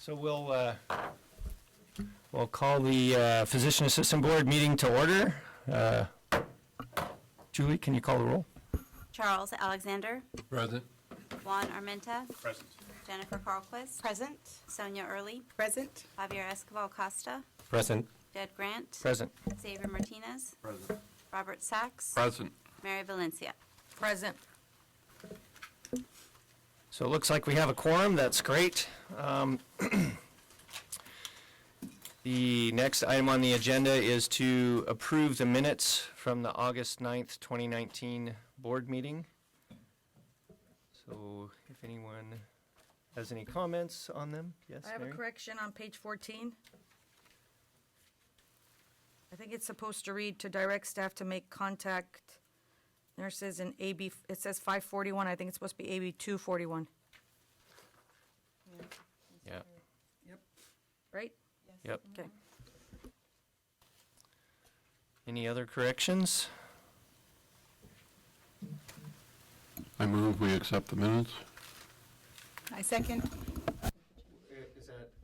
So we'll call the Physician Assistant Board meeting to order. Julie, can you call the roll? Charles Alexander. Present. Juan Armenta. Present. Jennifer Carlquist. Present. Sonia Early. Present. Javier Escobar Costa. Present. Jed Grant. Present. Xavier Martinez. Present. Robert Sachs. Present. Mary Valencia. Present. So it looks like we have a quorum. That's great. The next item on the agenda is to approve the minutes from the August 9th, 2019 board meeting. So if anyone has any comments on them, yes, I have Mary? a correction on page 14. I think it's supposed to read to direct staff to make contact nurses in AB, it says 541, I think it's supposed to be AB 241, Yeah, right? yep. Okay. Any other corrections? I move we accept the minutes. I second.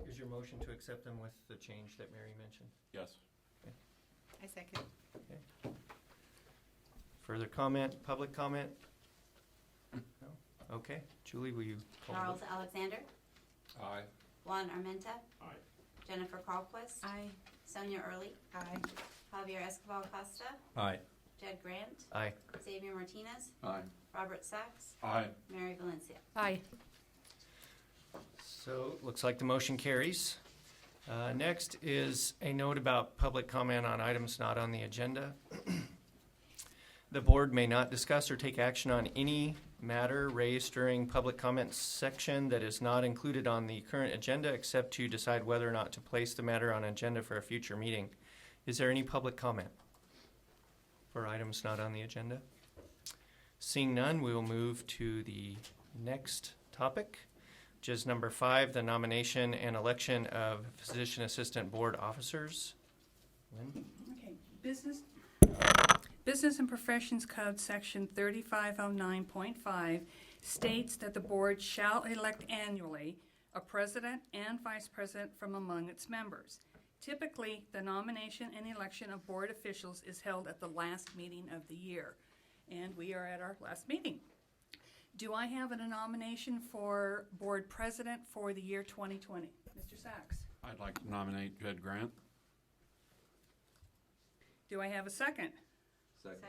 Is your motion to accept them with the change that Mary mentioned? Yes. I second. Further comment, public comment? No? Okay. Julie, will you call the Charles vote? Alexander. Aye. Juan Armenta. Aye. Jennifer Carlquist. Aye. Sonia Early. Aye. Javier Escobar Costa. Aye. Jed Grant. Aye. Xavier Martinez. Aye. Robert Sachs. Aye. Mary Valencia. Aye. So, looks like the motion carries. Next is a note about public comment on items not on the agenda. The board may not discuss or take action on any matter raised during public comment section that is not included on the current agenda, except to decide whether or not to place the matter on agenda for a future meeting. Is there any public comment for items not on the agenda? Seeing none, we will move to the next topic, which is number 5, the nomination and election of physician assistant board officers. Lynn? Okay, Business and Professions Code, Section 3509.5 states that the board shall elect annually a president and vice president from among its members. Typically, the nomination and election of board officials is held at the last meeting of the year, and we are at our last meeting. Do I have a nomination for board president for the year 2020? Mr. Sachs. I'd like to nominate Jed Grant. Do I have a second? Second.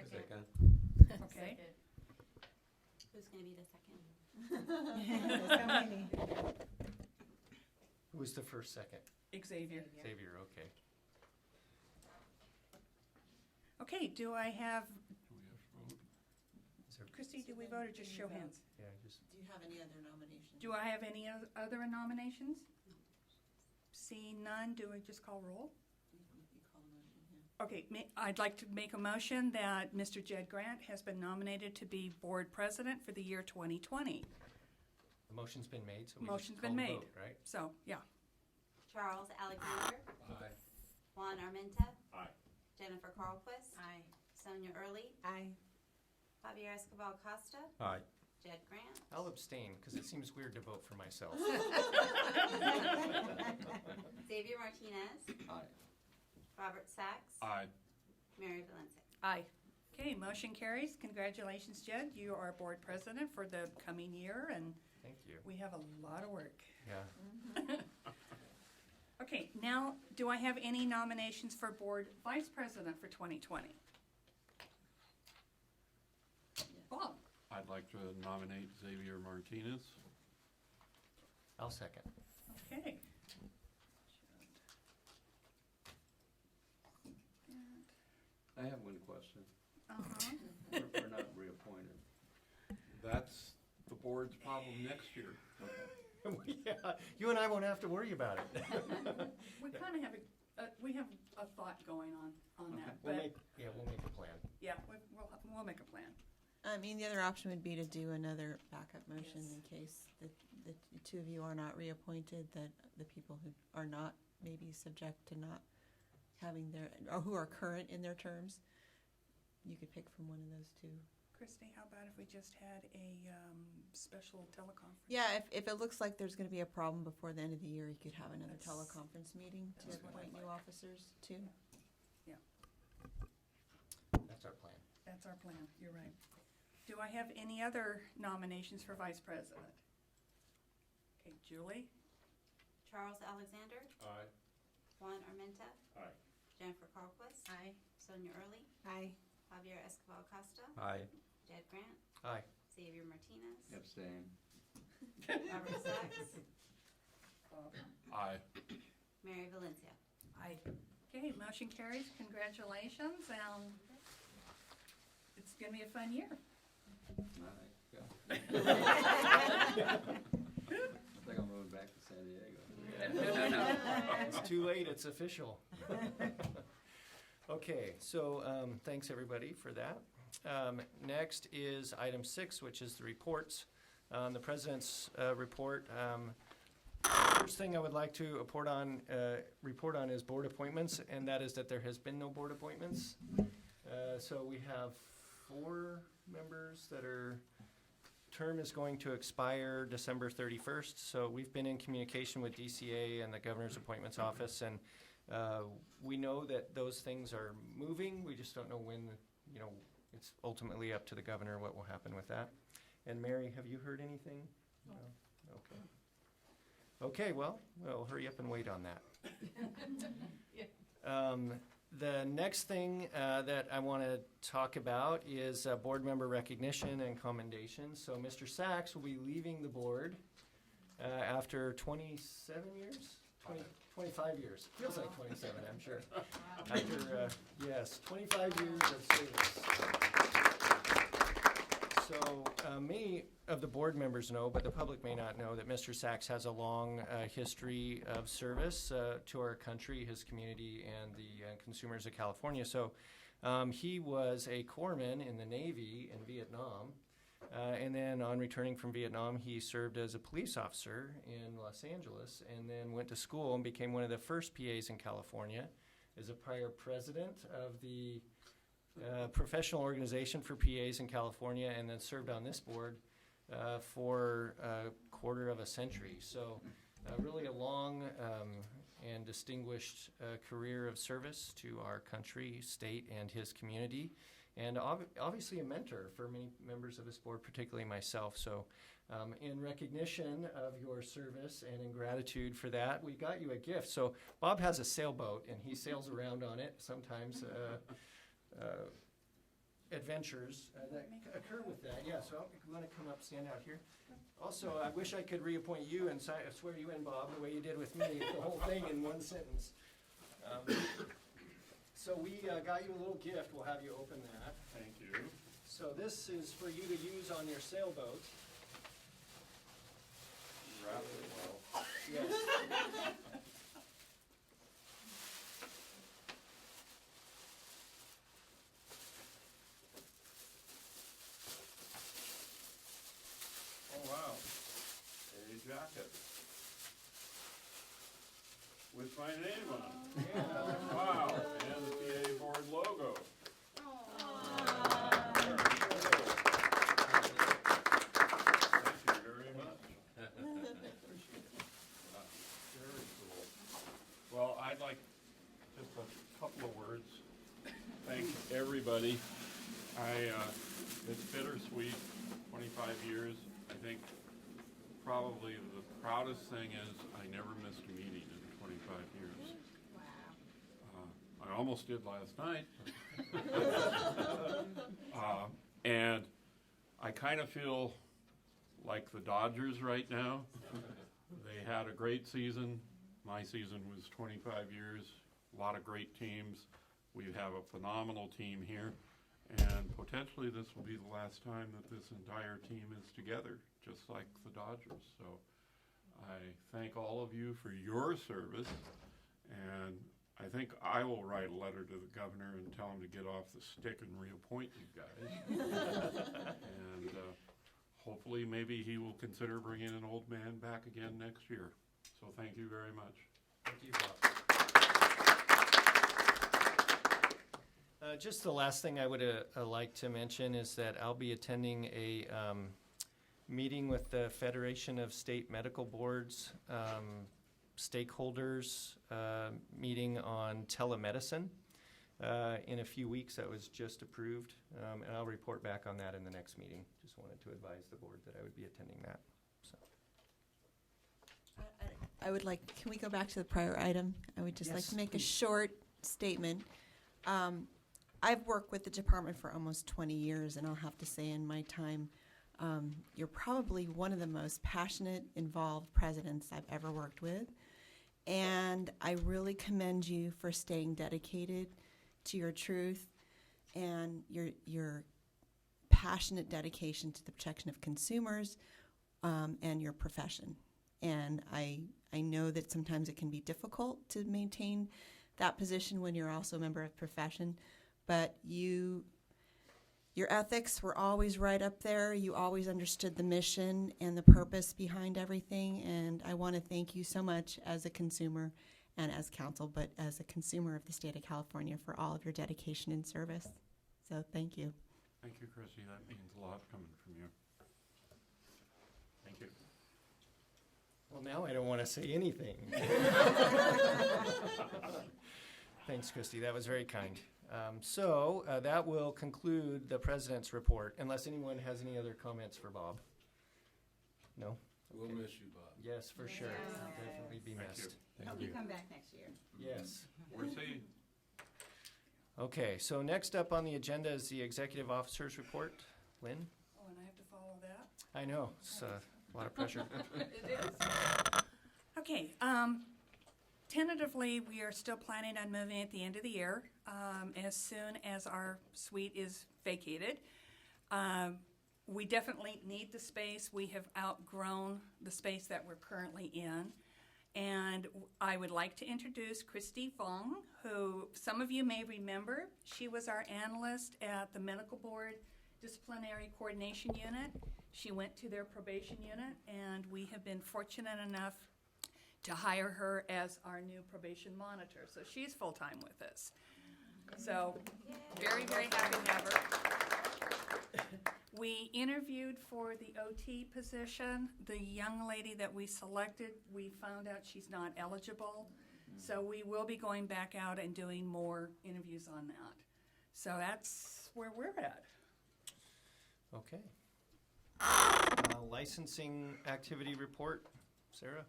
Okay. Who's going to be the second? Who was the first second? Xavier. Xavier, okay. Okay, do I have, Is there, Christy, do we vote or just show hands? yeah, just, Do you have any other nominations? Do I have any other nominations? Seeing none, do I just call roll? You call the motion, yeah. Okay, I'd like to make a motion that Mr. Jed Grant has been nominated to be board president for the year 2020. the motion's been made, so we Motion's just call been the made. vote, right? So, yeah. Charles Alexander. Aye. Juan Armenta. Aye. Jennifer Carlquist. Aye. Sonia Early. Aye. Javier Escobar Costa. Aye. Jed Grant. I'll abstain, because it seems weird to vote for myself. Xavier Martinez. Aye. Robert Sachs. Aye. Mary Valencia. Aye. Okay, motion carries. Congratulations, Jed. You are board president for the coming year, and Thank you. we have a lot of work. Yeah. Okay, now, do I have any nominations for board vice president for 2020? Bob? I'd like to nominate Xavier Martinez. I'll second. Okay. I have one question. Uh-huh. We're not reappointed. That's the board's problem next year. Yeah, you and I won't have to worry about it. We kind of have we have a thought going on that, We'll but, make a plan. yeah, we'll make a plan. I mean, the other option would be to do another backup motion Yes. in case the two of you are not reappointed, that the people who are not maybe subject to not having their, or who are current in their terms, you could pick from one of those two Christie, how about if we just had a special teleconference? Yeah, if it looks like there's gonna be a problem before the end of the year, you could have another That's- teleconference meeting to that's what appoint I'd new like. officers too. That's our plan. That's our plan, you're right. Do I have any other nominations for vice president? Okay, Julie? Charles Alexander, Aye. Juan Armenta, Aye. Jennifer Carlquist, Aye. Sonia Early, Aye. Javier Escobar Costa, Aye. Jed Grant, Aye. Xavier Martinez, Abstain. Robert Sachs, Aye. Mary Valencia. Aye. Okay, motion carries, congratulations, and it's gonna be a fun year. Aye. Yeah. I think I'm moving back to San Diego. No. It's too late, it's official. Okay, so thanks everybody for that. Next is item 6, which is the reports. The president's report. First thing I would like to report on is board appointments, and that is that there has been no board appointments. So we have 4 members that are term is going to expire December 31st. So we've been in communication with DCA and the Governor's Appointments Office, and we know that those things are moving. We just don't know when, it's ultimately up to the governor what will happen with that. And Mary, have you heard anything? No. Okay. Okay, well, we'll hurry up and wait on that. The next thing that I want to talk about is board member recognition and commendations. So Mr. Sachs will be leaving the board after 27 years? 25 years. Feels like 27, I'm sure. After, yes, 25 years of service. So many of the board members know, but the public may not know, that Mr. Sachs has a long history of service to our country, his community, and the consumers of California. So he was a corpsman in the Navy in Vietnam. And then on returning from Vietnam, he served as a police officer in Los Angeles, and then went to school and became one of the first PAs in California, as a prior president of the professional organization for PAs in California, and then served on this board for a quarter of a century. So really a long and distinguished career of service to our country, state, and his community. And obviously a mentor for many members of this board, particularly myself. So in recognition of your service and in gratitude for that, we got you a gift. So Bob has a sailboat, and he sails around on it sometimes. Adventures that occur with that. Yeah, so I'm going to come up, stand out here. Also, I wish I could reappoint you and swear you in, Bob, the way you did with me, the whole thing in one sentence. So we got you a little gift. We'll have you open that. Thank you. So this is for you to use on your sailboat. Wrapped it well. Yes. Oh, wow. A jacket. With my name on it. Wow. And the PA board logo. Thank you very much. Very cool. Well, I'd like just a couple of words. Thank everybody. It's bittersweet, 25 years. I think probably the proudest thing is I never missed a meeting in 25 years. I almost did last night. And I kind of feel like the Dodgers right now. They had a great season. My season was 25 years, a lot of great teams. We have a phenomenal team here. And potentially this will be the last time that this entire team is together, just like the Dodgers. So I thank all of you for your service, and I think I will write a letter to the governor and tell him to get off the stick and reappoint you guys. And hopefully maybe he will consider bringing an old man back again next year. So thank you very much. Thank you, Bob. Just the last thing I would like to mention is that I'll be attending a meeting with the Federation of State Medical Boards stakeholders meeting on telemedicine in a few weeks. That was just approved, and I'll report back on that in the next meeting. Just wanted to advise the board that I would be attending that. So. I would like, can we go back to the prior item? I would just like Yes, to make a please. short statement. I've worked with the department for almost 20 years, and I'll have to say in my time, you're probably one of the most passionate, involved presidents I've ever worked with. And I really commend you for staying dedicated to your truth and your passionate dedication to the protection of consumers and your profession. And I know that sometimes it can be difficult to maintain that position when you're also a member of profession, but your ethics were always right up there. You always understood the mission and the purpose behind everything, and I want to thank you so much as a consumer and as counsel, but as a consumer of the state of California for all of your dedication and service. So thank you. Thank you, Chrissy. That means a lot coming from you. Thank you. Well, now I don't want to say anything. Thanks, Christy. That was very kind. So that will conclude the president's report, unless anyone has any other comments for Bob. No? We'll miss you, Bob. Yes, for sure. Yes. He'll definitely be Thank missed. Hope you come back next year. Yes. We're seeing. Okay, so next up on the agenda is the executive officer's report. Lynn? Oh, and I have to follow that? I know, it's a lot of pressure. It is. Okay, tentatively, we are still planning on moving at the end of the year, as soon as our suite is vacated. We definitely need the space. We have outgrown the space that we're currently in. And I would like to introduce Christy Fong, who some of you may remember. She was our analyst at the Medical Board Disciplinary Coordination Unit. She went to their probation unit, and we have been fortunate enough to hire her as our new probation monitor. So she's full-time with us. So very, very happy to have her. We interviewed for the OT position. The young lady that we selected, we found out she's not eligible. So we will be going back out and doing more interviews on that. So that's where we're at. Okay. Licensing activity report, Sarah?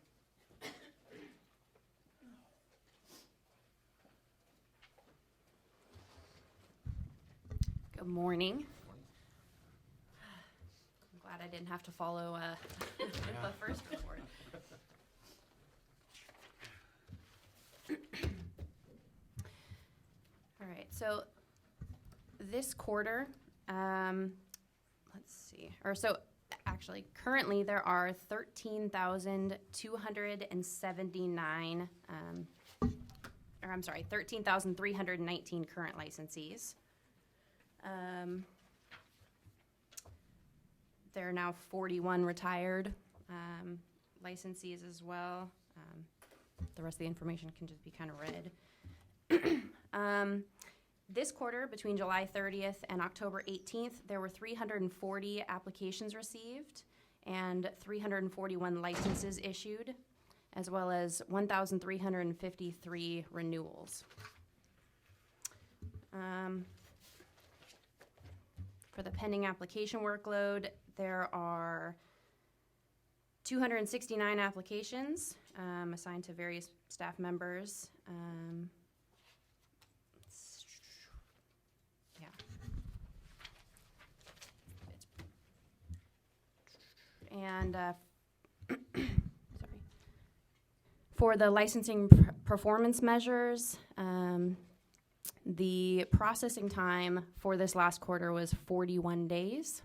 Good morning. I'm glad I didn't have to follow the first report. All right, so this quarter, let's see, actually, currently there are 13,279, 13,319 current licensees. There are now 41 retired licensees as well. The rest of the information can just be kind of read. This quarter, between July 30th and October 18th, there were 340 applications received and 341 licenses issued, as well as 1,353 renewals. For the pending application workload, there are 269 applications assigned to various staff members. And sorry. For the licensing performance measures, the processing time for this last quarter was 41 days.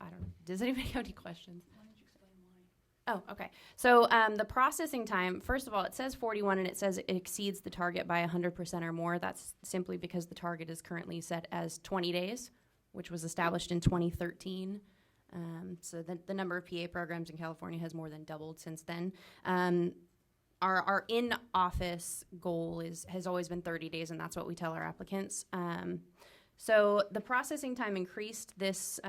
I don't know. Does anybody have any questions? Why don't you explain why? Oh, okay. So the processing time, first of all, it says 41 and it says it exceeds the target by 100% or more. That's simply because the target is currently set as 20 days, which was established in 2013. So the number of PA programs in California has more than doubled since then. our in-office goal has always been 30 days, and that's what we tell our applicants. So the processing time increased this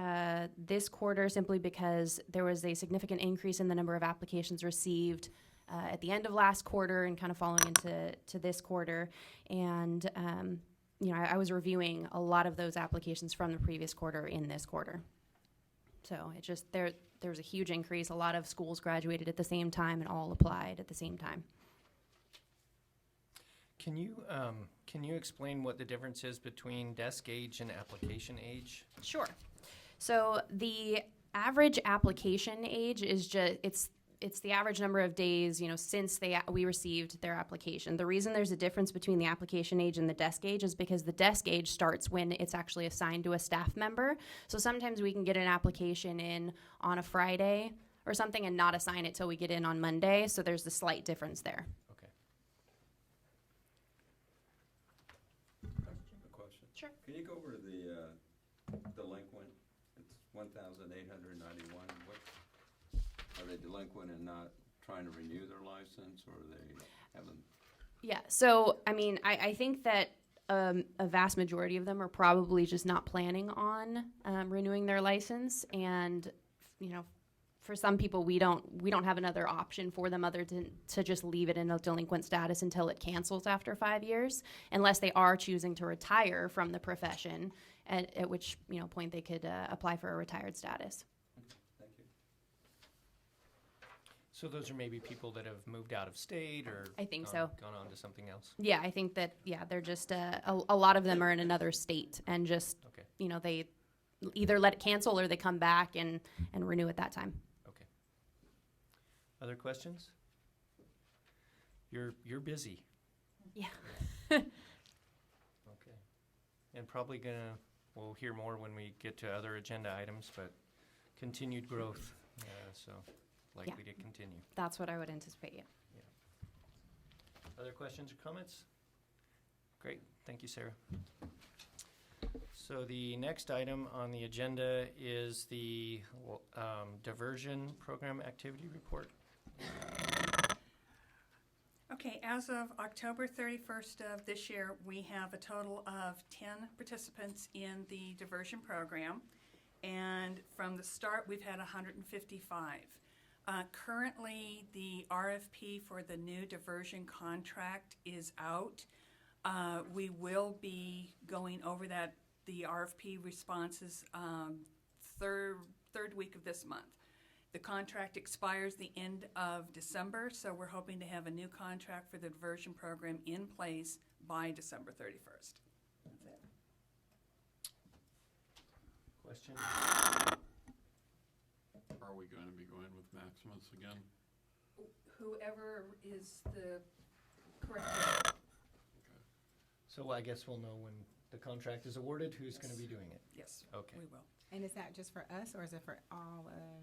quarter simply because there was a significant increase in the number of applications received at the end of last quarter and kind of falling into this quarter. And I was reviewing a lot of those applications from the previous quarter in this quarter. So it just there was a huge increase. A lot of schools graduated at the same time and all applied at the same time. Can you explain what the difference is between desk age and application age? Sure. So the average application age is just it's the average number of days, since we received their application. The reason there's a difference between the application age and the desk age is because the desk age starts when it's actually assigned to a staff member. So sometimes we can get an application in on a Friday or something and not assign it till we get in on Monday. So there's a slight difference there. Okay. A question. Sure. Can you go over the delinquent? It's 1,891. Are they delinquent and not trying to renew their license, or they haven't? Yeah, so I think that a vast majority of them are probably just not planning on renewing their license, and for some people we don't have another option for them other than to just leave it in a delinquent status until it cancels after 5 years, unless they are choosing to retire from the profession, at which point they could apply for a retired status. Thank you. So those are maybe people that have moved out of state or I think so. Gone on to something else. Yeah, I think that they're just a lot of them are in another state and just Okay. They either let it cancel or they come back and renew at that time. Okay. Other questions? You're busy. Yeah. Okay. And probably we'll hear more when we get to other agenda items, but continued growth, so likely to continue. That's what I would anticipate. Yeah. Other questions or comments? Great, thank you, Sarah. So the next item on the agenda is the diversion program activity report. Okay, as of October 31st of this year, we have a total of 10 participants in the diversion program. And from the start, we've had 155. Currently, the RFP for the new diversion contract is out. We will be going over the RFP responses third week of this month. The contract expires the end of December, so we're hoping to have a new contract for the diversion program in place by December 31st. That's it. Question? Are we going to be going with Maximus again? Whoever is the correct, So I guess we'll know when the contract is awarded, who's going to be doing it. yes, Okay. we will. And is that just for us, or is it for all of?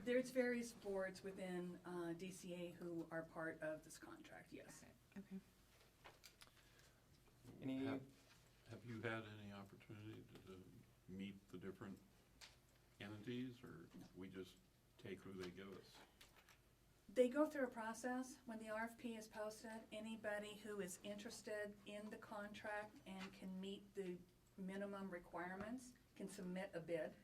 There's various boards within DCA who are part of this contract, yes. Okay. Any, Have you had any opportunity to meet the different entities, or we just take who they give us? They go through a process. When the RFP is posted, anybody who is interested in the contract and can meet the minimum requirements can submit a bid.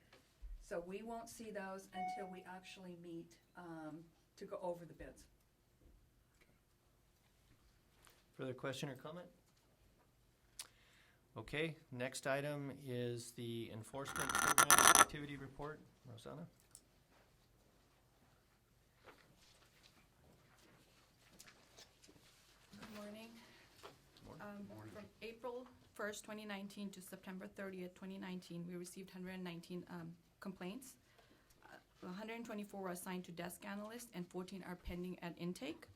So we won't see those until we actually meet to go over the bids. further question or comment? Okay, next item is the enforcement program activity report. Rosanna? Good morning. Morning. From April 1st, 2019 to September 30th, 2019, we received 119 complaints. 124 were assigned to desk analysts and 14 are pending at intake.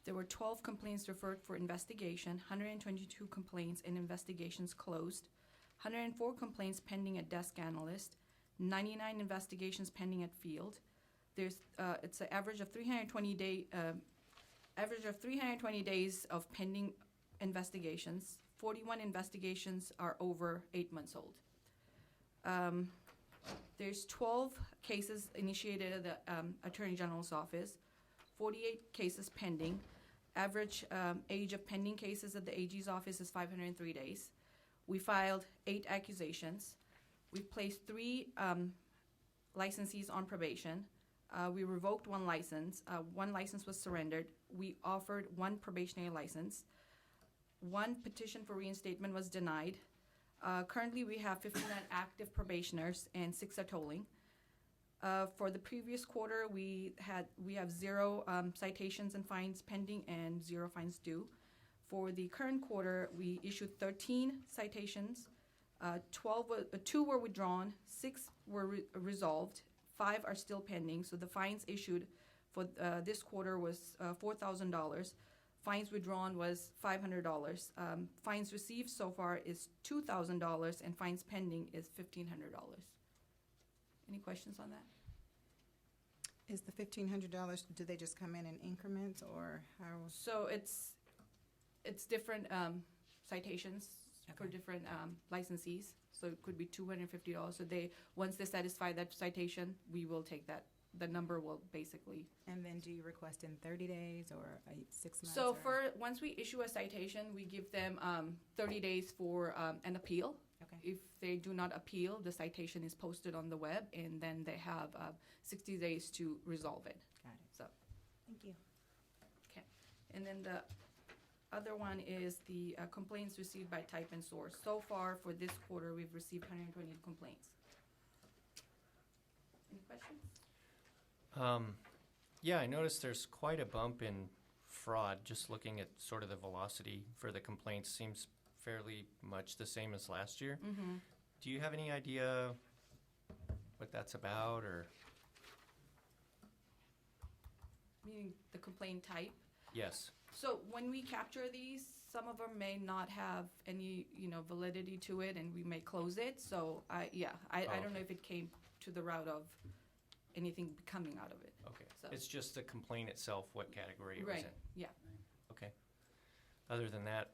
There were 12 complaints referred for investigation, 122 complaints and investigations closed, 104 complaints pending at desk analyst, 99 investigations pending at field. It's an average of 320 days of pending investigations. 41 investigations are over 8 months old. There's 12 cases initiated at the Attorney General's office, 48 cases pending. Average age of pending cases at the AG's office is 503 days. We filed 8 accusations. We placed 3 licensees on probation. We revoked 1 license. 1 license was surrendered. We offered 1 probationary license. 1 petition for reinstatement was denied. Currently, we have 59 active probationers and 6 are tolling. For the previous quarter, we have 0 citations and fines pending and 0 fines due. For the current quarter, we issued 13 citations. 2 were withdrawn, 6 were resolved, 5 are still pending. So the fines issued for this quarter was $4,000. Fines withdrawn was $500. Fines received so far is $2,000, and fines pending is $1,500. Any questions on that? Is the $1,500, do they just come in increments, or how? So it's different citations for Okay. different licensees. So it could be $250. So once they satisfy that citation, we will take that. The number will basically. And then do you request in 30 days or 6 months? So or- once we issue a citation, we give them 30 days for an appeal. Okay. If they do not appeal, the citation is posted on the web, and then they have 60 days to resolve it. Got it. So, Thank you. and then the other one is the complaints received by type and source. So far for this quarter, we've received 120 complaints. Any questions? Yeah, I noticed there's quite a bump in fraud, just looking at sort of the velocity for the complaints seems fairly much the same as last year. Mm-hmm. Do you have any idea what that's about, or? Meaning the complaint type. Yes, So when we capture these, some of them may not have any, validity to it, and we may close it. So I don't know okay. if it came to the route of anything coming out of it. okay. So- It's just the complaint itself, what category it was Right, in? yeah. Okay. Other than that,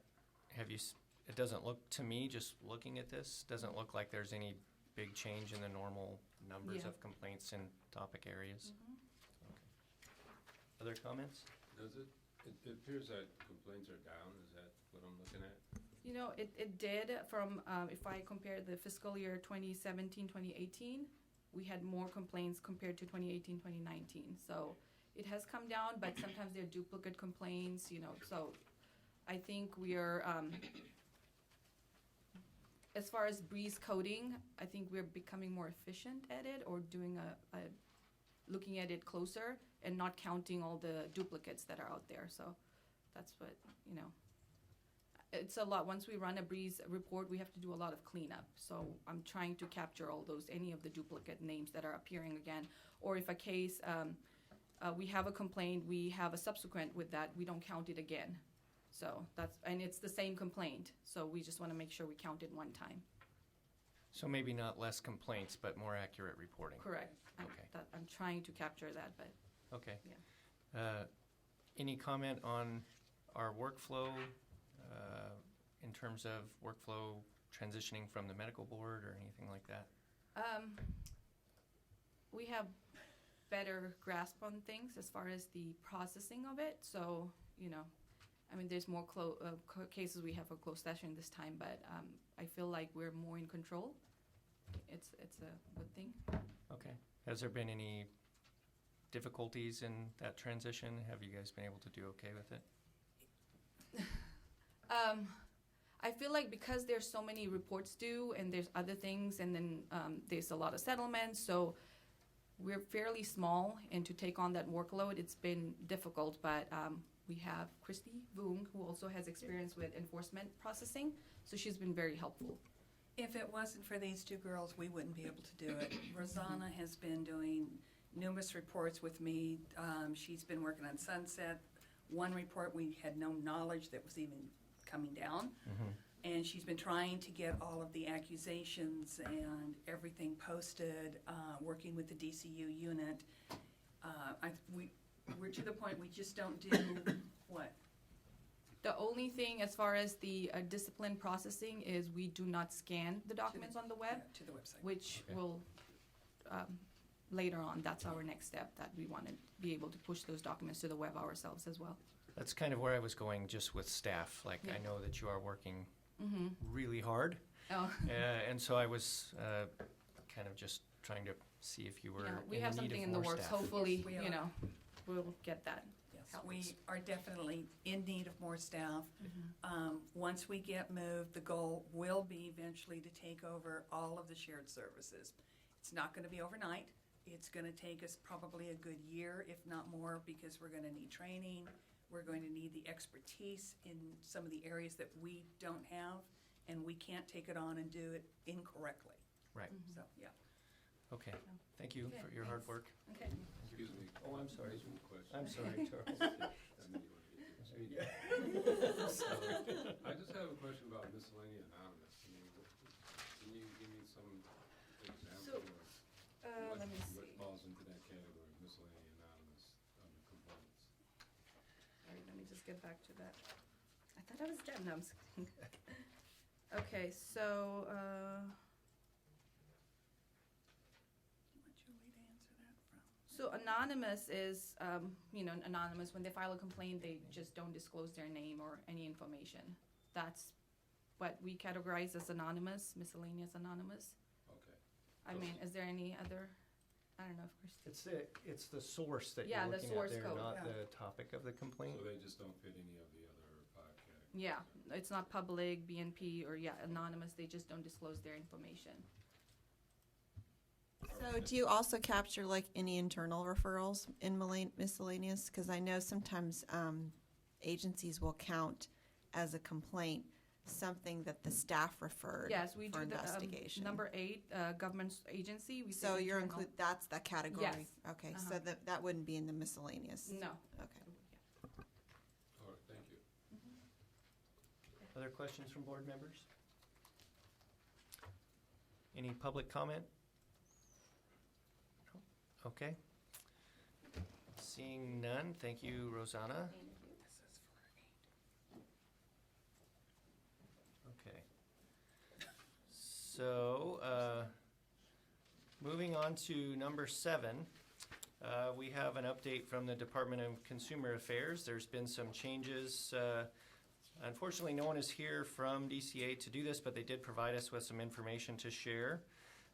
it doesn't look, to me, just looking at this, doesn't look like there's any big change in the normal numbers Yeah. of complaints in topic areas. Mhm. Other comments? Does it appears that complaints are down, is that what I'm looking at? It did from, if I compare the fiscal year 2017, 2018, we had more complaints compared to 2018, 2019. So it has come down, but sometimes they're duplicate complaints, so I think we are, as far as breeze coding, I think we're becoming more efficient at it, or doing looking at it closer and not counting all the duplicates that are out there. So that's what, it's a lot. Once we run a breeze report, we have to do a lot of cleanup. So I'm trying to capture any of the duplicate names that are appearing again. Or if a case, we have a complaint, we have a subsequent with that, we don't count it again. So and it's the same complaint. So we just want to make sure we count it one time. So maybe not less complaints, but more accurate reporting. Correct. Okay. I'm trying to capture that, but Okay. Yeah. Any comment on our workflow, in terms of workflow transitioning from the medical board or anything like that? we have better grasp on things as far as the processing of it. So, there's more cases we have a closed session this time, but I feel like we're more in control. It's a good thing. Okay. Has there been any difficulties in that transition? Have you guys been able to do okay with it? I feel like because there's so many reports due and there's other things, and then there's a lot of settlements, so we're fairly small, and to take on that workload, it's been difficult, but we have Christy Voong, who also has experience with enforcement processing, so she's been very helpful. If it wasn't for these 2 girls, we wouldn't be able to do it. Rosanna has been doing numerous reports with me. She's been working on Sunset. One report, we had no knowledge that was even coming down. And she's been trying to get all of the accusations and everything posted, working with the DCU unit. We're to the point we just don't do what? The only thing as far as the discipline processing is we do not scan the documents on the web, To the website. which Okay. will, later on, that's our next step, that we want to be able to push those documents to the web ourselves as well. That's kind of where I was going, just with staff. Like, I Yeah. know that you are working Mm-hmm. really hard. Oh, And so I was kind of just trying to see if you were yeah, we in have the need something of in the more works. staff. Hopefully, Yes, we you are. know, we'll get that. Yes, helps. we are definitely in need of more staff. Mm-hmm. Once we get moved, the goal will be eventually to take over all of the shared services. It's not gonna be overnight. It's gonna take us probably a good year, if not more, because we're gonna need training. We're going to need the expertise in some of the areas that we don't have, and we can't take it on and do it incorrectly. Right. So, yeah. Okay. Thank you Okay, for your hard thanks. work. Okay. Excuse me. Oh, I'm sorry. Just one question. I'm sorry, Charles. I knew you wanted to get this. I just have a question about miscellaneous anonymous. I mean, can you give me some example of Let me what see. falls into that category, miscellaneous anonymous components? All right, let me just get back to that. I thought I was done. No, I'm just kidding. Okay, so, Want Julie to answer that from? so anonymous is, anonymous, when they file a complaint, they just don't disclose their name or any information. That's what we categorize as anonymous, miscellaneous anonymous. Okay. I mean, is there any other, I don't know if Christine. It's the source that Yeah, you're the looking source at there, code. not Yeah. the topic of the complaint. So they just don't fit any of the other five categories? Yeah, it's not public, BNP, or anonymous, they just don't disclose their information. So do you also capture like any internal referrals in miscellaneous? Because I know sometimes agencies will count as a complaint something that the staff referred Yes, we for do the, investigation. number 8, government agency, we say So you're internal. that's the category? Yes. Okay, so Uh-huh. that wouldn't be in the miscellaneous? No. Okay. All right, thank you. Other questions from board members? Any public comment? No? Okay. Seeing none, thank you, Rosanna. Okay. So, moving on to number 7, we have an update from the Department of Consumer Affairs. There's been some changes. Unfortunately, no one is here from DCA to do this, but they did provide us with some information to share.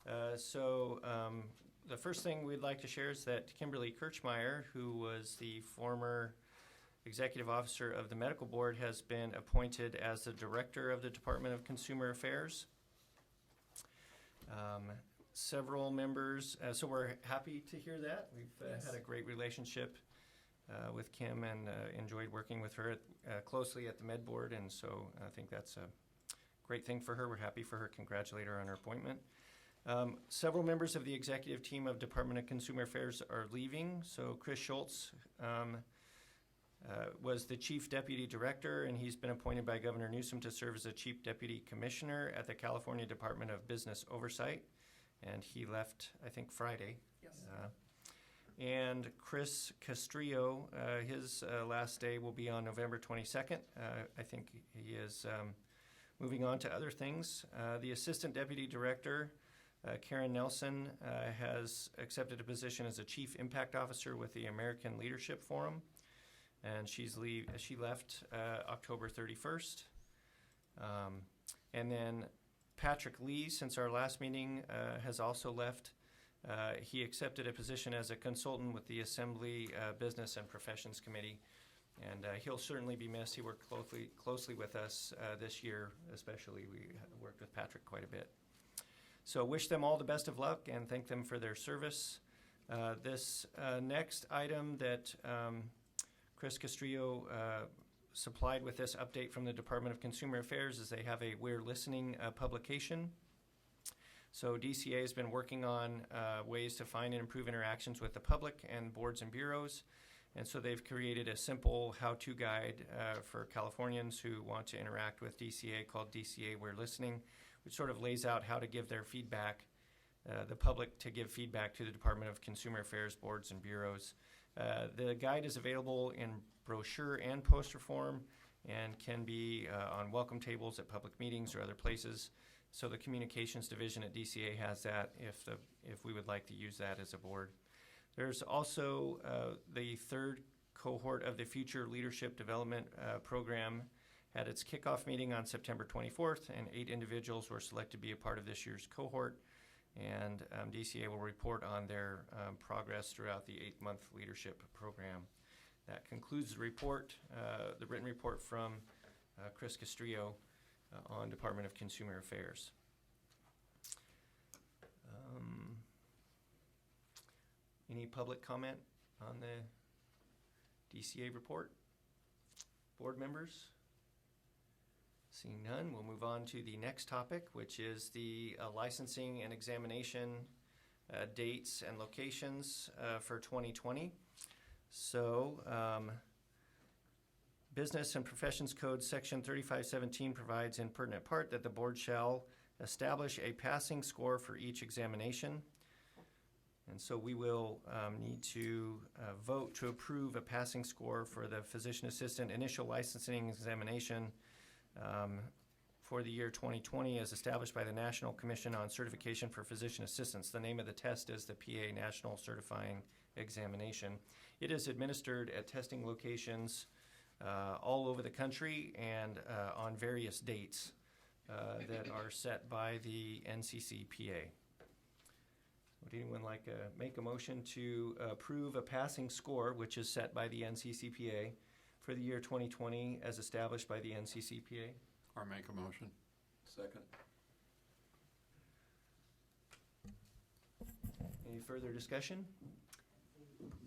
The first thing we'd like to share is that Kimberly Kirchmeyer, who was the former executive officer of the medical board, has been appointed as the director of the Department of Consumer Affairs. Several members, so we're happy to hear that. We've had a great relationship with Kim and enjoyed working with her closely at the Med Board, and so I think that's a great thing for her. We're happy for her. Congratulate her on her appointment. Several members of the executive team of Department of Consumer Affairs are leaving. So Chris Schultz was the Chief Deputy Director, and he's been appointed by Governor Newsom to serve as a Chief Deputy Commissioner at the California Department of Business Oversight. And he left, I think, Friday. Yes. And Chris Castrillo, his last day will be on November 22nd. I think he is moving on to other things. The Assistant Deputy Director, Karen Nelson, has accepted a position as a Chief Impact Officer with the American Leadership Forum, and she left October 31st. And then Patrick Lee, since our last meeting, has also left. He accepted a position as a consultant with the Assembly Business and Professions Committee, and he'll certainly be missed. He worked closely with us this year, especially. We worked with Patrick quite a bit. So wish them all the best of luck and thank them for their service. This next item that Chris Castrillo supplied with this update from the Department of Consumer Affairs is they have a We're Listening publication. So DCA has been working on ways to find and improve interactions with the public and boards and bureaus. And so they've created a simple how-to guide for Californians who want to interact with DCA called DCA We're Listening, which sort of lays out how to give their feedback, the public to give feedback to the Department of Consumer Affairs boards and bureaus. The guide is available in brochure and poster form and can be on welcome tables at public meetings or other places. So the Communications Division at DCA has that if we would like to use that as a board. There's also the third cohort of the Future Leadership Development Program had its kickoff meeting on September 24th, and 8 individuals were selected to be a part of this year's cohort. And DCA will report on their progress throughout the 8-month leadership program. That concludes the report, the written report from Chris Castrillo on Department of Consumer Affairs. Any public comment on the DCA report? Board members? Seeing none, we'll move on to the next topic, which is the licensing and examination dates and locations for 2020. So, Business and Professions Code Section 3517 provides in pertinent part that the board shall establish a passing score for each examination. And so we will need to vote to approve a passing score for the physician assistant initial licensing examination for the year 2020 as established by the National Commission on Certification for Physician Assistants. The name of the test is the PA National Certifying Examination. It is administered at testing locations all over the country and on various dates that are set by the NCCPA. Would anyone like to make a motion to approve a passing score, which is set by the NCCPA for the year 2020 as established by the NCCPA? Or make a motion. Second. Any further discussion?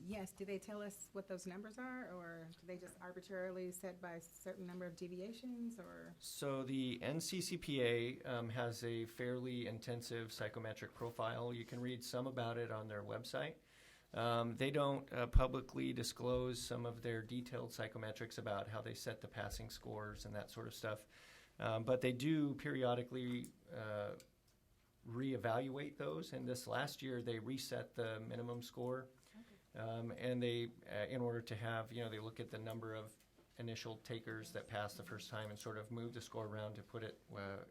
Yes, do they tell us what those numbers are, or do they just arbitrarily set by a certain number of deviations, or? So the NCCPA has a fairly intensive psychometric profile. You can read some about it on their website. They don't publicly disclose some of their detailed psychometrics about how they set the passing scores and that sort of stuff. But they do periodically reevaluate those. And this last year, they reset the minimum score. And they, in order to have, they look at the number of initial takers that passed the first time and sort of move the score around to put it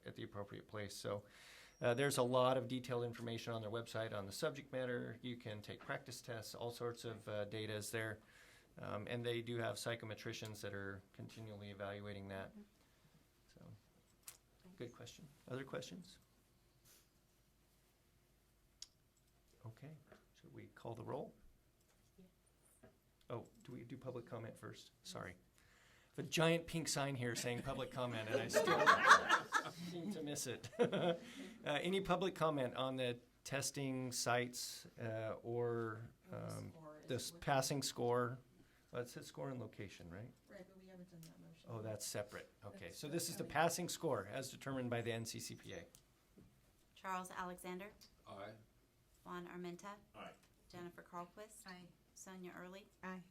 at the appropriate place. So there's a lot of detailed information on their website on the subject matter. You can take practice tests, all sorts of data is there. And they do have psychometricians that are continually evaluating that. So, good question. Other questions? Okay, should we call the roll? Oh, do we do public comment first? Sorry. I have a giant pink sign here saying public comment, and I still seem to miss it. Any public comment on the testing sites or the passing score? Well, it says score and location, right? Right, but we haven't done that motion. Oh, that's separate. Okay, so this is the passing score as determined by the NCCPA. Charles Alexander, Aye. Juan Armenta. Aye. Jennifer Carlquist. Aye. Sonia Early. Aye.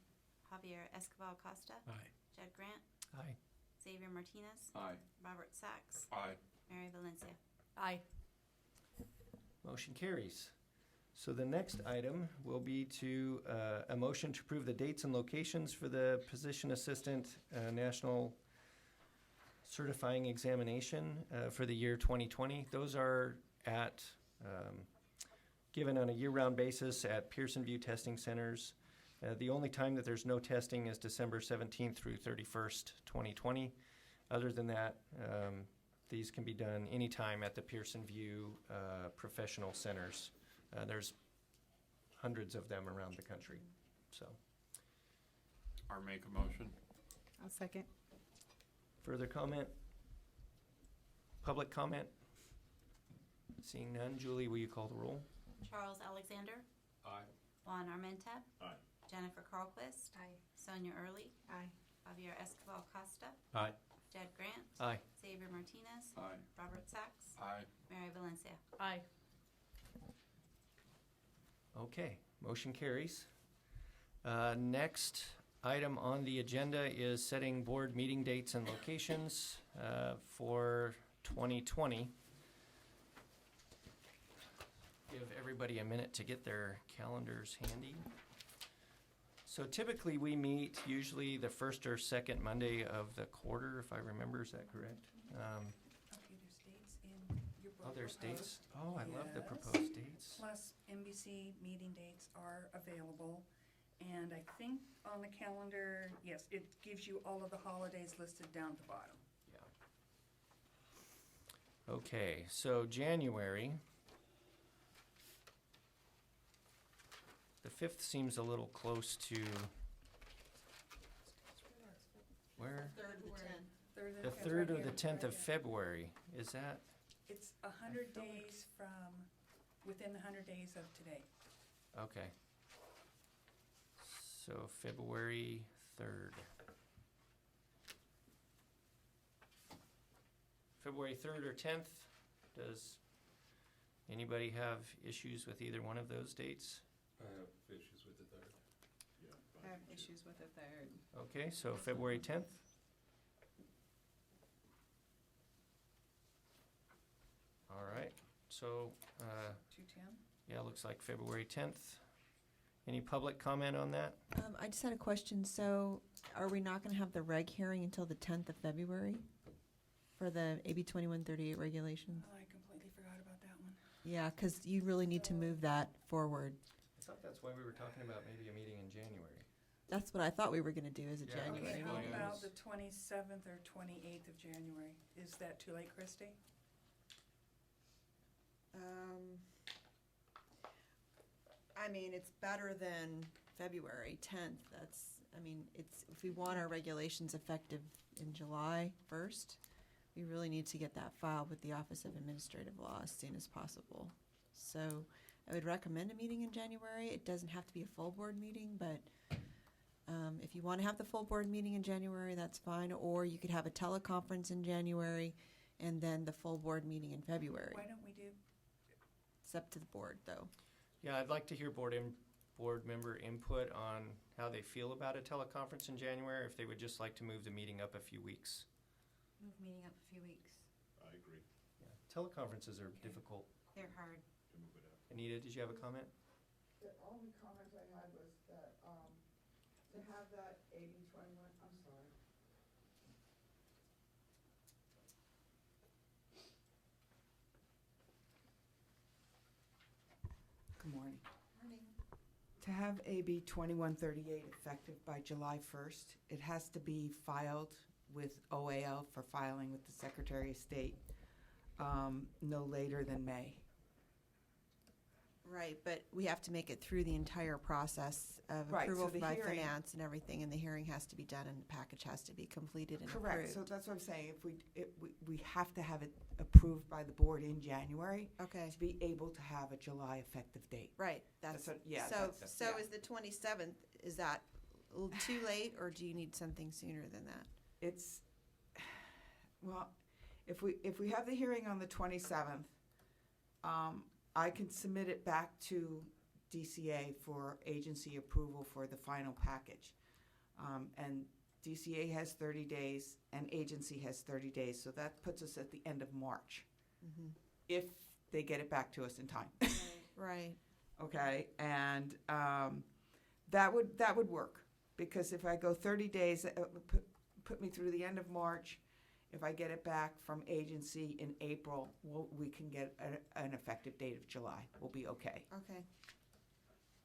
Javier Escobar Costa. Aye. Judd Grant. Aye. Xavier Martinez. Aye. Robert Sachs. Aye. Mary Valencia. Aye. Motion carries. So the next item will be to a motion to approve the dates and locations for the Physician Assistant National Certifying Examination for the year 2020. Those are at given on a year-round basis at Pearson View Testing Centers. The only time that there's no testing is December 17th through 31st, 2020. Other than that, these can be done anytime at the Pearson View professional centers. There's hundreds of them around the country, so. Or make a motion. I'll second. Further comment? Public comment? Seeing none, Julie, will you call the roll? Charles Alexander. Aye. Juan Armenta. Aye. Jennifer Carlquist. Aye. Sonia Early. Aye. Javier Escobar Costa. Aye. Judd Grant. Aye. Xavier Martinez. Aye. Robert Sachs. Aye. Mary Valencia. Aye. Okay, motion carries. Next item on the agenda is setting board meeting dates and locations for 2020. Give everybody a minute to get their calendars handy. So typically we meet usually the first or second Monday of the quarter, if I remember, is that correct? Okay, there's dates in your book. Oh, there's proposed. dates? Oh, I love the Yes. proposed dates. Plus, NBC meeting dates are available, And I think on the calendar, yes, it gives you all of the holidays listed down at the bottom. Okay, so January. The 5th seems a little close to, where? Third to the 10th. The 3rd or the 10th of February, is that? It's 100 days from, within the 100 days of today. Okay. So February 3rd. February 3rd or 10th, does anybody have issues with either one of those dates? I have issues with the third. I have issues with the third. Okay, so February 10th? All right, so, 210? yeah, looks like February 10th. Any public comment on that? I just had a question. So are we not going to have the reg hearing until the 10th of February for the AB 2138 regulations? Oh, I completely forgot about that one. Yeah, because you really need to move that forward. I thought that's why we were talking about maybe a meeting in January. That's what I thought we were going to do as a Yeah, okay. January How meeting. about the 27th or 28th of January? Is that too late, Christie? I mean, it's better than February 10th. It's, if we want our regulations effective in July 1st, we really need to get that filed with the Office of Administrative Law as soon as possible. So I would recommend a meeting in January. It doesn't have to be a full board meeting, but if you want to have the full board meeting in January, that's fine. Or you could have a teleconference in January and then the full board meeting in February. Why don't we do, It's up to the board, though. Yeah, I'd like to hear board member input on how they feel about a teleconference in January, if they would just like to move the meeting up a few weeks. Move meeting up a few weeks. I agree. Yeah, teleconferences are difficult. They're hard. To move it up. Anita, did you have a comment? The only comment I had was that, to have that 80-21, I'm sorry. Good morning. To have AB 2138 effective by July 1st, it has to be filed with OAL for filing with the Secretary of State, no later than May. Right, but we have to make it through the entire process of Right, approval so the by hearing- finance and everything, and the hearing has to be done, and the package has to be completed and approved. Correct, so that's what I'm saying, we have to have it approved by the board in January Okay, to be able to have a July effective date. right, that's, That's what- yeah, so, that's- so yeah. is the 27th, is that a little too late, or do you need something sooner than that? It's, well, if we have the hearing on the 27th, I can submit it back to DCA for agency approval for the final package. And DCA has 30 days and agency has 30 days, so that puts us at the end of March, if they get it back to us in time. Right, Okay, and that would work, because if I go 30 days, put me through the end of March. If I get it back from agency in April, we can get an effective date of July. We'll be okay. okay,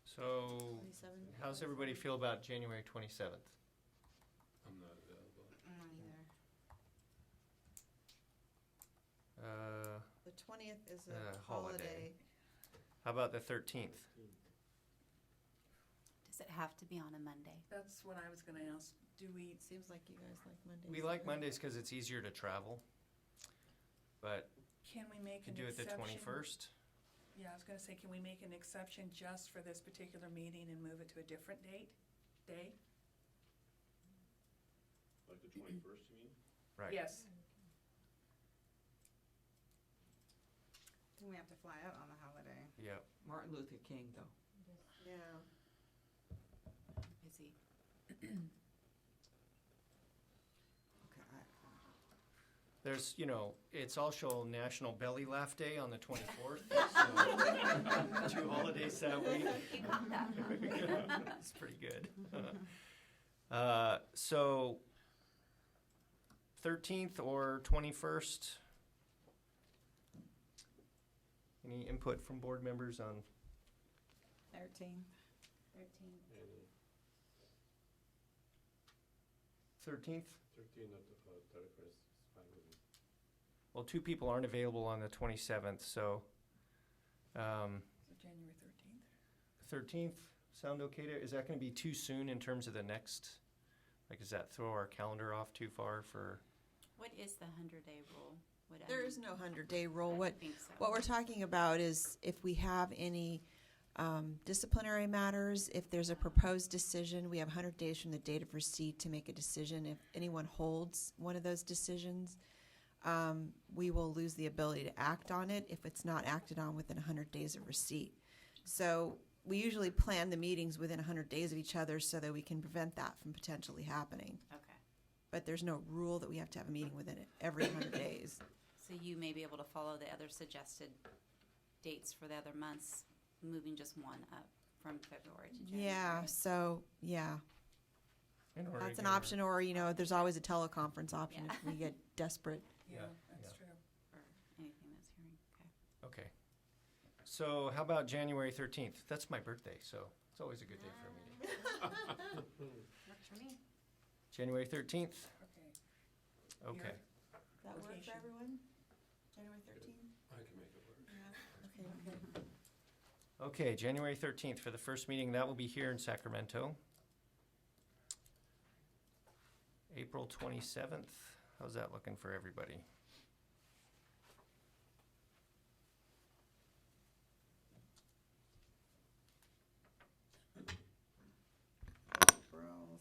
So, 27. how's everybody feel about January 27th? I'm not available. Not either. The 20th is holiday. a holiday. How about the 13th? Does it have to be on a Monday? that's what I was gonna ask. Do we, It seems like you guys like Mondays. We like Mondays because it's easier to travel, but can we make could an do it the exception? 21st. Yeah, I was gonna say, can we make an exception just for this particular meeting and move it to a different day? Like the 21st, you mean? Right. Yes. Do we have to fly out on the holiday? Yep. Martin Luther King, though. Yeah. Busy. Okay, There's, it's also National Belly Laugh Day on the 24th. So 2 holidays that week. You got that. It's pretty good. So 13th or 21st? Any input from board members on 13. 13th. 13th? 13 of the 31st is fine with me. Well, 2 people aren't available on the 27th, so January 13th? 13th, sound okay to, is that going to be too soon in terms of the next, like, does that throw our calendar off too far for? What is the 100-day rule? There is no 100-day rule. I What think so. What we're talking about is if we have any disciplinary matters, if there's a proposed decision, we have 100 days from the date of receipt to make a decision. If anyone holds one of those decisions, we will lose the ability to act on it if it's not acted on within 100 days of receipt. So we usually plan the meetings within 100 days of each other so that we can prevent that from potentially happening. Okay. But there's no rule that we have to have a meeting within every 100 days. So you may be able to follow the other suggested dates for the other months, moving just one up from February to January. Yeah, so, yeah. In order to That's an get our- option, or, there's always a teleconference option Yeah. if we get desperate. Yeah, Yeah, that's yeah. true. Or anything that's hearing, okay. Okay. So how about January 13th? That's my birthday, so it's always a good day for a meeting. Works for me. January 13th? Okay. Okay. That work for Vacation. everyone? January 13th? I can make it work. Yeah, okay. Okay, January 13th for the first meeting. That will be here in Sacramento. April 27th. How's that looking for everybody?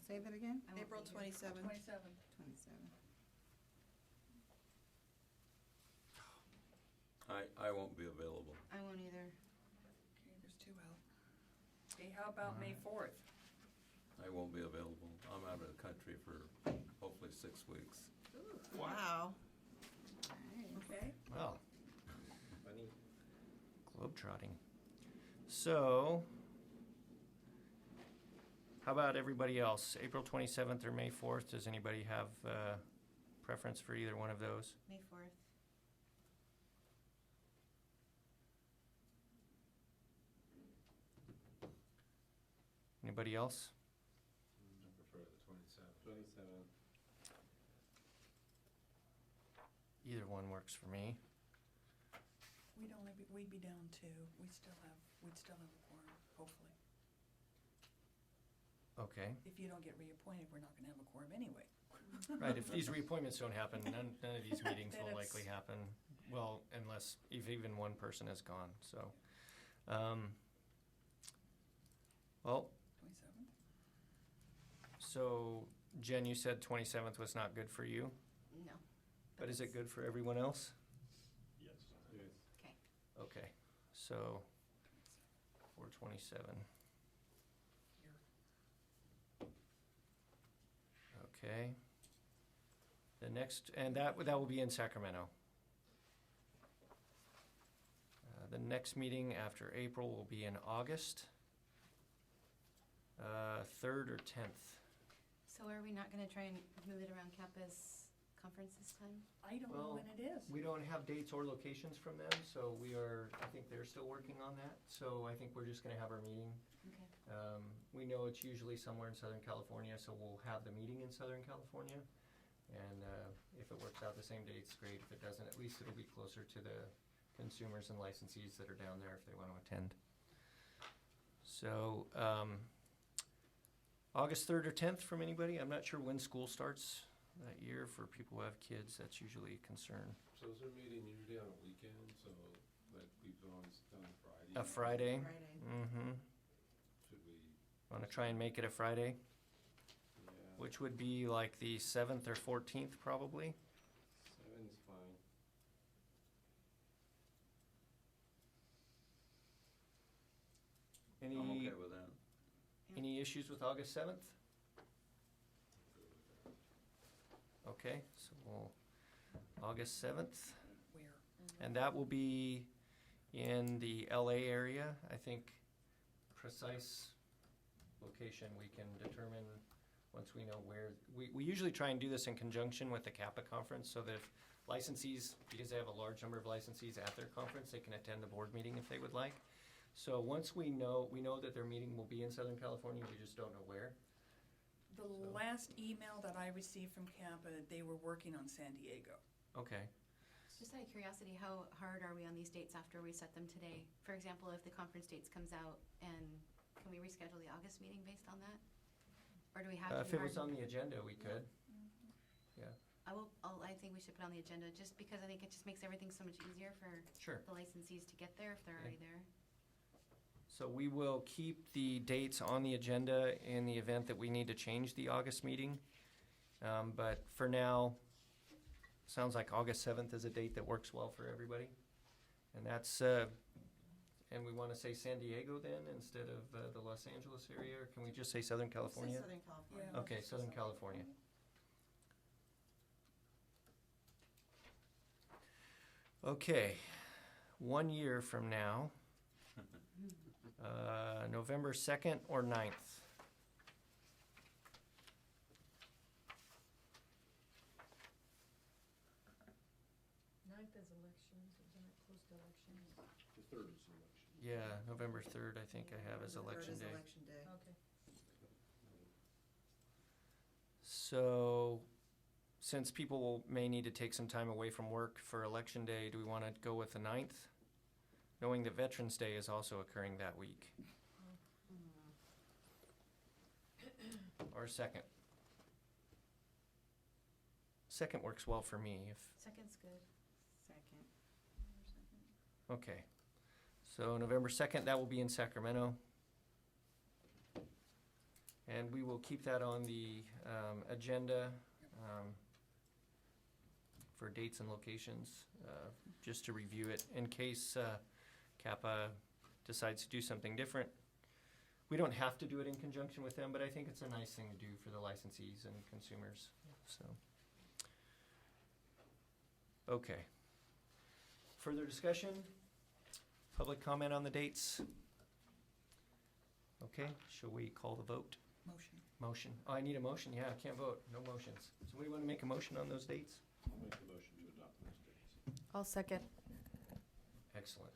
Say that again? I won't April be here. 27th. 27th. 27. I won't be available. I won't either. Okay, there's 2 out. Okay, how about May 4th? I won't be available. I'm out of the country for hopefully 6 weeks. Wow. Okay. Well, Funny. globetrotting. So, how about everybody else? April 27th or May 4th? Does anybody have preference for either one of those? May 4th. Anybody else? I prefer the 27th. 27th. Either one works for me. We'd be down 2. We'd still have a quorum, hopefully. Okay. If you don't get reappointed, we're not gonna have a quorum anyway. Right, if these reappointments don't happen, none of these meetings Then will it's- likely happen. Well, unless, if even one person is gone, so. Well, 27th? so Jen, you said 27th was not good for you, No. but is it good for everyone else? Yes. Yes. Okay. Okay, so 4/27. Okay. The next, and that will be in Sacramento. The next meeting after April will be in August, 3rd or 10th. So are we not gonna try and move it around Kappa's conference this time? I don't know Well, when it is. We don't have dates or locations from them, so I think they're still working on that. So I think we're just gonna have our meeting. Okay. We know it's usually somewhere in Southern California, so we'll have the meeting in Southern California. And if it works out the same day, it's great. If it doesn't, at least it'll be closer to the consumers and licensees that are down there if they want to attend. So, August 3rd or 10th from anybody? I'm not sure when school starts that year. For people who have kids, that's usually a concern. So is their meeting usually on a weekend, so like we've always done Friday? A Friday? Friday. Mm-hmm. Should we, Want to try and make it a Friday? yeah, Which would be like the 7th or 14th probably? 7's fine. Any, I'm okay with that. any issues with August 7th? Okay, so August 7th, Where? and that will be in the LA area. I think precise location we can determine once we know where. We usually try and do this in conjunction with the Kappa conference so that if licensees, because they have a large number of licensees at their conference, they can attend the board meeting if they would like. So once we know that their meeting will be in Southern California, we just don't know where. The last email that I received from CAPA, they were working on San Diego. Okay. Just out of curiosity, how hard are we on these dates after we set them today? For example, if the conference dates comes out, and can we reschedule the August meeting based on that? Or do we have to? If it was on the agenda, we could. Yeah, I think we should put on the agenda, just because I think it just makes everything so much easier for sure. the licensees to get there if they're already there. So we will keep the dates on the agenda in the event that we need to change the August meeting. But for now, sounds like August 7th is a date that works well for everybody. And that's, and we want to say San Diego then instead of the Los Angeles area, or can we just say Southern California? Say Southern California. Yeah. Okay, Southern California. Okay, 1 year from now, November 2nd or 9th? Ninth is elections, isn't it close to elections? The third is election. Yeah, November 3rd, I think I have as election day. Election day. Okay. So, since people may need to take some time away from work for election day, do we want to go with the 9th? Knowing that Veterans Day is also occurring that week. Or 2nd? 2nd works well for me if, Second's good. Second. okay. So November 2nd, that will be in Sacramento. And we will keep that on the agenda for dates and locations, just to review it in case CAPA decides to do something different. We don't have to do it in conjunction with them, but I think it's a nice thing to do for the licensees and consumers, so. Okay. Further discussion? Public comment on the dates? Okay, shall we call the vote? Motion. Motion. Oh, I need a motion. Yeah, I can't vote. No motions. Somebody want to make a motion on those dates? I'll make the motion to adopt those dates. I'll second. Excellent.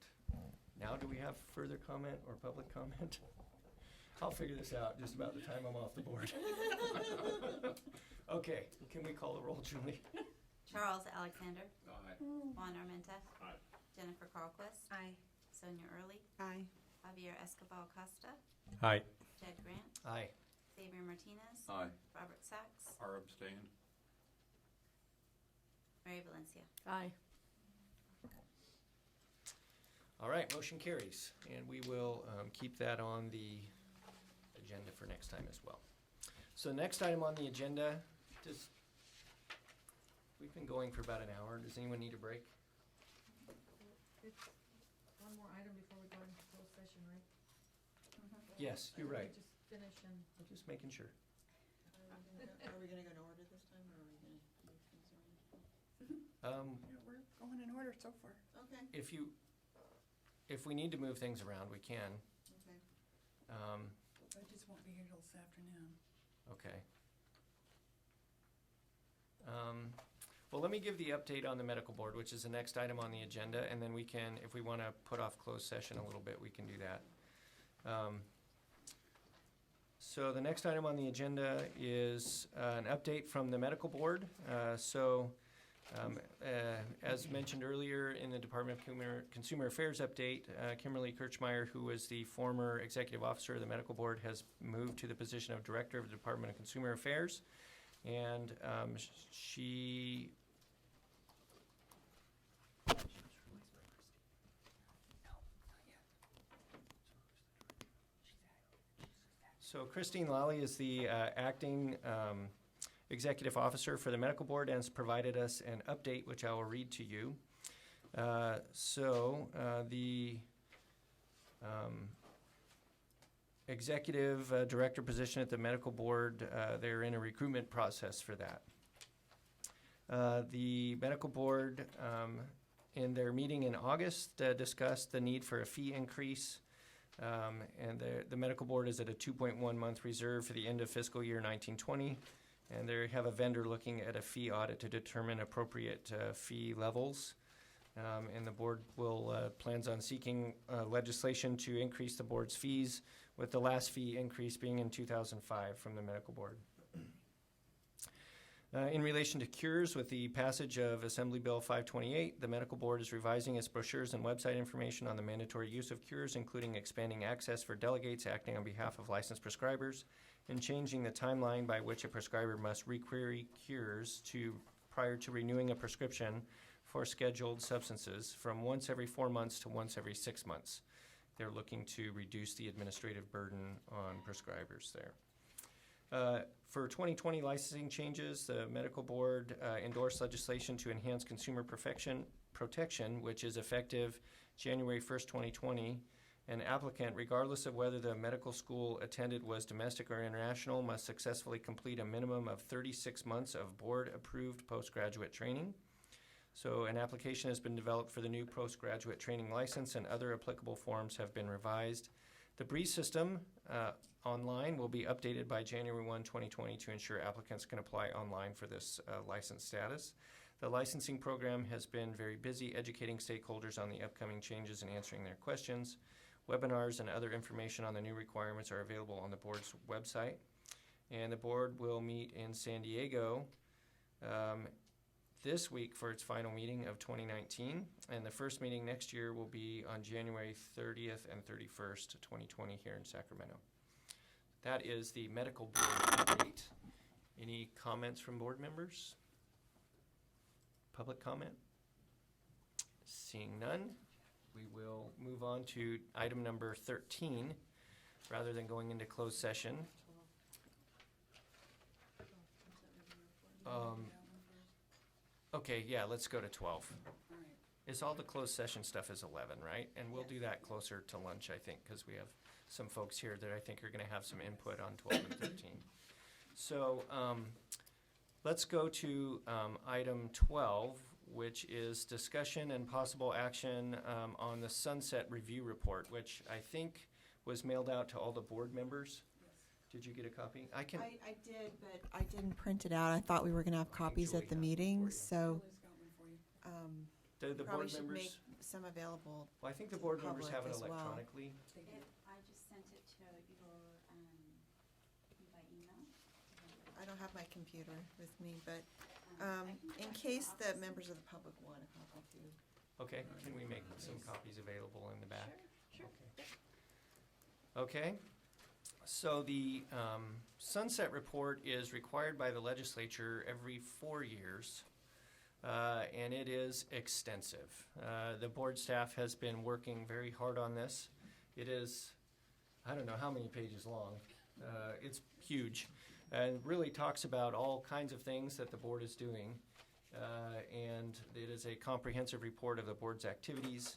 Now, do we have further comment or public comment? I'll figure this out just about the time I'm off the board. Okay, can we call the roll, Julie? Charles Alexander, Aye. Juan Armenta. Aye. Jennifer Carlquist. Aye. Sonia Early, Aye. Javier Escobar Costa, Aye. Ted Grant, Aye. Xavier Martinez, Aye. Robert Sachs, Are abstained? Mary Valencia. Aye. All right, motion carries, and we will keep that on the agenda for next time as well. So next item on the agenda, just, we've been going for about an hour. Does anyone need a break? It's one more item before we go into closed session, right? Yes, you're right. Just finish and. I'm just making sure. Are we gonna go in order this time, or are we gonna move things around? Yeah, we're going in order so far. Okay, If we need to move things around, we can. okay. I just won't be here till this afternoon. Okay. Well, let me give the update on the medical board, which is the next item on the agenda, and then we can, if we want to put off closed session a little bit, we can do that. So the next item on the agenda is an update from the medical board. As mentioned earlier in the Department of Consumer Affairs update, Kimberly Kirchmeyer, who was the former executive officer of the medical board, has moved to the position of director of the Department of Consumer Affairs. And she So Christine Lally is the acting executive officer for the medical board and has provided us an update, which I will read to you. The executive director position at the medical board, they're in a recruitment process for that. The medical board, in their meeting in August, discussed the need for a fee increase. And the medical board is at a 2.1 month reserve for the end of fiscal year 1920. And they have a vendor looking at a fee audit to determine appropriate fee levels. And the board will plans on seeking legislation to increase the board's fees, with the last fee increase being in 2005 from the medical board. In relation to cures, with the passage of Assembly Bill 528, the Medical Board is revising its brochures and website information on the mandatory use of cures, including expanding access for delegates acting on behalf of licensed prescribers, and changing the timeline by which a prescriber must requery cures prior to renewing a prescription for scheduled substances from once every 4 months to once every 6 months. They're looking to reduce the administrative burden on prescribers there. For 2020 licensing changes, the Medical Board endorsed legislation to enhance consumer protection, which is effective January 1st, 2020. An applicant, regardless of whether the medical school attended was domestic or international, must successfully complete a minimum of 36 months of board-approved postgraduate training. So an application has been developed for the new postgraduate training license, and other applicable forms have been revised. The BREEZE system online will be updated by January 1, 2020 to ensure applicants can apply online for this license status. The licensing program has been very busy educating stakeholders on the upcoming changes and answering their questions. Webinars and other information on the new requirements are available on the board's website. And the board will meet in San Diego this week for its final meeting of 2019. And the first meeting next year will be on January 30th and 31st, 2020 here in Sacramento. That is the medical board update. Any comments from board members? Public comment? Seeing none, we will move on to item number 13, rather than going into closed session. Okay, yeah, let's go to 12. It's all the closed session stuff is 11, right? And we'll do that closer to lunch, I think, because we have some folks here that I think are going to have some input on 12 and 13. So let's go to item 12, which is discussion and possible action on the Sunset Review Report, which I think was mailed out to all the board members. Did you get a copy? I did, but I didn't print it out. I thought we were going to have copies at the meeting, so The probably board should members, make some available. well, I think the board members public have it as well. electronically. I just sent it to your, by email. I don't have my computer with me, but in case the members of the public want a copy too. Okay, can we make some copies available in the back? Sure. Okay, so the Sunset Report is required by the legislature every 4 years, and it is extensive. The board staff has been working very hard on this. It is, I don't know how many pages long. It's huge, and really talks about all kinds of things that the board is doing. And it is a comprehensive report of the board's activities.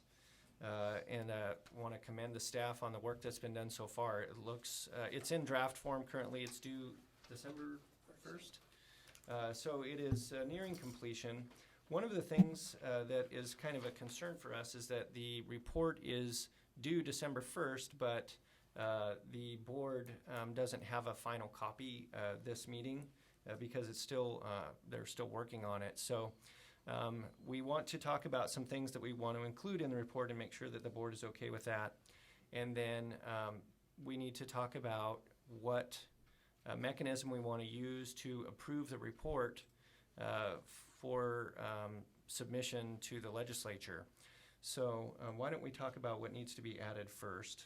And want to commend the staff on the work that's been done so far. It looks, it's in draft form currently. It's due December 1st. So it is nearing completion. One of the things that is kind of a concern for us is that the report is due December 1st, but the board doesn't have a final copy this meeting because it's still, they're still working on it. So we want to talk about some things that we want to include in the report and make sure that the board is okay with that. And then we need to talk about what mechanism we want to use to approve the report for submission to the legislature. So why don't we talk about what needs to be added first?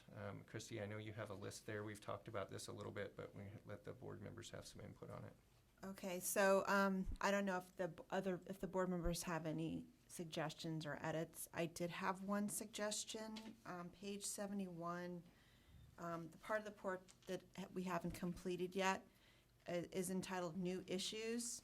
Christy, I know you have a list there. We've talked about this a little bit, but we let the board members have some input on it. Okay, so I don't know if the board members have any suggestions or edits. I did have one suggestion, page 71. The part of the report that we haven't completed yet is entitled New Issues.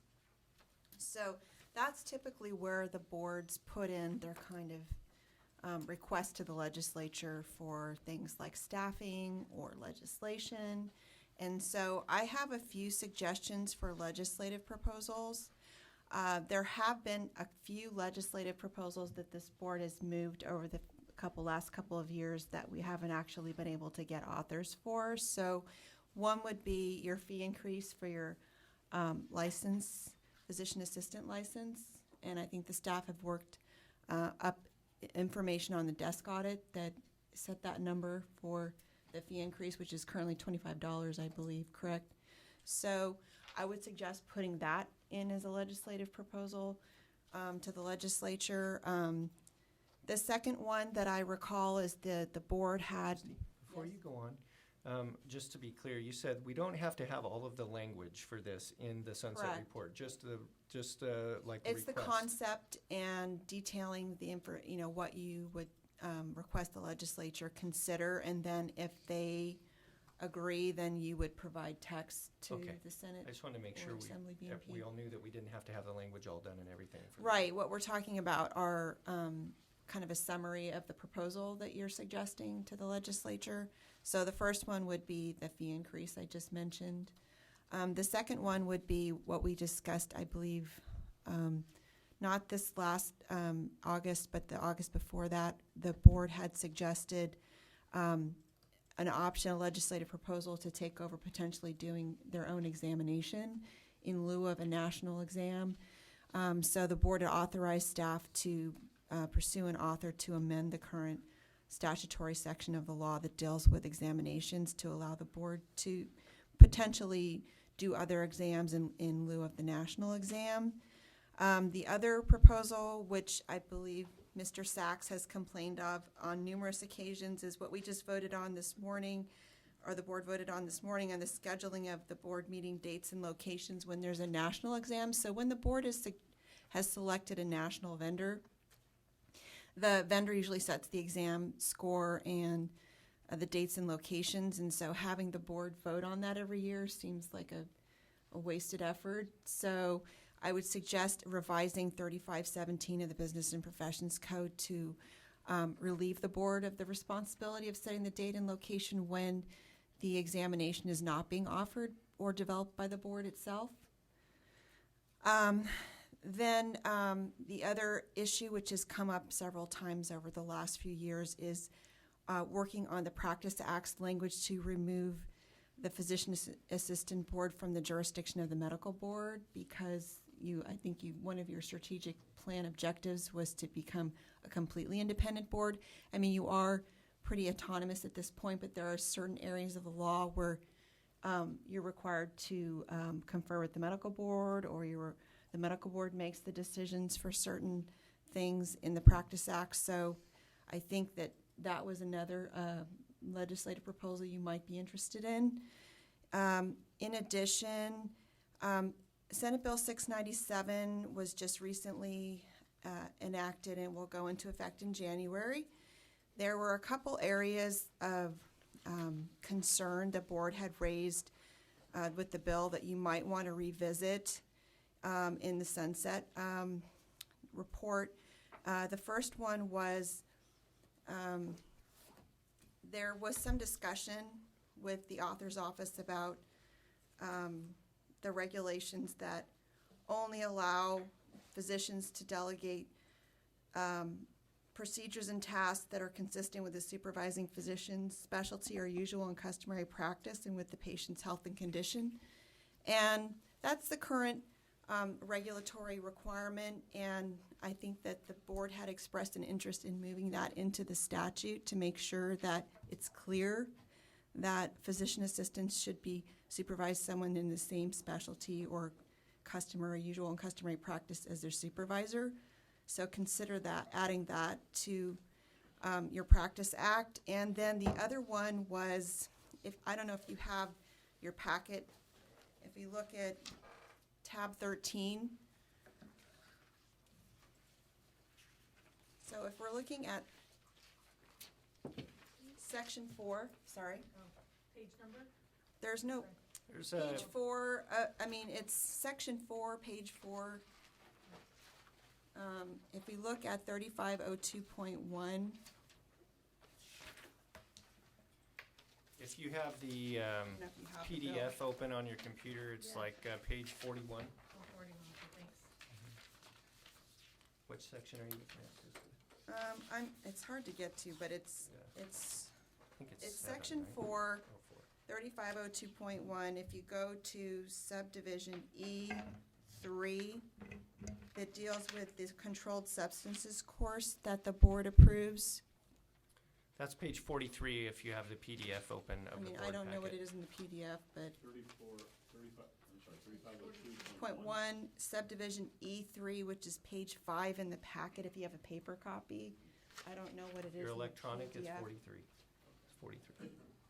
So that's typically where the boards put in their kind of request to the legislature for things like staffing or legislation. And so I have a few suggestions for legislative proposals. There have been a few legislative proposals that this board has moved over the last couple of years that we haven't actually been able to get authors for. So one would be your fee increase for your license, physician assistant license. And I think the staff have worked up information on the desk audit that set that number for the fee increase, which is currently $25, I believe, correct? So I would suggest putting that in as a legislative proposal to the legislature. The second one that I recall is the board had. Before you go on, just to be clear, you said we don't have to have all of the language for this in the sunset Correct. report, just like the It's the request. concept and detailing the what you would request the legislature consider, and then if they agree, then you would provide text to Okay. the Senate. I just wanted to make or sure Assembly we BMP. all knew that we didn't have to have the language all done and everything. for this. Right, what we're talking about are kind of a summary of the proposal that you're suggesting to the legislature. So the first one would be the fee increase I just mentioned. The second one would be what we discussed, I believe, not this last August, but the August before that. The board had suggested an option, a legislative proposal to take over potentially doing their own examination in lieu of a national exam. So the board had authorized staff to pursue an author to amend the current statutory section of the law that deals with examinations to allow the board to potentially do other exams in lieu of the national exam. The other proposal, which I believe Mr. Sachs has complained of on numerous occasions, is what we just voted on this morning, or the board voted on this morning, on the scheduling of the board meeting dates and locations when there's a national exam. So when the board has selected a national vendor, the vendor usually sets the exam score and the dates and locations, and so having the board vote on that every year seems like a wasted effort. So I would suggest revising 3517 of the Business and Professions Code to relieve the board of the responsibility of setting the date and location when the examination is not being offered or developed by the board itself. Then the other issue, which has come up several times over the last few years, is working on the Practice Act's language to remove the physician assistant board from the jurisdiction of the medical board, because I think one of your strategic plan objectives was to become a completely independent board. I mean, you are pretty autonomous at this point, but there are certain areas of the law where you're required to confer with the medical board, or the medical board makes the decisions for certain things in the Practice Act. So I think that was another legislative proposal you might be interested in. In addition, Senate Bill 697 was just recently enacted and will go into effect in January. There were a couple areas of concern the board had raised with the bill that you might want to revisit in the sunset report. The first one was there was some discussion with the author's office about the regulations that only allow physicians to delegate procedures and tasks that are consistent with the supervising physician's specialty or usual and customary practice and with the patient's health and condition. And that's the current regulatory requirement, and I think that the board had expressed an interest in moving that into the statute to make sure that it's clear that physician assistants should be supervise someone in the same specialty or usual and customary practice as their supervisor. So consider that, adding that to your Practice Act. And then the other one was, I don't know if you have your packet, if you look at tab 13. So if we're looking at section 4, sorry. Page number? There's no, There's page 4, it's section 4, page 4. If we look at 3502.1, if you have the PDF open on your computer, it's like page 41. Which section are you looking at? it's hard to get to, but it's I think it's seven, section right? 4, Oh, 4. 3502.1. If you go to subdivision E3, that deals with the controlled substances course that the board approves. That's page 43 if you have the PDF open of the board I don't know what packet. it is in the PDF, but 35, I'm sorry, 3502. Point one, subdivision E3, which is page 5 in the packet if you have a paper copy. I don't know what it is. Your in the electronic is PDF. 43. It's 43.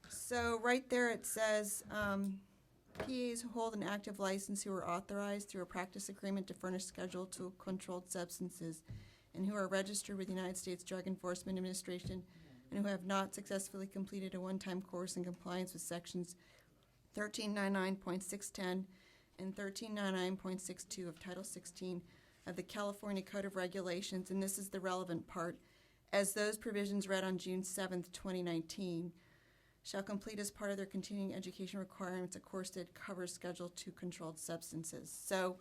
So right there it says, PAs who hold an active license who are authorized through a practice agreement to furnish schedule to controlled substances and who are registered with the United States Drug Enforcement Administration and who have not successfully completed a one-time course in compliance with sections 1399.610 and 1399.62 of Title 16 of the California Code of Regulations, and this is the relevant part, as those provisions read on June 7th, 2019, shall complete as part of their continuing education requirements a course that covers Schedule II controlled substances. So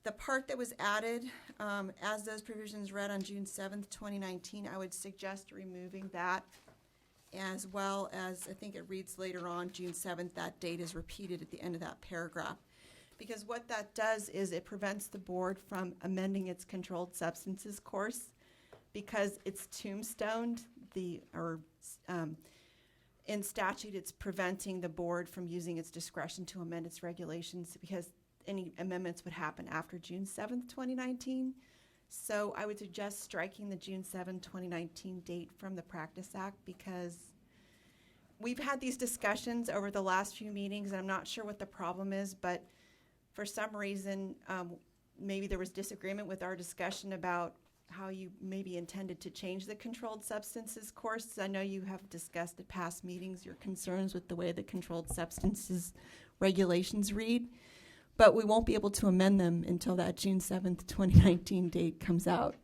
the part that was added, as those provisions read on June 7th, 2019, I would suggest removing that, as well as, I think it reads later on, June 7th, that date is repeated at the end of that paragraph. Because what that does is it prevents the board from amending its controlled substances course because it's tombstoned, in statute, it's preventing the board from using its discretion to amend its regulations because any amendments would happen after June 7th, 2019. So I would suggest striking the June 7, 2019 date from the Practice Act because we've had these discussions over the last few meetings, and I'm not sure what the problem is, but for some reason, maybe there was disagreement with our discussion about how you maybe intended to change the controlled substances course. I know you have discussed at past meetings your concerns with the way the controlled substances regulations read, but we won't be able to amend them until that June 7th, 2019 date comes out.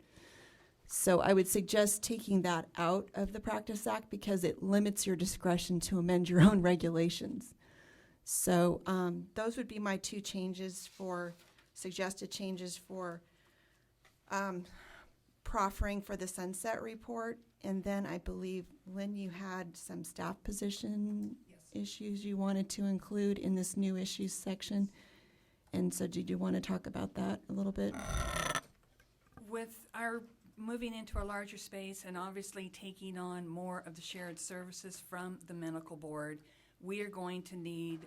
So I would suggest taking that out of the Practice Act because it limits your discretion to amend your own regulations. So those would be my two suggested changes for proffering for the sunset report. And then I believe, Lynn, you had some staff position issues you wanted to include in this new issues section. And so did you want to talk about that a little bit? With our moving into a larger space and obviously taking on more of the shared services from the medical board, we are going to need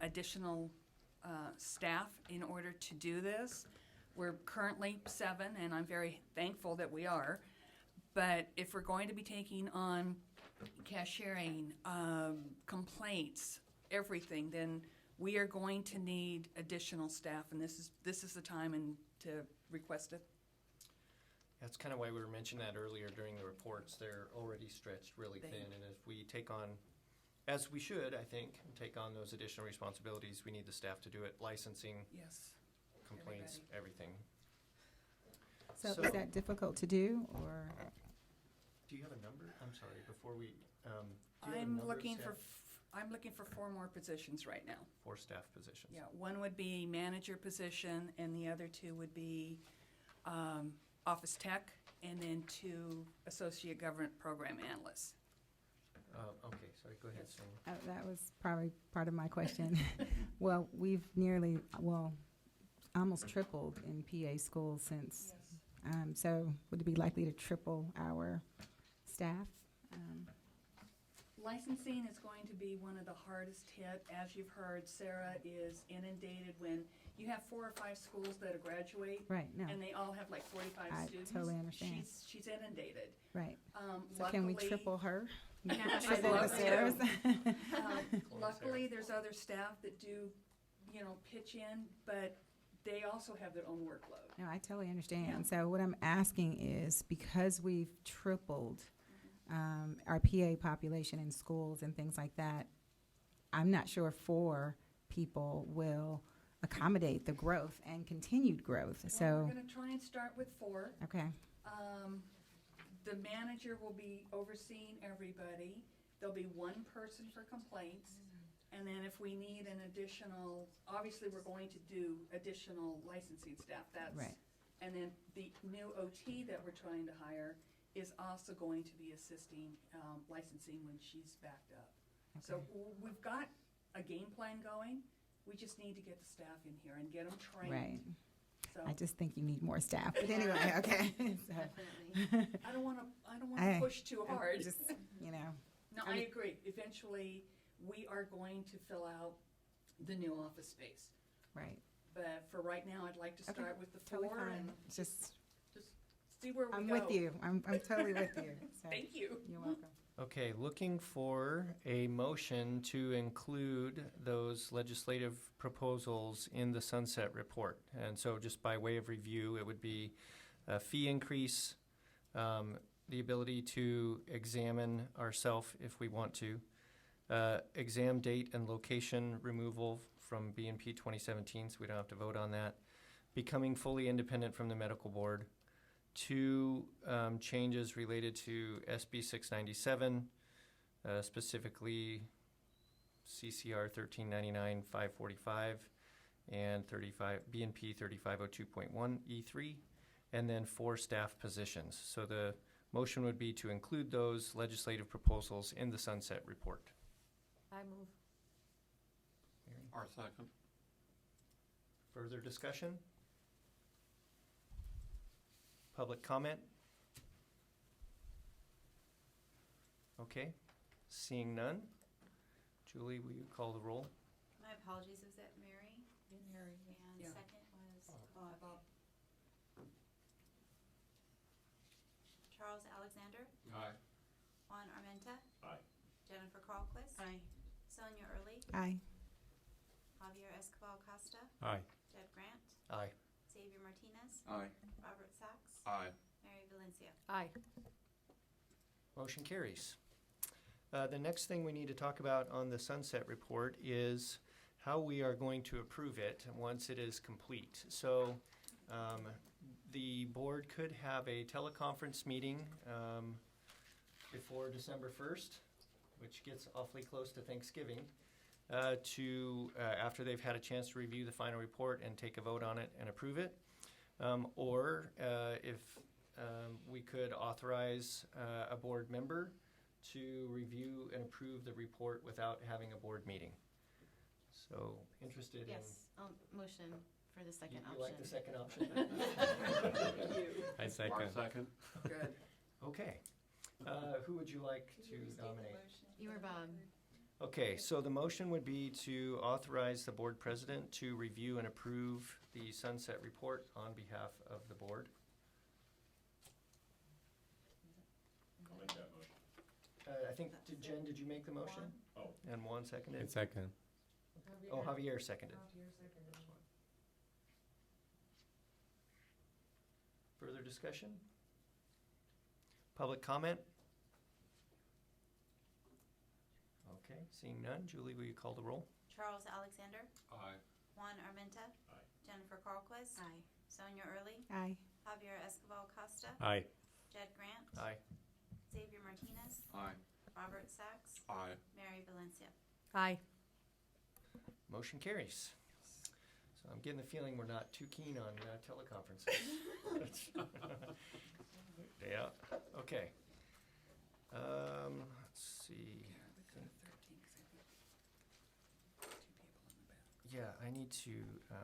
additional staff in order to do this. We're currently 7, and I'm very thankful that we are. But if we're going to be taking on cashiering, complaints, everything, then we are going to need additional staff, and this is the time to request it. That's kind of why we were mentioning that earlier during the reports. They're already stretched really thin, and if we take on, as we should, I think, take on those additional responsibilities, we need the staff to do it, licensing, Yes. complaints, everything. So So- is that difficult to do, or? Do you have a number? I'm sorry, before we, do you have a I'm number of looking staff? I'm looking for 4 more positions right now. 4 staff positions. Yeah, one would be manager position, and the other 2 would be office tech, and then 2 associate government program analysts. Okay, sorry, go ahead, Sonia. That was probably part of my question. Well, we've almost tripled in PA schools since, so would it be likely to triple our staff? Licensing is going to be one of the hardest hit. As you've heard, Sarah is inundated when you have 4 or 5 schools that graduate, Right, no, and they all have like 45 I students. totally understand. She's inundated. right. So can we Luckily- triple her? I'd Triple love the to. Sarahs? Luckily, there's other staff that do, pitch in, but they also have their own workload. No, I totally Yeah. understand. So what I'm asking is, because we've tripled our PA population in schools and things like that, I'm not sure 4 people will accommodate the growth and continued growth. Well, So, we're gonna try and start with 4. okay, The manager will be overseeing everybody. There'll be 1 person for complaints. And then if we need an additional, obviously, we're going to do additional licensing staff. Right. And then the new OT that we're trying to hire is also going to be assisting licensing when she's backed up. So we've got a game plan going. We just need to get the staff in here and get them trained. right. So I just think you need more staff. But anyway, okay. So, I don't want to I- push too I'm hard. just, No, I agree. Eventually, we are going to fill out the new office space. Right. But for right now, I'd like to Okay, start with the Totally 4 fine. and Just, see where we go. I'm with you. I'm totally with you. So, Thank you. you're welcome. Okay, looking for a motion to include those legislative proposals in the sunset report. And so just by way of review, it would be a fee increase, the ability to examine ourselves if we want to, exam date and location removal from B&P 2017, so we don't have to vote on that, becoming fully independent from the medical board, 2 changes related to SB 697, specifically CCR 1399 545 and B&P 3502.1 E3, and then 4 staff positions. So the motion would be to include those legislative proposals in the sunset report. I move. Our second. Further discussion? Public comment? Okay, seeing none. Julie, will you call the roll? My apologies, was that Mary? Mary, And yeah. second was Bob. Charles Alexander, Aye. Juan Armenta, Aye. Jennifer Carlquist. Aye. Sonia Early, Aye. Javier Escobar Costa, Aye. Jed Grant, Aye. Xavier Martinez, Aye. Robert Sachs, Aye. Mary Valencia. Aye. Motion carries. The next thing we need to talk about on the sunset report is how we are going to approve it once it is complete. So the board could have a teleconference meeting before December 1st, which gets awfully close to Thanksgiving, after they've had a chance to review the final report and take a vote on it and approve it. Or if we could authorize a board member to review and approve the report without having a board meeting. So, interested in... Yes, motion for the second You like the second option? I Our second. second. Good. Okay. Who would you like to nominate? You or Bob? Okay, so the motion would be to authorize the board president to review and approve the sunset report on behalf of the board. I'll make that motion. I think, Jen, did you make the motion? Oh. And Juan seconded? Second. Oh, Javier seconded. Further discussion? Public comment? Okay, seeing none. Julie, will you call the roll? Charles Alexander, Aye. Juan Armenta, Aye. Jennifer Carlquist. Aye. Sonia Early, Aye. Javier Escobar Costa, Aye. Jed Grant, Aye. Xavier Martinez, Aye. Robert Sachs, Aye. Mary Valencia. Aye. Motion carries. So I'm getting the feeling we're not too keen on teleconferences. Yeah, okay. Let's see. Yeah, I need to,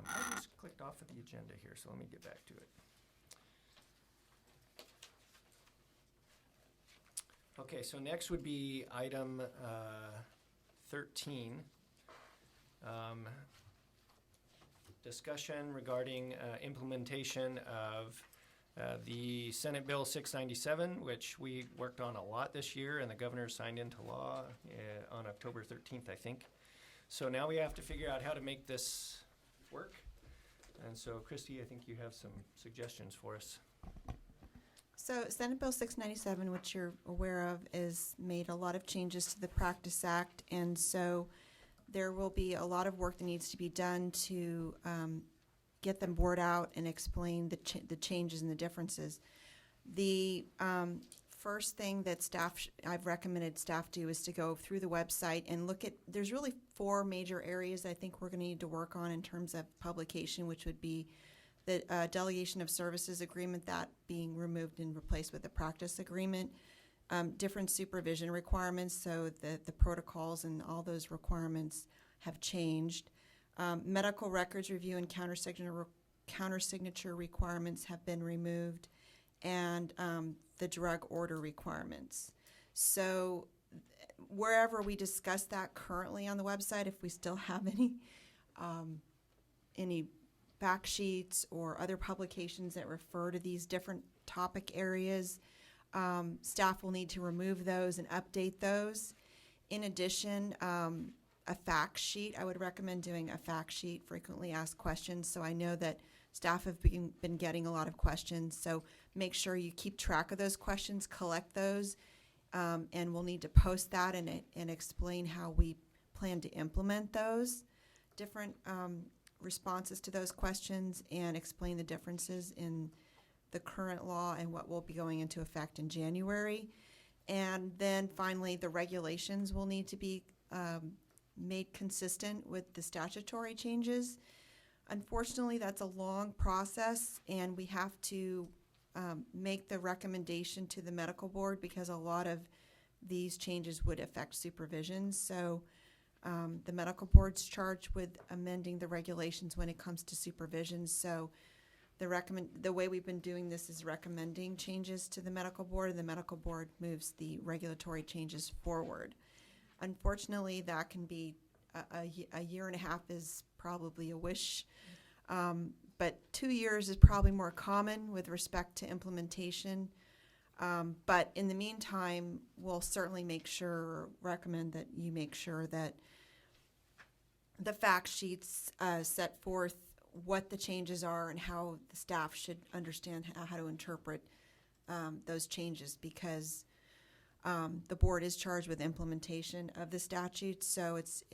I just clicked off of the agenda here, so let me get back to it. Okay, so next would be item 13. Discussion regarding implementation of the Senate Bill 697, which we worked on a lot this year, and the governor signed into law on October 13th, I think. So now we have to figure out how to make this work. And so, Christy, I think you have some suggestions for us. So Senate Bill 697, which you're aware of, is made a lot of changes to the Practice Act, and so there will be a lot of work that needs to be done to get them board out and explain the changes and the differences. The first thing that I've recommended staff do is to go through the website and look at, there's really 4 major areas I think we're going to need to work on in terms of publication, which would be the delegation of services agreement, that being removed and replaced with a practice agreement, different supervision requirements, so the protocols and all those requirements have changed. Medical records review and countersignature requirements have been removed, and the drug order requirements. So wherever we discuss that currently on the website, if we still have any, any fact sheets or other publications that refer to these different topic areas. Staff will need to remove those and update those. In addition, a fact sheet, I would recommend doing a fact sheet, frequently asked questions. So I know that staff have been getting a lot of questions. So make sure you keep track of those questions, collect those, and we'll need to post that and explain how we plan to implement those different responses to those questions and explain the differences in the current law and what will be going into effect in January. And then finally, the regulations will need to be made consistent with the statutory changes. Unfortunately, that's a long process, and we have to make the recommendation to the medical board because a lot of these changes would affect supervision. So the medical board's charged with amending the regulations when it comes to supervision. So the way we've been doing this is recommending changes to the medical board, and the medical board moves the regulatory changes forward. Unfortunately, that can be a year and a half is probably a wish, but 2 years is probably more common with respect to implementation. But in the meantime, we'll certainly recommend that you make sure that the fact sheets set forth what the changes are and how the staff should understand how to interpret those changes, because the board is charged with implementation of the statute. So it's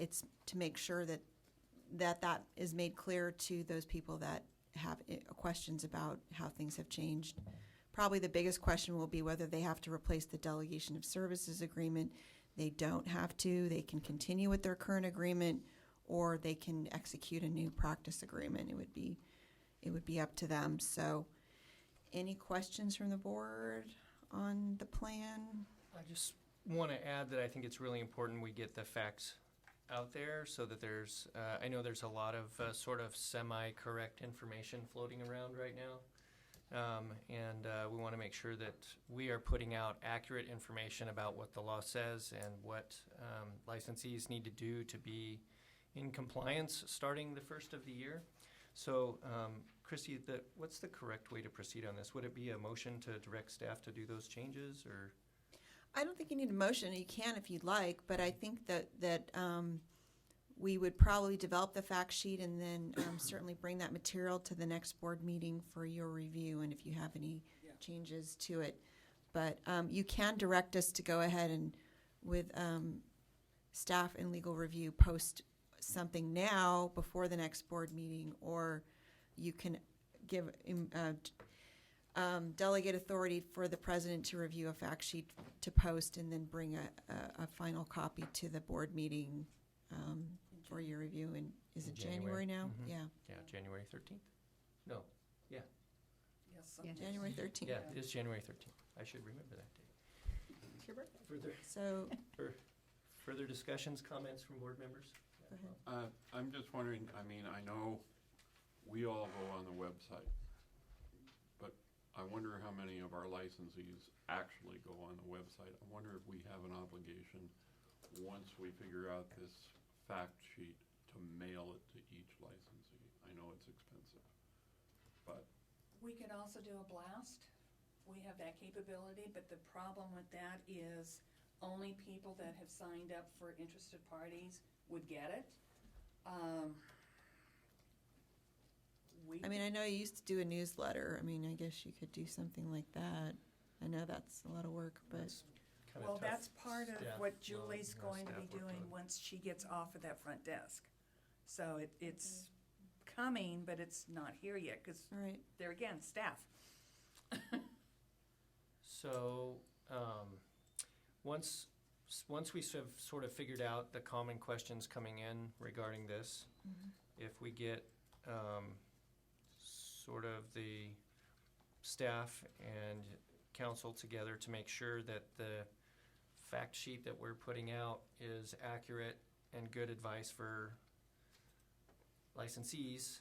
to make sure that is made clear to those people that have questions about how things have changed. Probably the biggest question will be whether they have to replace the delegation of services agreement. They don't have to. They can continue with their current agreement, or they can execute a new practice agreement. It would be up to them. So any questions from the board on the plan? I just want to add that I think it's really important we get the facts out there so that I know there's a lot of sort of semi-correct information floating around right now. And we want to make sure that we are putting out accurate information about what the law says and what licensees need to do to be in compliance starting the first of the year. So, Christy, what's the correct way to proceed on this? Would it be a motion to direct staff to do those changes, or? I don't think you need a motion. You can if you'd like, but I think that we would probably develop the fact sheet and then certainly bring that material to the next board meeting for your review, and if you have any changes to it. But you can direct us to go ahead and, with staff and legal review, post something now before the next board meeting, or you can give delegate authority for the president to review a fact sheet to post and then bring a final copy to the board meeting for your review. And is it January now? Mm-hmm. Yeah. Yeah, January 13th? No, yeah. Yes. Yeah. January 13th. Yeah, it is January 13th. I should remember that date. Further discussions, comments from board members? Go ahead. I'm just wondering, I mean, I know we all go on the website, but I wonder how many of our licensees actually go on the website. I wonder if we have an obligation, once we figure out this fact sheet, to mail it to each licensee. I know it's expensive, but. We could also do a blast. We have that capability, but the problem with that is only people that have signed up for interested parties would get it. I know you used to do a newsletter. I mean, I guess you could do something like that. I know that's a lot of work, but That's kinda Well, tough that's part of staff what load, Julie's going to be staff doing workload. once she gets off of that front desk. So it's coming, but it's not here yet, because all right. there again, staff. So, once we sort of figured out the common questions coming in regarding this, if we get sort of the staff and council together to make sure that the fact sheet that we're putting out is accurate and good advice for licensees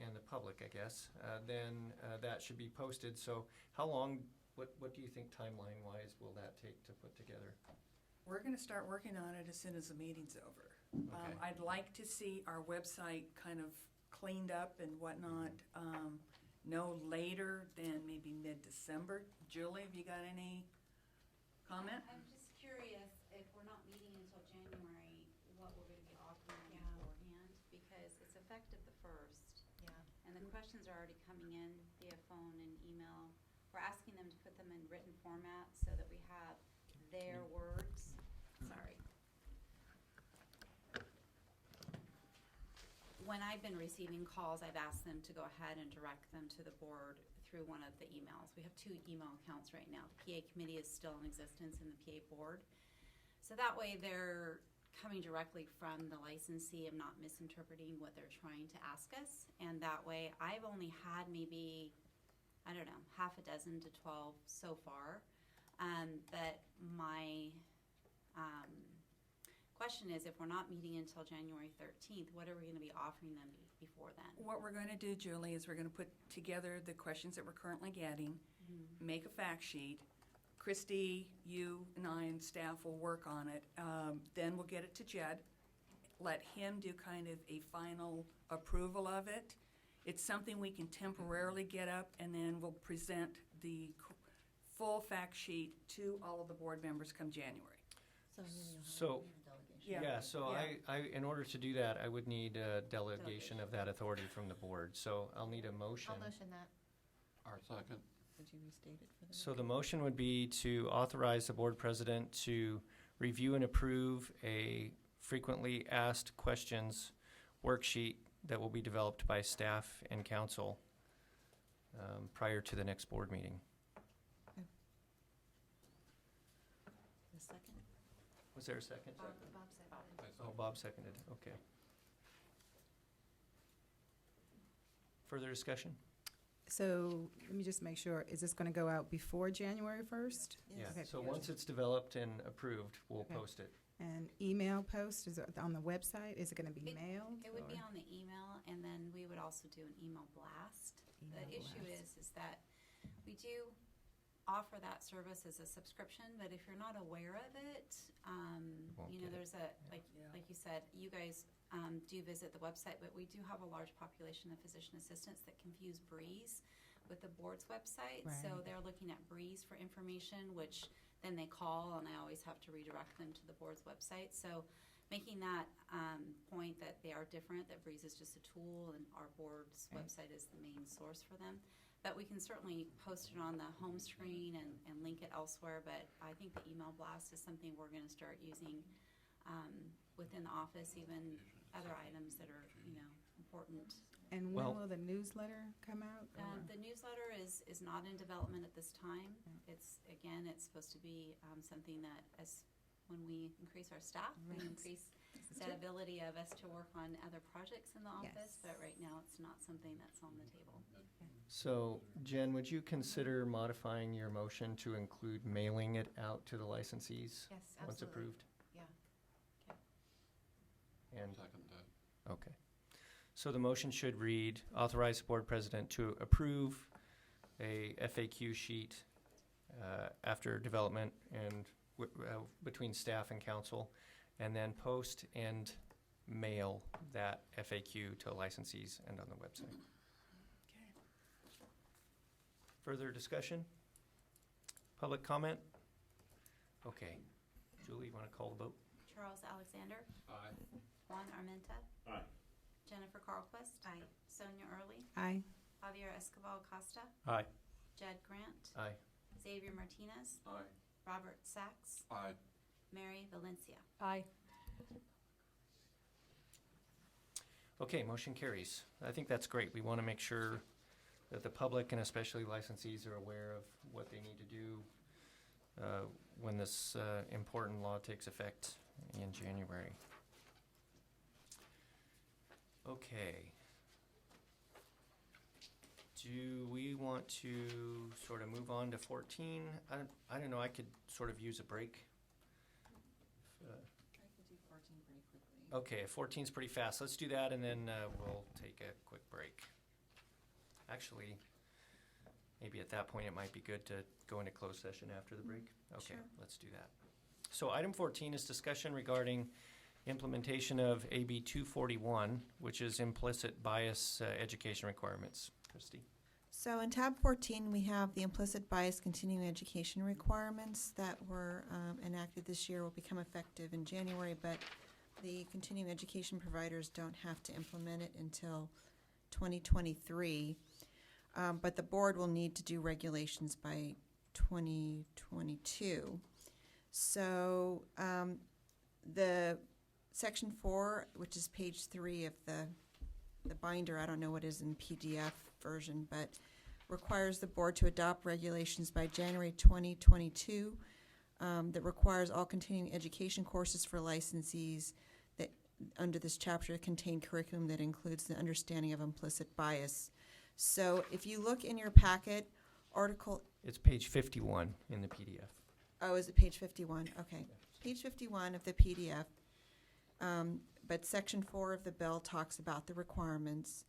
and the public, I guess, then that should be posted. So how long, what do you think timeline-wise will that take to put together? We're gonna start working on it as soon as the meeting's over. Okay. I'd like to see our website kind of cleaned up and whatnot, no later than maybe mid-December. Julie, have you got any comment? I'm just curious, if we're not meeting until January, what we're gonna be offering beforehand, because it's effective the 1st. Yeah. And the questions are already coming in via phone and email. We're asking them to put them in written format so that we have their words. Sorry. When I've been receiving calls, I've asked them to go ahead and direct them to the board through one of the emails. We have 2 email accounts right now. The PA committee is still in existence and the PA board. So that way they're coming directly from the licensee. I'm not misinterpreting what they're trying to ask us. And that way I've only had maybe, I don't know, half a dozen to 12 so far. But my question is, if we're not meeting until January 13th, what are we going to be offering them before then? What we're gonna do, Julie, is we're gonna put together the questions that we're currently getting, make a fact sheet. Christy, you and I and staff will work on it. Then we'll get it to Jed, let him do kind of a final approval of it. It's something we can temporarily get up, and then we'll present the full fact sheet to all of the board members come January. So, yeah, so Yeah. in order to do that, I would need a delegation of that authority from the board. So I'll need a motion. I'll motion that. Our second. Would you restate it for the So the motion would be to authorize the board president to review and approve a frequently asked questions worksheet that will be developed by staff and council prior to the next board meeting. The second? Was there a second? Bob said. Oh, Bob seconded, okay. Further discussion? So let me just make sure, is this gonna go out before January 1st? Yeah, Okay. so once it's developed and approved, we'll Okay. post it. And email post, is it on the website? Is it gonna be mailed? It would be or on the email, and then we would also do an email blast. email The issue blast? is that we do offer that service as a subscription, but if you're not aware of it, Won't you know, get it. there's a, Yeah. like you said, you guys do visit the website, but we do have a large population of physician assistants that confuse Breeze with the board's website. So Right. they're looking at Breeze for information, which then they call, and I always have to redirect them to the board's website. So making that point that they are different, that Breeze is just a tool and our board's Right. website is the main source for them. But we can certainly post it on the home screen and link it elsewhere. But I think the email blast is something we're going to start using within the office, even other items that are, you know, important. And Well- when will the newsletter come out? or- The newsletter is not in development at this time. It's, again, it's supposed to be something that when we increase our staff, we Right. increase that ability of us to work on other projects in the office. Yes. But right now, it's not something that's on the table. So Jen, would you consider modifying your motion to include mailing it out to the licensees? Yes, Once approved? Yeah. And, Second that. okay. So the motion should read, authorize the board president to approve a FAQ sheet after development and between staff and council, and then post and mail that FAQ to licensees and on the website. Okay. Further discussion? Public comment? Okay. Julie, you want to call the vote? Charles Alexander, Aye. Juan Armenta, Aye. Jennifer Carlquist. Aye. Sonia Early, Aye. Javier Escobar Costa, Aye. Jed Grant, Aye. Xavier Martinez, Aye. Robert Sachs, Aye. Mary Valencia. Aye. Okay, motion carries. I think that's great. We want to make sure that the public and especially licensees are aware of what they need to do when this important law takes effect in January. Okay. Do we want to sort of move on to 14? I don't know, I could sort of use a break. I could do 14 pretty quickly. Okay, 14's pretty fast. Let's do that, and then we'll take a quick break. Actually, maybe at that point, it might be good to go into closed session after the break. Okay, Sure. let's do that. So item 14 is discussion regarding implementation of AB 241, which is implicit bias education requirements. Christie? So in tab 14, we have the implicit bias continuing education requirements that were enacted this year, will become effective in January, but the continuing education providers don't have to implement it until 2023. But the board will need to do regulations by 2022. So the section 4, which is page 3 of the binder, I don't know what is in PDF version, but requires the board to adopt regulations by January 2022 that requires all continuing education courses for licensees that under this chapter contain curriculum that includes the understanding of implicit bias. So if you look in your packet, article, It's page 51 in the PDF. oh, is it page 51? Okay. Page 51 of the PDF. But section 4 of the bill talks about the requirements.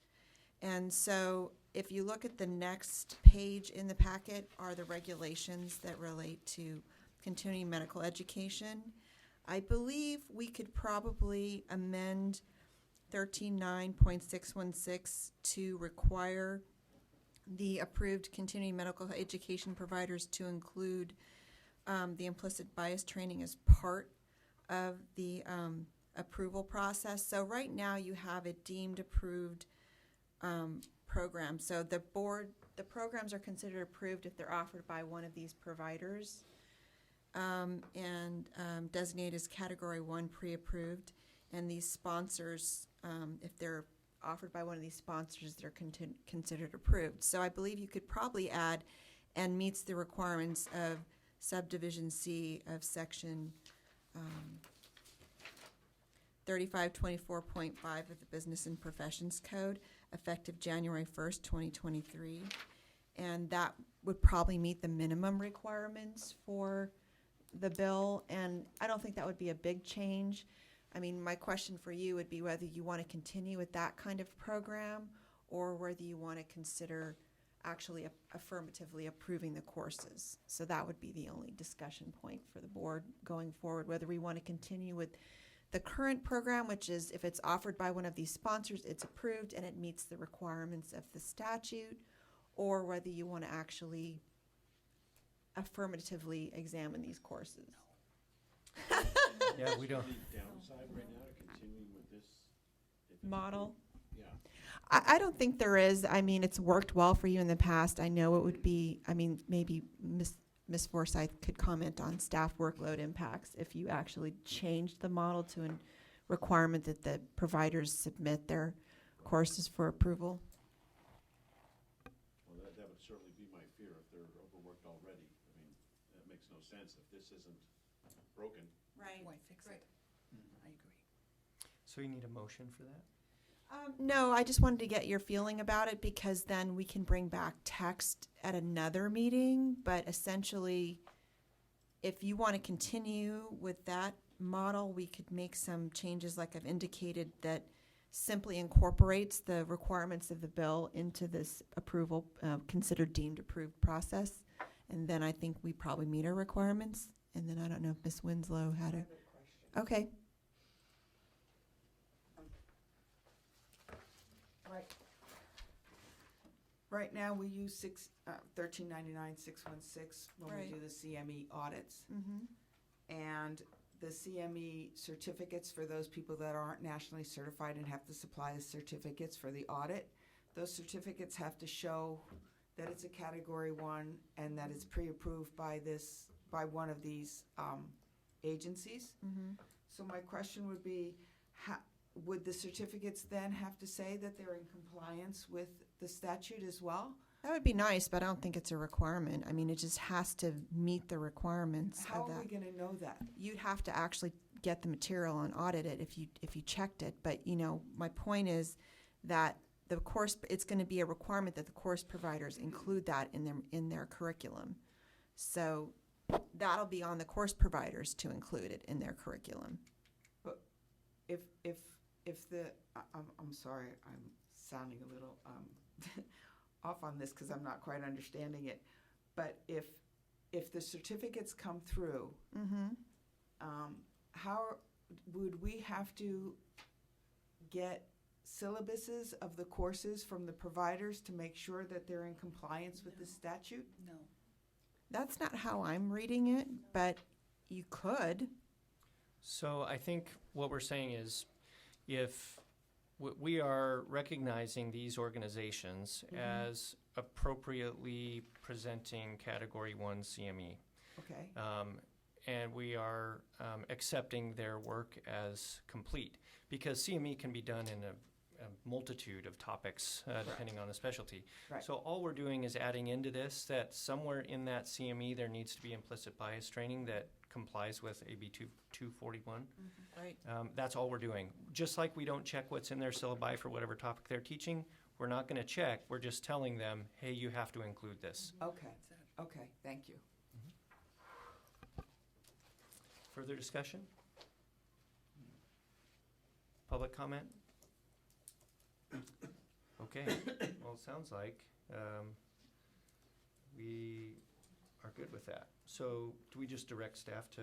And so if you look at the next page in the packet are the regulations that relate to continuing medical education. I believe we could probably amend 13.9.616 to require the approved continuing medical education providers to include the implicit bias training as part of the approval process. So right now you have a deemed approved program. So the programs are considered approved if they're offered by one of these providers and designated as Category 1 pre-approved. And these sponsors, if they're offered by one of these sponsors, they're considered approved. So I believe you could probably add and meets the requirements of subdivision C of section 3524.5 of the Business and Professions Code, effective January 1st, 2023. And that would probably meet the minimum requirements for the bill. And I don't think that would be a big change. I mean, my question for you would be whether you want to continue with that kind of program or whether you want to consider actually affirmatively approving the courses. So that would be the only discussion point for the board going forward, whether we want to continue with the current program, which is if it's offered by one of these sponsors, it's approved and it meets the requirements of the statute, or whether you want to actually affirmatively examine these courses. Yeah, we don't. Downside right now to continuing with this? Model? Yeah. I don't think there is. I mean, it's worked well for you in the past. I know it would be, I mean, maybe Ms. Forsyth could comment on staff workload impacts if you actually changed the model to a requirement that the providers submit their courses for approval. Well, that would certainly be my fear if they're overworked already. I mean, that makes no sense if this isn't broken. Right. Why fix it? I agree. So you need a motion for that? No, I just wanted to get your feeling about it because then we can bring back text at another meeting. But essentially, if you want to continue with that model, we could make some changes like I've indicated that simply incorporates the requirements of the bill into this approval, considered deemed approved process. And then I think we probably meet our requirements. And then I don't know if Ms. Winslow had a... Okay. Right now, we use 1399-616 when Right. we do the CME audits. Mm-hmm. And the CME certificates for those people that aren't nationally certified and have to supply the certificates for the audit, those certificates have to show that it's a Category 1 and that it's pre-approved by one of these agencies. Mm-hmm. So my question would be, would the certificates then have to say that they're in compliance with the statute as well? That would be nice, but I don't think it's a requirement. I mean, it just has to meet the requirements How of are that. we gonna know that? You'd have to actually get the material and audit it if you checked it. But, you know, my point is that the course, it's going to be a requirement that the course providers include that in their curriculum. So that'll be on the course providers to include it in their curriculum. But if I'm sorry, I'm sounding a little off on this because I'm not quite understanding it. But if the certificates come through, Mm-hmm. how would we have to get syllabuses of the courses from the providers to make sure that they're in compliance with the statute? No. That's not how I'm reading it, but you could. So I think what we're saying is, if we are recognizing these organizations as appropriately presenting Category 1 CME, Okay, and we are accepting their work as complete, because CME can be done in a multitude of topics, depending on the specialty. Right. So all we're doing is adding into this that somewhere in that CME, there needs to be implicit bias training that complies with AB 241. Right. That's all we're doing. Just like we don't check what's in their syllabi for whatever topic they're teaching, we're not going to check. We're just telling them, hey, you have to include this. okay, thank you. Further discussion? Public comment? Okay, well, it sounds like we are good with that. So do we just direct staff to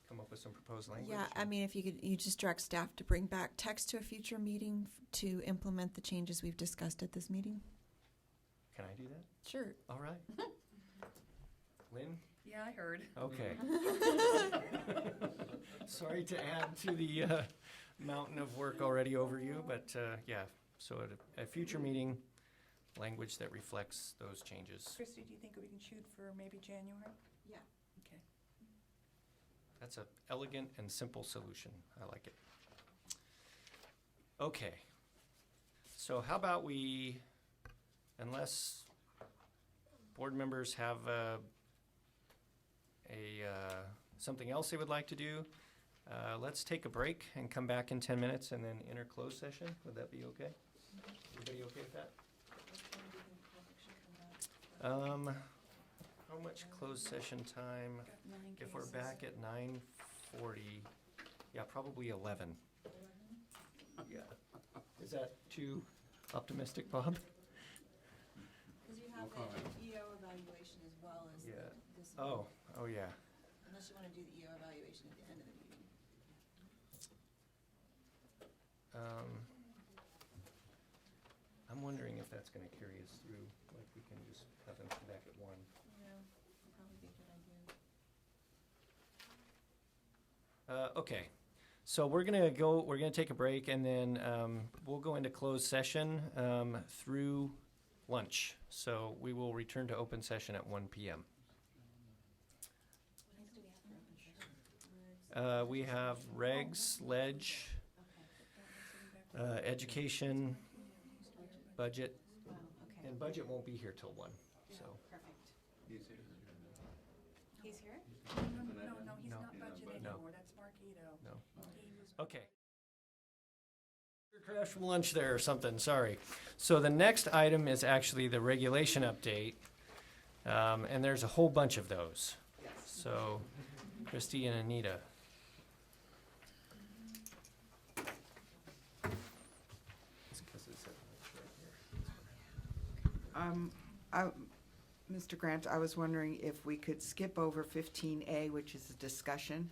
come up with some proposed language? Yeah, I mean, if you just direct staff to bring back text to a future meeting to implement the changes we've discussed at this meeting? Can I do that? Sure. All right. Lynn? Yeah, I heard. Okay. Sorry to add to the mountain of work already over you, but yeah, so at a future meeting, language that reflects those changes. Christy, do you think we can shoot for maybe January? Yeah. Okay. That's an elegant and simple solution. I like it. Okay. So how about we, unless board members have something else they would like to do, let's take a break and come back in 10 minutes and then enter closed session. Would that be okay? Everybody okay with that? How much closed session time? If we're back at 9:40, yeah, probably 11. Yeah. Is that too optimistic, Bob? Because you have the EO evaluation as well as Yeah. this. Oh yeah. Unless you want to do the EO evaluation at the end of the meeting. I'm wondering if that's gonna carry us through, like we can just have them come back at 1. Yeah, probably be a good idea. Okay, so we're gonna take a break and then we'll go into closed session through lunch. So we will return to open session at 1 p.m. We have regs, ledge, education, budget, and budget won't be here till 1, so. Perfect. He's here. He's here? No, he's No. not budget No. anymore. That's Mark Ito. No. He was Okay. Crash from lunch there or something, sorry. So the next item is actually the regulation update, and there's a whole bunch of those. So Christy and Anita. It's 'cause it's right here. Mr. Grant, I was wondering if we could skip over 15A, which is a discussion,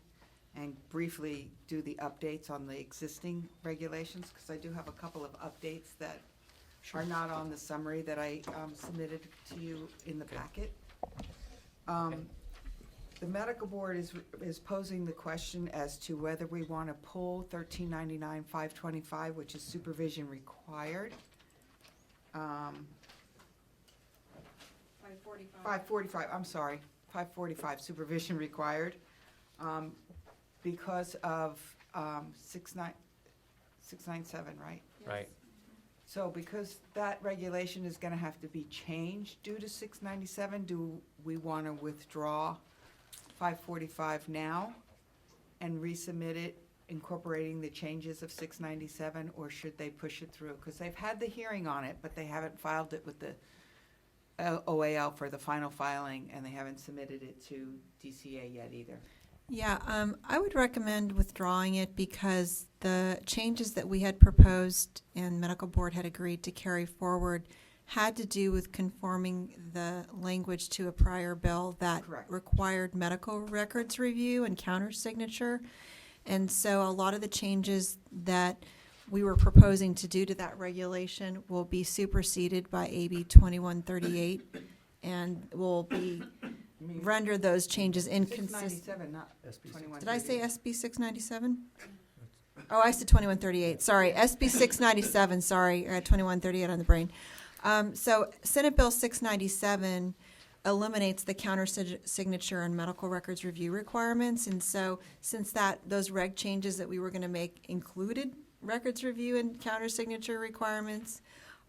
and briefly do the updates on the existing regulations, because I do have a couple of updates that are not on the summary that I submitted to you in the packet. The medical board is posing the question as to whether we want to pull 1399-525, which is supervision required. 545, I'm sorry, 545, supervision required, because of 697, right? Right. So because that regulation is gonna have to be changed due to 697, do we wanna withdraw 545 now and resubmit it incorporating the changes of 697, or should they push it through? Because they've had the hearing on it, but they haven't filed it with the OAL for the final filing, and they haven't submitted it to DCA yet either. Yeah, I would recommend withdrawing it because the changes that we had proposed and medical board had agreed to carry forward had to do with conforming the language to a prior bill that Correct. required medical records review and counter signature. And so a lot of the changes that we were proposing to do to that regulation will be superseded by AB 2138 and will be, render those changes inconsistent. 697, not SB 21. Did I say SB 697? Oh, I said 2138, sorry, SB 697, sorry, I had 2138 on the brain. So Senate Bill 697 eliminates the counter signature and medical records review requirements, and so since those reg changes that we were gonna make included records review and counter signature requirements,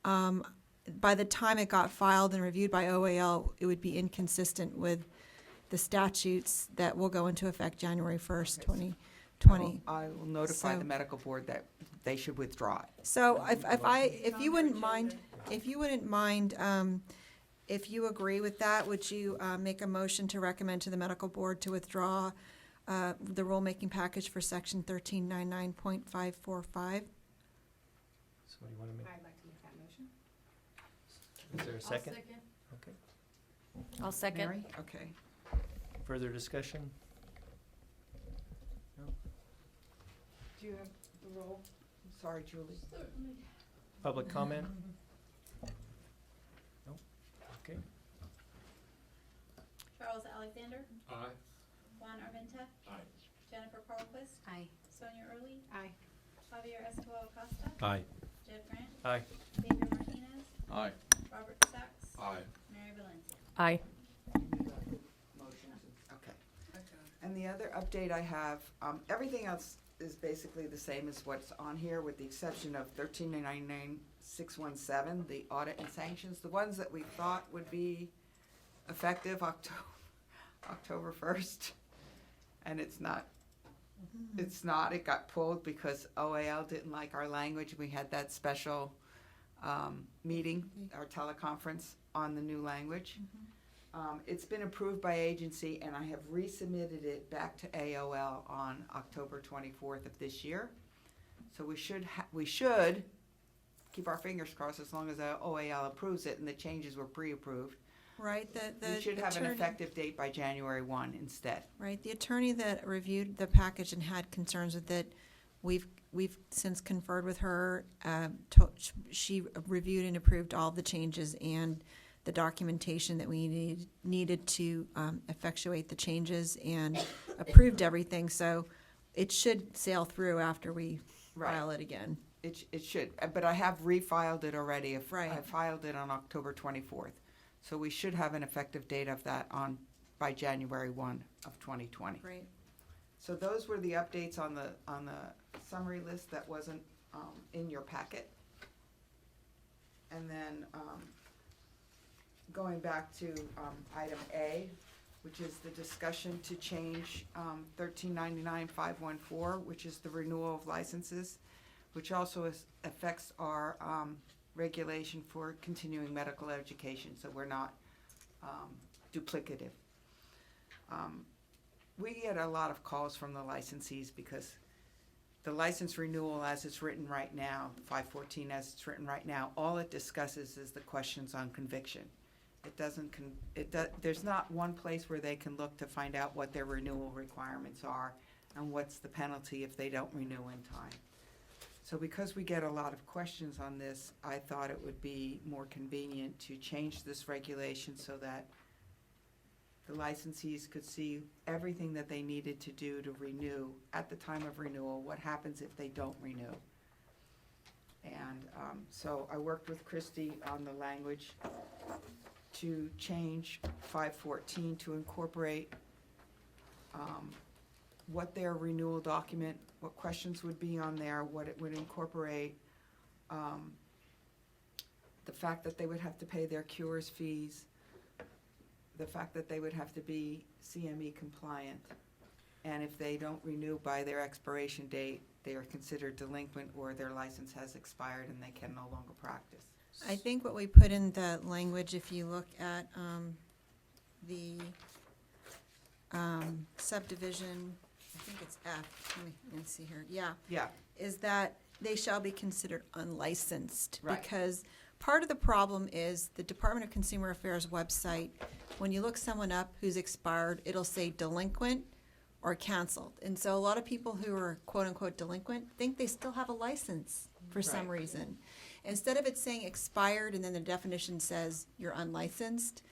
by the time it got filed and reviewed by OAL, it would be inconsistent with the statutes that will go into effect January 1st, 2020. I will notify So- the medical board that they should withdraw it. So if you wouldn't mind, if you agree with that, would you make a motion to recommend to the medical board to withdraw the rulemaking package for section 1399.545? So what do you want to make? I'd like to make that motion. Is there a second? Okay. I'll second. Mary? Okay. Further discussion? Do you have the roll? I'm sorry, Julie. Public comment? No? Okay. Charles Alexander, Aye. Juan Armenta, Aye. Jennifer Carlquist, Aye. Sonia Early, Aye. Javier Escobar Acosta, Aye. Jeff Grant, Aye. Xavier Martinez, Aye. Robert Sachs, Aye. Mary Valencia. Aye. Okay. And the other update I have, everything else is basically the same as what's on here, with the exception of 1399-617, the audit and sanctions, the ones that we thought would be effective October 1st. And it's not. It got pulled because OAL didn't like our language. We had that special meeting, our teleconference on the new language. It's been approved by agency, and I have resubmitted it back to AOL on October 24th of this year. So we should keep our fingers crossed as long as OAL approves it and the changes were pre-approved. Right, We should have an effective date by January 1 instead. Right, the attorney that reviewed the package and had concerns with it, we've since conferred with her. She reviewed and approved all the changes and the documentation that we needed to effectuate the changes, and approved everything, so it should sail through after we file it again. It should, but I have refiled it already. Right. I filed it on October 24th. So we should have an effective date of that by January 1 of 2020. Great. So those were the updates on the summary list that wasn't in your packet. And then going back to item A, which is the discussion to change 1399-514, which is the renewal of licenses, which also affects our regulation for continuing medical education, so we're not duplicative. We get a lot of calls from the licensees because the license renewal as it's written right now, 514 as it's written right now, all it discusses is the questions on conviction. It doesn't, there's not one place where they can look to find out what their renewal requirements are and what's the penalty if they don't renew in time. So because we get a lot of questions on this, I thought it would be more convenient to change this regulation so that the licensees could see everything that they needed to do to renew at the time of renewal, what happens if they don't renew. And so I worked with Christy on the language to change 514 to incorporate what their renewal document, what questions would be on there, what it would incorporate, the fact that they would have to pay their cures fees, the fact that they would have to be CME compliant, and if they don't renew by their expiration date, they are considered delinquent or their license has expired and they can no longer practice. I think what we put in the language, if you look at the subdivision, I think it's F, let me see here, yeah, Yeah, is that they shall be considered unlicensed. Right. Because part of the problem is the Department of Consumer Affairs website, when you look someone up who's expired, it'll say delinquent or canceled. And so a lot of people who are quote-unquote delinquent think they still have a license for some Right. reason. Instead of it saying expired and then the definition says you're unlicensed,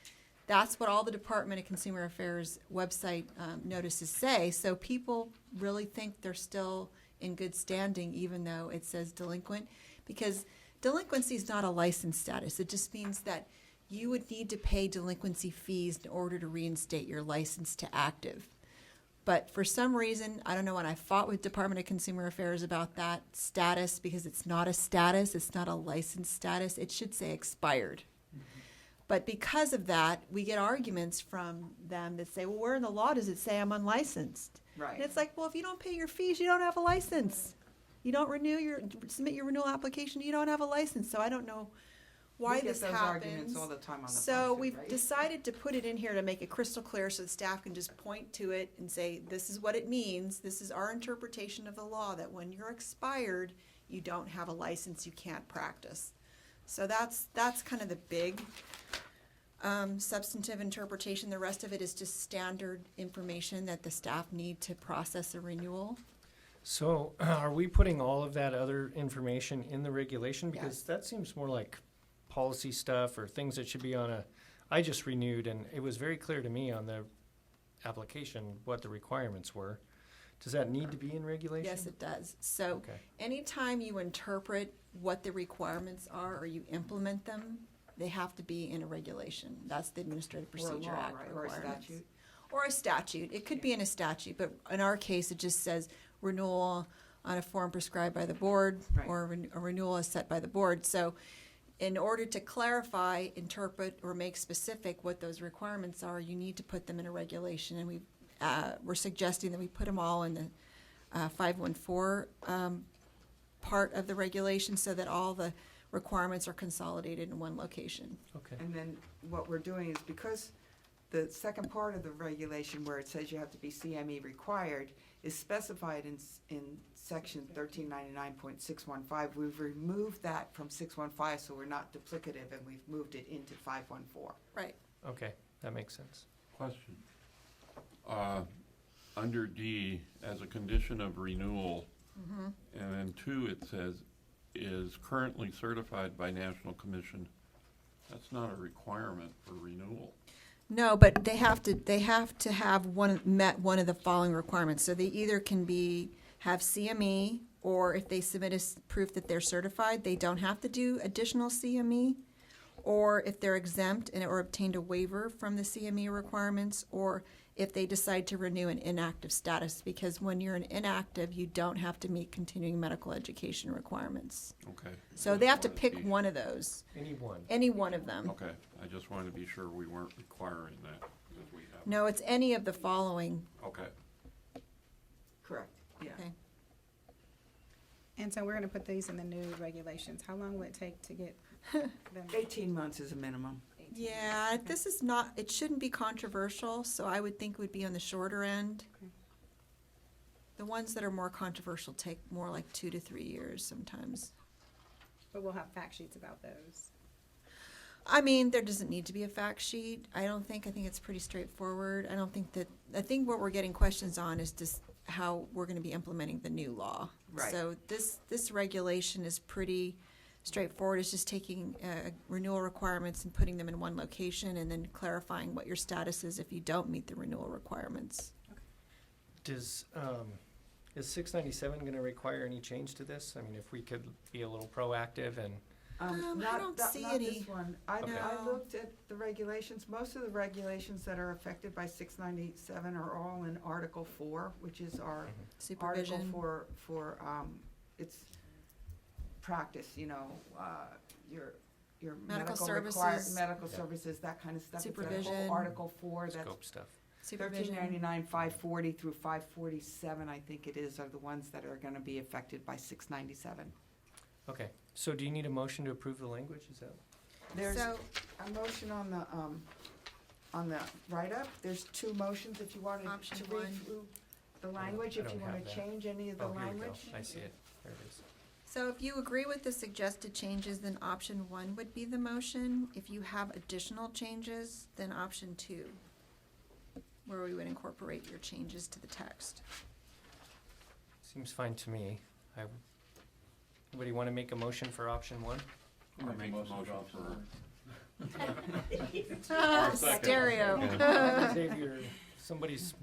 that's what all the Department of Consumer Affairs website notices say. So people really think they're still in good standing even though it says delinquent, because delinquency is not a license status. It just means that you would need to pay delinquency fees in order to reinstate your license to active. But for some reason, I don't know, when I fought with Department of Consumer Affairs about that status, because it's not a status, it's not a license status, it should say expired. But because of that, we get arguments from them that say, well, where in the law does it say I'm unlicensed? Right. And it's like, well, if you don't pay your fees, you don't have a license. You don't submit your renewal application, you don't have a license. So I don't know why this We get those arguments happens. all the time on the phone. So too, we've right? decided to put it in here to make it crystal clear so the staff can just point to it and say, this is what it means. This is our interpretation of the law, that when you're expired, you don't have a license, you can't practice. So that's kind of the big substantive interpretation. The rest of it is just standard information that the staff need to process a renewal. So are we putting all of that other information in the regulation? Because Yes. that seems more like policy stuff or things that should be on I just renewed and it was very clear to me on the application what the requirements were. Does that need to be in regulation? Yes, it does. So Okay. anytime you interpret what the requirements are or you implement them, they have to be in a regulation. That's the Administrative Or a Procedure law, Act right, or a requirements. statute. Or a statute. It could be in a statute, but in our case, it just says renewal on a form prescribed by the board, Right. or a renewal is set by the board. So in order to clarify, interpret, or make specific what those requirements are, you need to put them in a regulation. And we're suggesting that we put them all in the 514 part of the regulation so that all the requirements are consolidated in one location. Okay. And then what we're doing is, because the second part of the regulation where it says you have to be CME required is specified in section 1399.615, we've removed that from 615, so we're not duplicative, and we've moved it into 514. Right. Okay, that makes sense. Question. Under D, as a condition of renewal, and then 2, it says, is currently certified by National Commission. That's not a requirement for renewal. No, but they have to have met one of the following requirements. So they either can have CME, or if they submit proof that they're certified, they don't have to do additional CME, or if they're exempt or obtained a waiver from the CME requirements, or if they decide to renew an inactive status, because when you're an inactive, you don't have to meet continuing medical education requirements. Okay. So they have to pick one of those, Anyone. any one of them. Okay, I just wanted to be sure we weren't requiring that, because we have. No, it's any of the following. Okay. Correct, yeah. Okay. And so we're gonna put these in the new regulations. How long will it take to get them? 18 months is a minimum. Yeah, this is not, it shouldn't be controversial, so I would think it would be on the shorter end. Okay. The ones that are more controversial take more like 2 to 3 years sometimes. But we'll have fact sheets about those. I mean, there doesn't need to be a fact sheet. I think it's pretty straightforward. I think what we're getting questions on is just how we're gonna be implementing the new law. Right. So this regulation is pretty straightforward. It's just taking renewal requirements and putting them in one location and then clarifying what your status is if you don't meet the renewal requirements. Is 697 going to require any change to this? I mean, if we could be a little proactive and, I don't see Not any. this one. I Okay. looked at the regulations. Most of the regulations that are affected by 697 are all in Article 4, which is our Supervision. article for it's practice, your Medical services, services. medical services, that kind of stuff. It's that whole Supervision. Article 4, that's scope stuff. Supervision. 1399, 540 through 547, I think it is, are the ones that are gonna be affected by 697. Okay, so do you need a motion to approve the language? Is that? There's So, a motion on the write-up. There's 2 motions if you wanted Option to one. read through the language, I if you don't wanna have that. change any of the Oh, here we go. language. I see it. There it is. So if you agree with the suggested changes, then option 1 would be the motion. If you have additional changes, then option 2, where we would incorporate your changes to the text. Seems fine to me. Anybody want to make a motion for option 1? Or make a motion for. Stereo. Xavier, somebody's,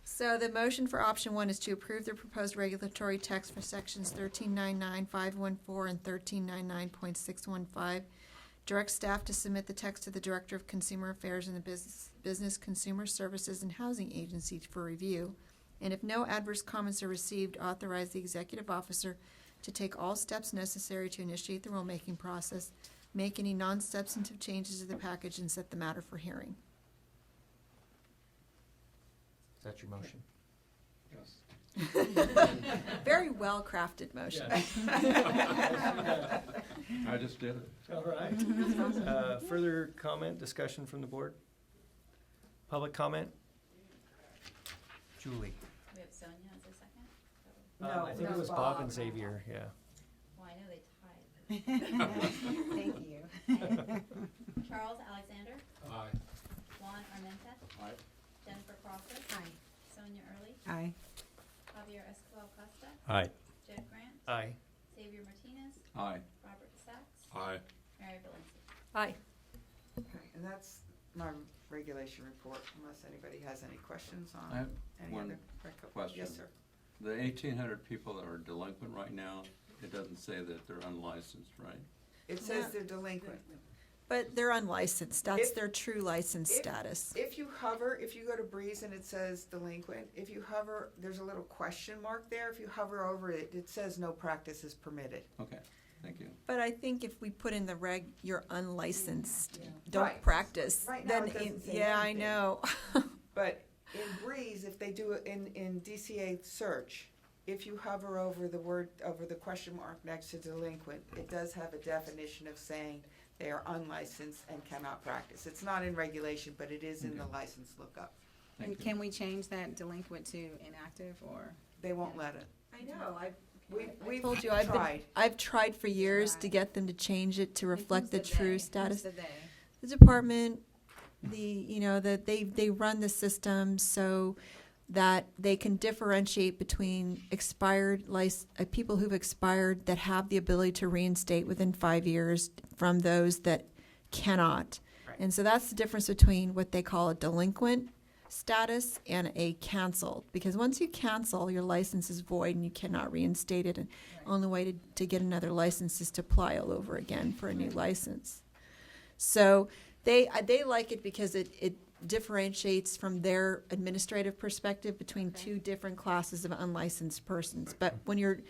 So the motion for option 1 is to approve the proposed regulatory text for sections 1399.514 and 1399.615. Direct staff to submit the text to the Director of Consumer Affairs and the Business Consumer Services and Housing Agency for review. And if no adverse comments are received, authorize the executive officer to take all steps necessary to initiate the rulemaking process, make any non-substantive changes to the package, and set the matter for hearing. is that your motion? Yes. Very well-crafted motion. I just did it. All right. Further comment, discussion from the board? Public comment? Julie? We have Sonia as a second? I think it was Bob and Xavier, yeah. Well, I know they tied. Thank you. Charles Alexander, Aye. Juan Armenta, Aye. Jennifer Crawford. Sonia Early, Aye. Javier Escobar Costa, Aye. Jed Grant, Aye. Xavier Martinez, Aye. Robert Sachs, Aye. Mary Valencia. Aye. Okay, and that's my regulation report, unless anybody has any questions I on have any one other. question. Yes, sir. The 1,800 people that are delinquent right now, it doesn't say that they're unlicensed, right? It says they're delinquent. But they're unlicensed. That's If- their true license if- status. If you hover, if you go to Breeze and it says delinquent, if you hover, there's a little question mark there. If you hover over it, it says no practice is permitted. Okay, thank you. But I think if we put in the reg, you're unlicensed, don't Right. practice, Right now then, it doesn't say yeah, I anything. know. But in Breeze, if they do it in DCA search, if you hover over the word, over the question mark next to delinquent, it does have a definition of saying they are unlicensed and cannot practice. It's not in regulation, but it is in the Okay. license lookup. Thank And you. can we change that delinquent to inactive or? They won't let it. I know, We've told you, tried. I've tried for years to get them to change it to reflect the true status. Who's the they? The department, that they run the system so that they can differentiate between people who've expired that have the ability to reinstate within 5 years from those that cannot. Right. And so that's the difference between what they call a delinquent status and a canceled. Because once you cancel, your license is void and you cannot reinstate it. And only way to get another license is to apply all over again for a new license. So they like it because it differentiates from their administrative perspective between two different classes of unlicensed persons. But when you're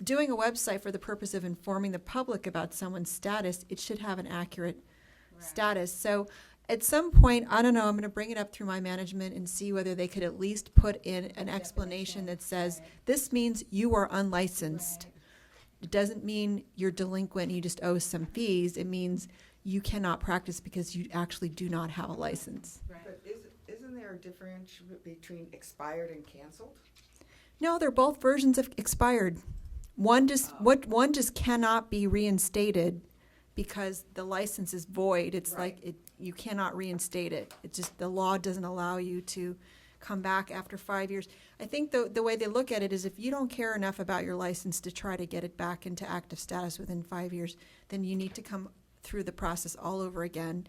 doing a website for the purpose of informing the public about someone's status, it should have an accurate status. So at some point, I don't know, I'm going to bring it up through my management and see whether they could at least put in an explanation that says, this means you are unlicensed. It doesn't mean you're delinquent and you just owe some fees. It means you cannot practice because you actually do not have a license. But isn't there a differential between expired and canceled? No, they're both versions of expired. One just cannot be reinstated because the license is void. It's Right. like you cannot reinstate it. It just, the law doesn't allow you to come back after 5 years. I think the way they look at it is if you don't care enough about your license to try to get it back into active status within 5 years, then you need to come through the process all over again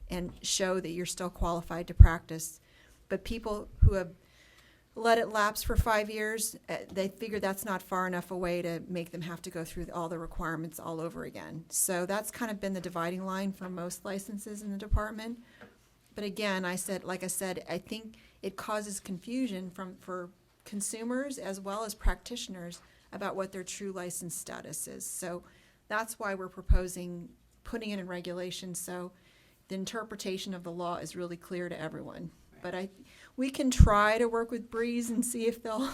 and show that you're still qualified to practice. But people who have let it lapse for 5 years, they figure that's not far enough away to make them have to go through all the requirements all over again. So that's kind of been the dividing line for most licenses in the department. But again, I think it causes confusion for consumers as well as practitioners about what their true license status is. So that's why we're proposing putting it in regulation so the interpretation of the law is really clear to everyone. But we can try to work with Breeze and see if they'll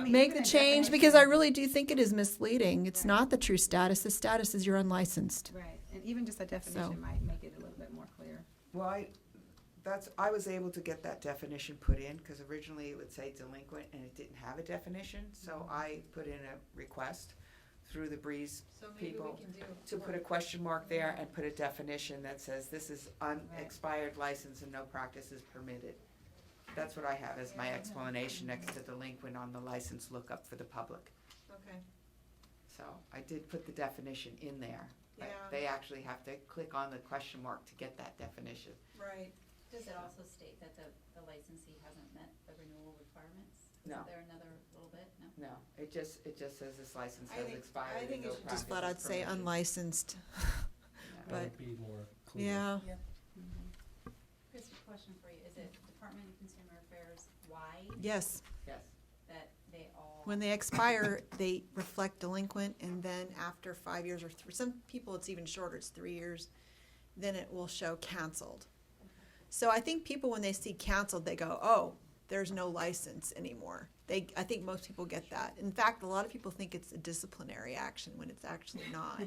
make the change, because I really do think it is misleading. It's not the true status. The status is you're unlicensed. Right, and even just a definition might make it a little bit more clear. Well, I was able to get that definition put in, because originally it would say delinquent and it didn't have a definition, so I put in a request through the Breeze people to put a question mark there and put a definition that says this is unexpired license and no practice is permitted. That's what I have as my explanation next to delinquent on the license lookup for the public. Okay. So I did put the definition in there. But Yeah. they actually have to click on the question mark to get that definition. Right. Does it also state that the licensee hasn't met the renewal requirements? No. Is there another little bit? No? No, it just says this license I has think- expired I and think no it should practice just flat is out say permitted. unlicensed, Yeah. That but, would be more clear. yeah. Chris, a question for you. Is it Department of Consumer Affairs wide Yes. Yes. that they all? When they expire, they reflect delinquent, and then after 5 years, or for some people, it's even shorter, it's 3 years, then it will show canceled. So I think people, when they see canceled, they go, oh, there's no license anymore. I think most people get that. In fact, a lot of people think it's a disciplinary action when it's actually not.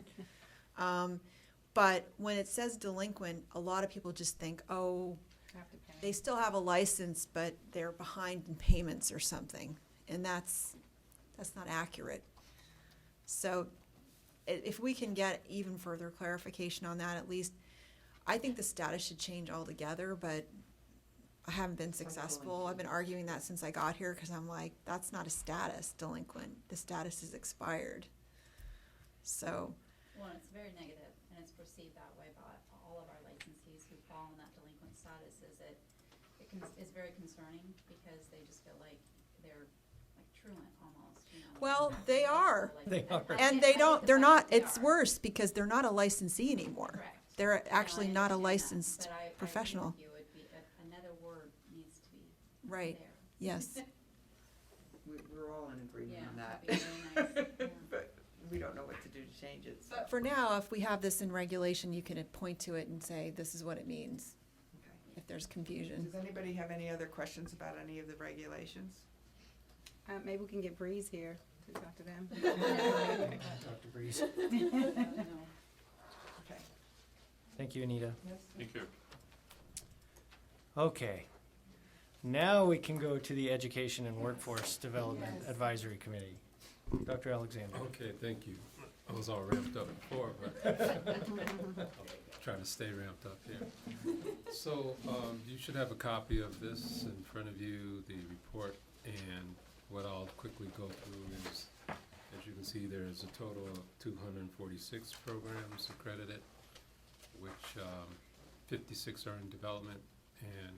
But when it says delinquent, a lot of people just think, oh, they still have a license, but they're behind in payments or something. And that's not accurate. So if we can get even further clarification on that, at least, I think the status should change altogether, but I haven't been successful. I've been arguing that since I got here, because I'm like, that's not a status, delinquent. The status is expired. So, Well, it's very negative, and it's perceived that way by all of our licensees who fall in that delinquent status. It's very concerning, because they just feel like they're like truant almost, you know. well, they are. They are. And they're not, it's worse because they're not a licensee anymore. Correct. They're actually No, I not a understand that, licensed but I agree professional. with you. It'd be, another word needs to be Right. there. Yes. We're all in agreement Yeah, on that. that'd be really nice. Yeah. But we don't know what to do to change it, so. But for now, if we have this in regulation, you can point to it and say, this is what it means, Okay. if there's confusion. Does anybody have any other questions about any of the regulations? Maybe we can get Breeze here to talk to them. Dr. Breeze. Okay. Thank you, Anita. Thank you. Okay. Now we can go to the Education and Workforce Development Advisory Committee. Dr. Alexander. Okay, thank you. I was all ramped up before, but I'll try to stay ramped up here. So, you should have a copy of this in front of you, the report, and what I'll quickly go through is, as you can see, there's a total of 246 programs accredited, which 56 are in development, and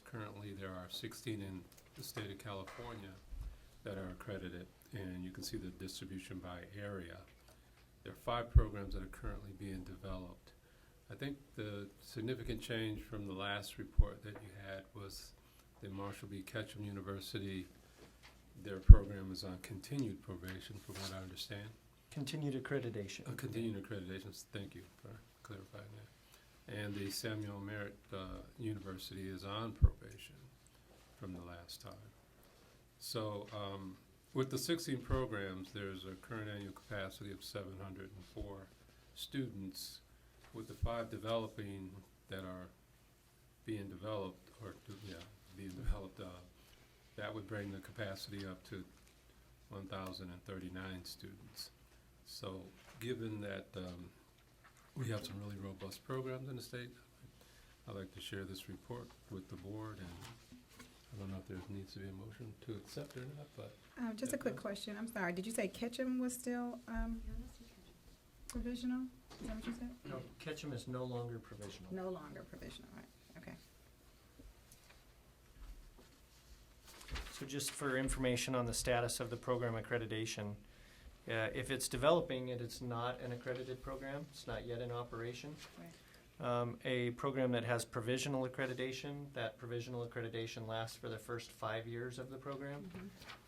currently there are 16 in the state of California that are accredited, and you can see the distribution by area. There are 5 programs that are currently being developed. I think the significant change from the last report that you had was the Marshall B. Ketchum University, their program is on continued probation, from what I understand. Continued accreditation. Continued accreditations, thank you for clarifying that. And the Samuel Merritt University is on probation from the last time. So with the 16 programs, there's a current annual capacity of 704 students, with the 5 developing that are being developed, being developed, that would bring the capacity up to 1,039 students. So given that we have some really robust programs in the state, I'd like to share this report with the board, and I don't know if there needs to be a motion to accept or not, but Just a quick question, I'm sorry, did you say Ketchum was still provisional? Is that what you said? No, Ketchum is no longer provisional. No longer provisional, right, okay. So just for information on the status of the program accreditation, if it's developing and it's not an accredited program, it's not yet in operation. A program that has provisional accreditation, that provisional accreditation lasts for the first 5 years of the program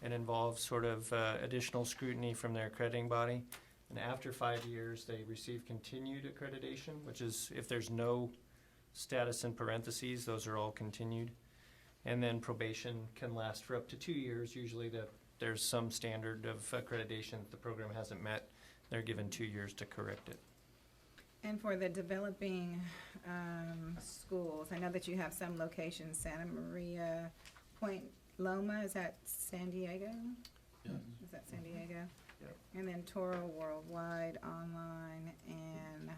and involves sort of additional scrutiny from their accrediting body. And after 5 years, they receive continued accreditation, which is if there's no status in parentheses, those are all continued. And then probation can last for up to 2 years. Usually there's some standard of accreditation that the program hasn't met. They're given 2 years to correct it. And for the developing schools, I know that you have some locations, Santa Maria, Point Loma, is that San Diego? Yes. Is that San Diego? Yep. And then Toro Worldwide Online and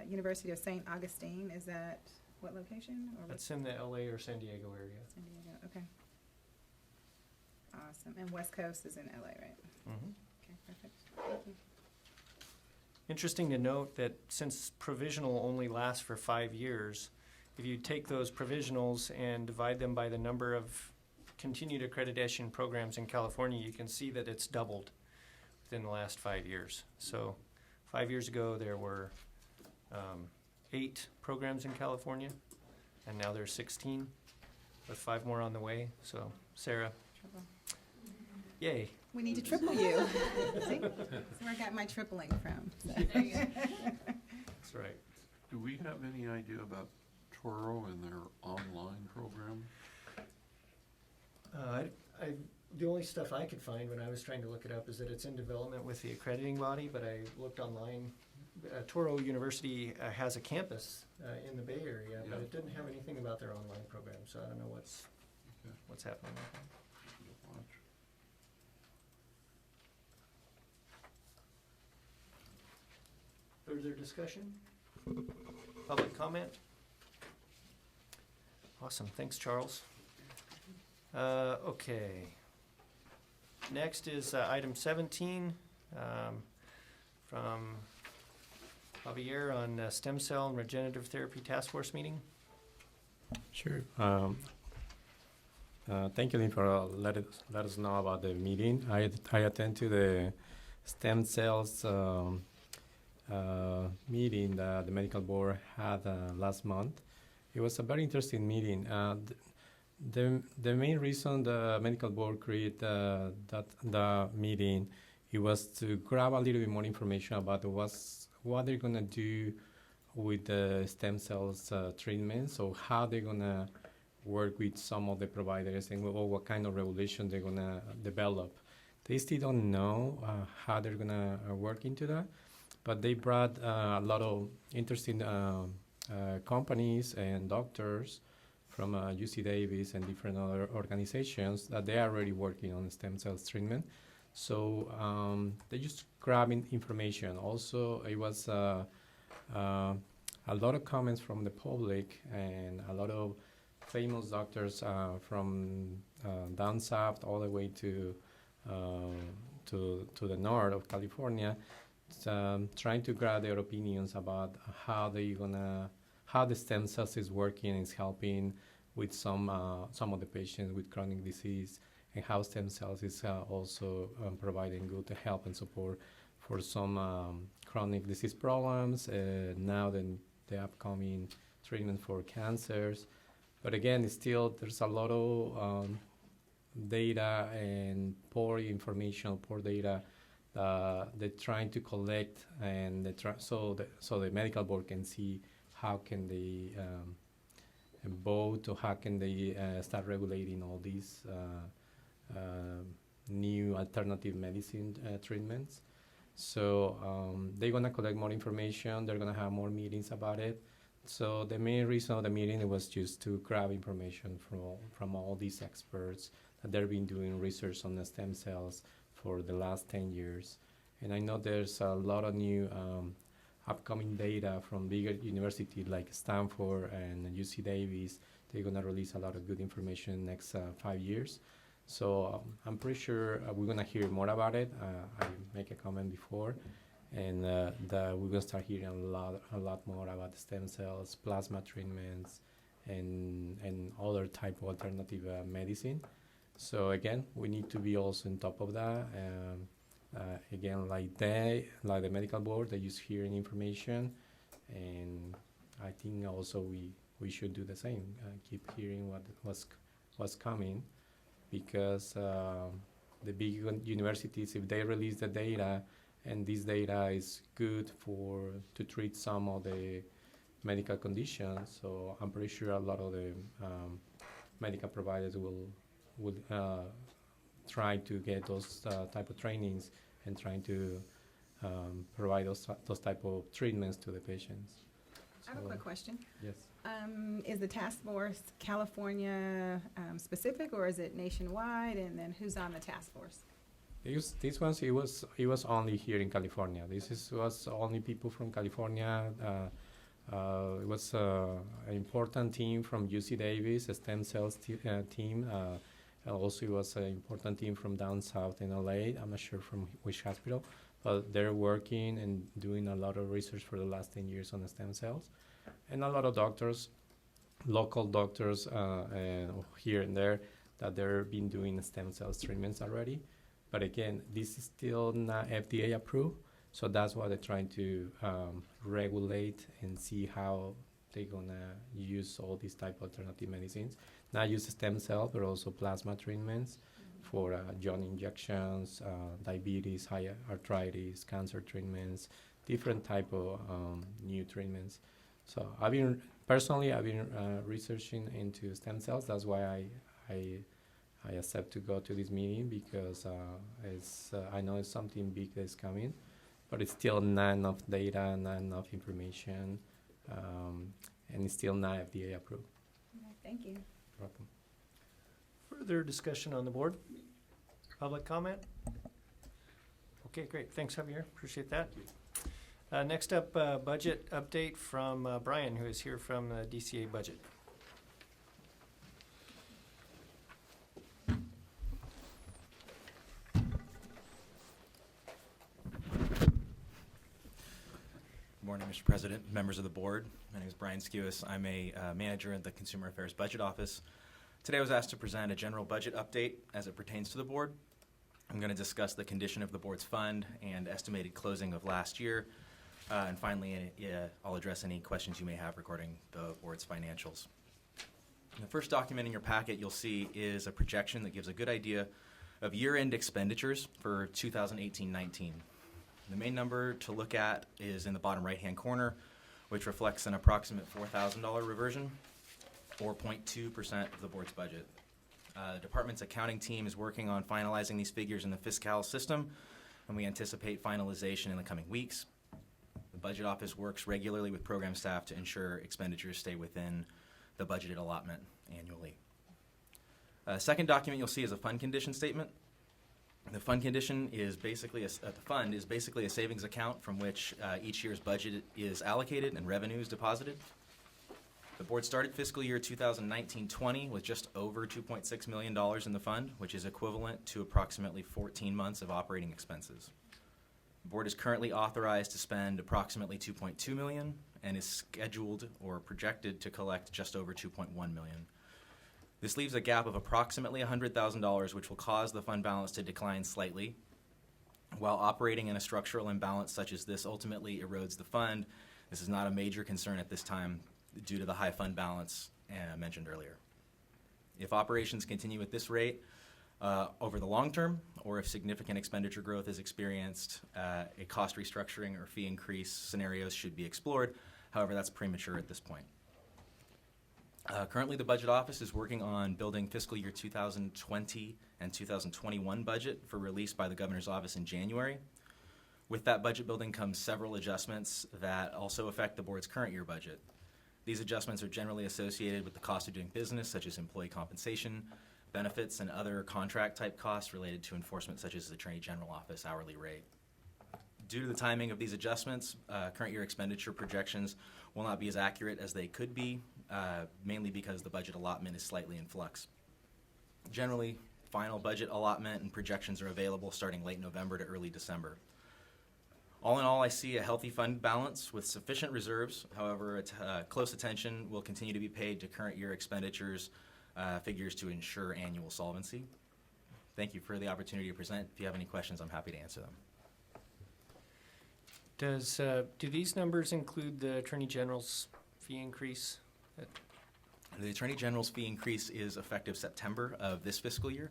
University of St. Augustine, is that what location? Or what- That's in the LA or San Diego area. San Diego, okay. Awesome, and West Coast is in LA, right? Mm-hmm. Okay, perfect, thank you. Interesting to note that since provisional only lasts for 5 years, if you take those provisionals and divide them by the number of continued accreditation programs in California, you can see that it's doubled within the last 5 years. So 5 years ago, there were 8 programs in California, and now there's 16, with 5 more on the way. So Sarah, Triple. yay. We need to triple you. See? That's where I got my tripling from. That's right. Do we have any idea about Toro and their online program? The only stuff I could find when I was trying to look it up is that it's in development with the accrediting body, but I looked online. Toro University has a campus in the Bay Area, but Yeah. it didn't have anything about their online program, so I don't know Okay. what's happening with them. Watch. Further discussion? Public comment? Awesome, thanks, Charles. Okay. Next is item 17 from Javier on stem cell and regenerative therapy task force meeting. Sure. Thank you, Lynn, for let us know about the meeting. I attend to the stem cells meeting that the medical board had last month. It was a very interesting meeting. The main reason the medical board created the meeting, it was to grab a little bit more information about what they're gonna do with the stem cells treatment. So how they're gonna work with some of the providers and what kind of regulation they're gonna develop. They still don't know how they're gonna work into that, but they brought a lot of interesting companies and doctors from UC Davis and different other organizations that they are already working on stem cells treatment. So they just grabbing information. Also, it was a lot of comments from the public and a lot of famous doctors from down south all the way to the north of California, trying to grab their opinions about how the stem cells is working and is helping with some of the patients with chronic disease, and how stem cells is also providing good help and support for some chronic disease problems. Now then the upcoming treatment for cancers. But again, still there's a lot of data and poor information, poor data they're trying to collect, and so the medical board can see how can they vote, or how can they start regulating all these new alternative medicine treatments. So they're gonna collect more information. They're gonna have more meetings about it. So the main reason of the meeting was just to grab information from all these experts that they've been doing research on the stem cells for the last 10 years. And I know there's a lot of new upcoming data from bigger universities like Stanford and UC Davis. They're gonna release a lot of good information next 5 years. So I'm pretty sure we're gonna hear more about it. I make a comment before, and that we're gonna start hearing a lot more about the stem cells, plasma treatments, and other type of alternative medicine. So again, we need to be also on top of that. Again, like the medical board, they just hearing information, and I think also we should do the same. Keep hearing what's coming, because the big universities, if they release the data, and this data is good to treat some of the medical conditions, so I'm pretty sure a lot of the medical providers will try to get those type of trainings and trying to provide those type of treatments to the patients. I have a So, quick question. Yes. Is the task force California specific, or is it nationwide? And then who's on the task force? This one, it was only here in California. Was only people from California. It was an important team from UC Davis, a stem cells team. Also, it was an important team from down south in LA. I'm not sure from which hospital, but they're working and doing a lot of research for the last 10 years on the stem cells. And a lot of doctors, local doctors and here and there, that they've been doing stem cells treatments already. But again, this is still not FDA approved, so that's why they're trying to regulate and see how they're gonna use all these type of alternative medicines. Not use stem cell, but also plasma treatments for joint injections, diabetes, high arthritis, cancer treatments, different type of new treatments. So I've been researching into stem cells. That's why I accept to go to this meeting, because I know it's something big that's coming, but it's still not enough data, not enough information, and it's still not FDA approved. Thank you. You're welcome. Further discussion on the board? Public comment? Okay, great. Thanks, Javier. Appreciate that. Next up, budget update from Brian, who is here from DCA Budget. Good morning, Mr. President, members of the board. My name is Brian Skewis. I'm a manager at the Consumer Affairs Budget Office. Today I was asked to present a general budget update as it pertains to the board. I'm going to discuss the condition of the board's fund and estimated closing of last year. And finally, I'll address any questions you may have regarding the board's financials. The first document in your packet you'll see is a projection that gives a good idea of year-end expenditures for 2018-19. The main number to look at is in the bottom right-hand corner, which reflects an approximate $4,000 reversion, or 0.2% of the board's budget. The department's accounting team is working on finalizing these figures in the fiscal system, and we anticipate finalization in the coming weeks. The budget office works regularly with program staff to ensure expenditures stay within the budgeted allotment annually. Second document you'll see is a fund condition statement. The fund condition is basically the fund is basically a savings account from which each year's budget is allocated and revenue is deposited. The board started fiscal year 2019-20 with just over $2.6 million in the fund, which is equivalent to approximately 14 months of operating expenses. The board is currently authorized to spend approximately $2.2 million and is scheduled or projected to collect just over $2.1 million. This leaves a gap of approximately $100,000, which will cause the fund balance to decline slightly. While operating in a structural imbalance such as this ultimately erodes the fund, this is not a major concern at this time due to the high fund balance mentioned earlier. If operations continue at this rate over the long term, or if significant expenditure growth is experienced, a cost restructuring or fee increase scenarios should be explored. However, that's premature at this point. Currently, the Budget Office is working on building fiscal year 2020 and 2021 budget for release by the Governor's Office in January. With that budget building comes several adjustments that also affect the board's current year budget. These adjustments are generally associated with the cost of doing business, such as employee compensation, benefits, and other contract-type costs related to enforcement, such as the Attorney General Office hourly rate. Due to the timing of these adjustments, current year expenditure projections will not be as accurate as they could be, mainly because the budget allotment is slightly in flux. Generally, final budget allotment and projections are available starting late November to early December. All in all, I see a healthy fund balance with sufficient reserves. However, close attention will continue to be paid to current year expenditures figures to ensure annual solvency. Thank you for the opportunity to present. If you have any questions, I'm happy to answer them. Do these numbers include the Attorney General's fee increase? The Attorney General's fee increase is effective September of this fiscal year,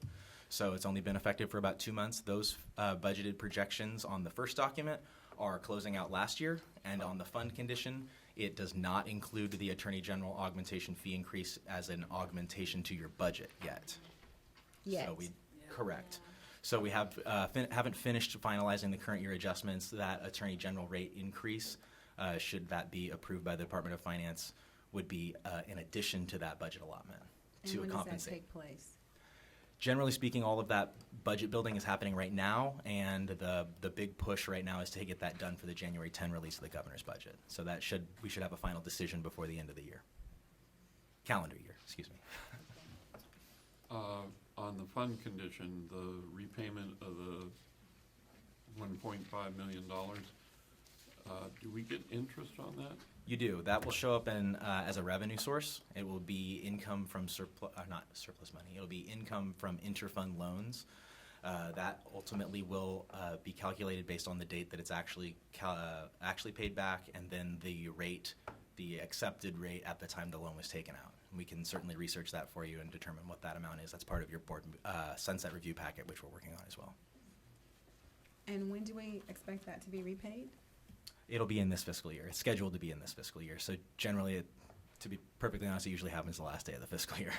so it's only been effective for about 2 months. Those budgeted projections on the first document are closing out last year, and on the fund condition, it does not include the Attorney General augmentation fee increase as an augmentation to your budget yet. Yes. So correct. So we haven't finished finalizing the current year adjustments. That Attorney General rate increase, should that be approved by the Department of Finance, would be in addition to that budget allotment to And when compensate. does that take place? Generally speaking, all of that budget building is happening right now, and the big push right now is to get that done for the January 10 release of the governor's budget. So we should have a final decision before the end of the year. Calendar year, excuse me. On the fund condition, the repayment of the $1.5 million, do we get interest on that? You do. That will show up as a revenue source. It will be income from not surplus money. It'll be income from interfund loans. That ultimately will be calculated based on the date that it's actually paid back, and then the accepted rate at the time the loan was taken out. We can certainly research that for you and determine what that amount is. That's part of your board sunset review packet, which we're working on as well. And when do we expect that to be repaid? It'll be in this fiscal year. It's scheduled to be in this fiscal year. So generally, to be perfectly honest, it usually happens the last day of the fiscal year.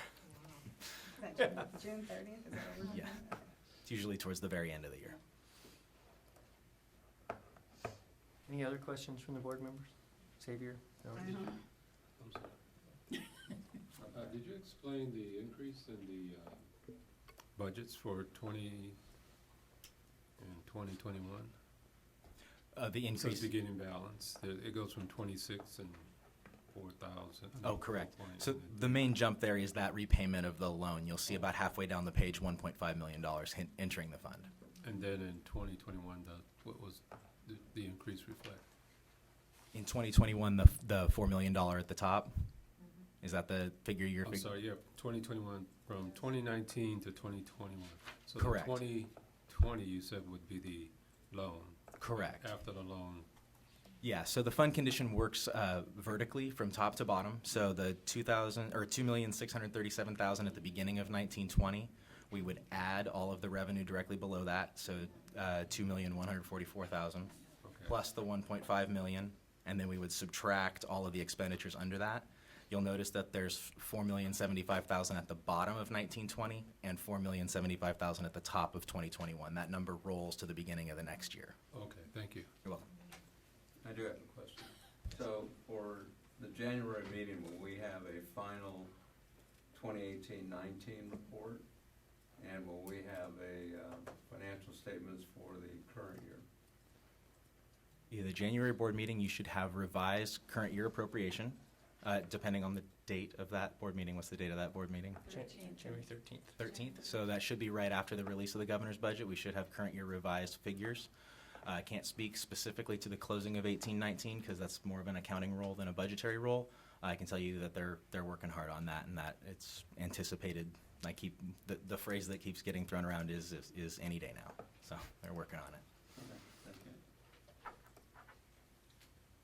Is that June 30th? Is that what we're Yeah. It's usually towards the very end of the year. Any other questions from the board members? Xavier? No? I'm sorry. Did you explain the increase in the budgets for 2021? The It says increase. beginning balance. It goes from 26 and 4,000. Oh, correct. So the main jump there is that repayment of the loan. You'll see about halfway down the page, $1.5 million entering the fund. And then in 2021, what was the increase reflect? In 2021, the $4 million at the top, is that the figure you're? I'm sorry, yeah, 2021, from 2019 to 2021. So Correct. the 2020 you said would be the loan. Correct. After the loan. Yeah, so the fund condition works vertically from top to bottom. So the $2,637,000 at the beginning of 1920, we would add all of the revenue directly below that. So $2,144,000 plus the 1.5 million, and then we would subtract all of the expenditures under that. You'll notice that there's $4,075,000 at the bottom of 1920 and $4,075,000 at the top of 2021. That number rolls to the beginning of the next year. Okay, thank you. You're welcome. I do have a question. So for the January meeting, will we have a final 2018-19 report? And will we have a financial statements for the current year? Yeah, the January board meeting, you should have revised current year appropriation, depending on the date of that board meeting. What's the date of that board meeting? January 13th. 13th. So that should be right after the release of the governor's budget. We should have current year revised figures. I can't speak specifically to the closing of 18-19 because that's more of an accounting role than a budgetary role. I can tell you that they're working hard on that, and that it's anticipated. The phrase that keeps getting thrown around is any day now. So they're working on it. Okay, thank you.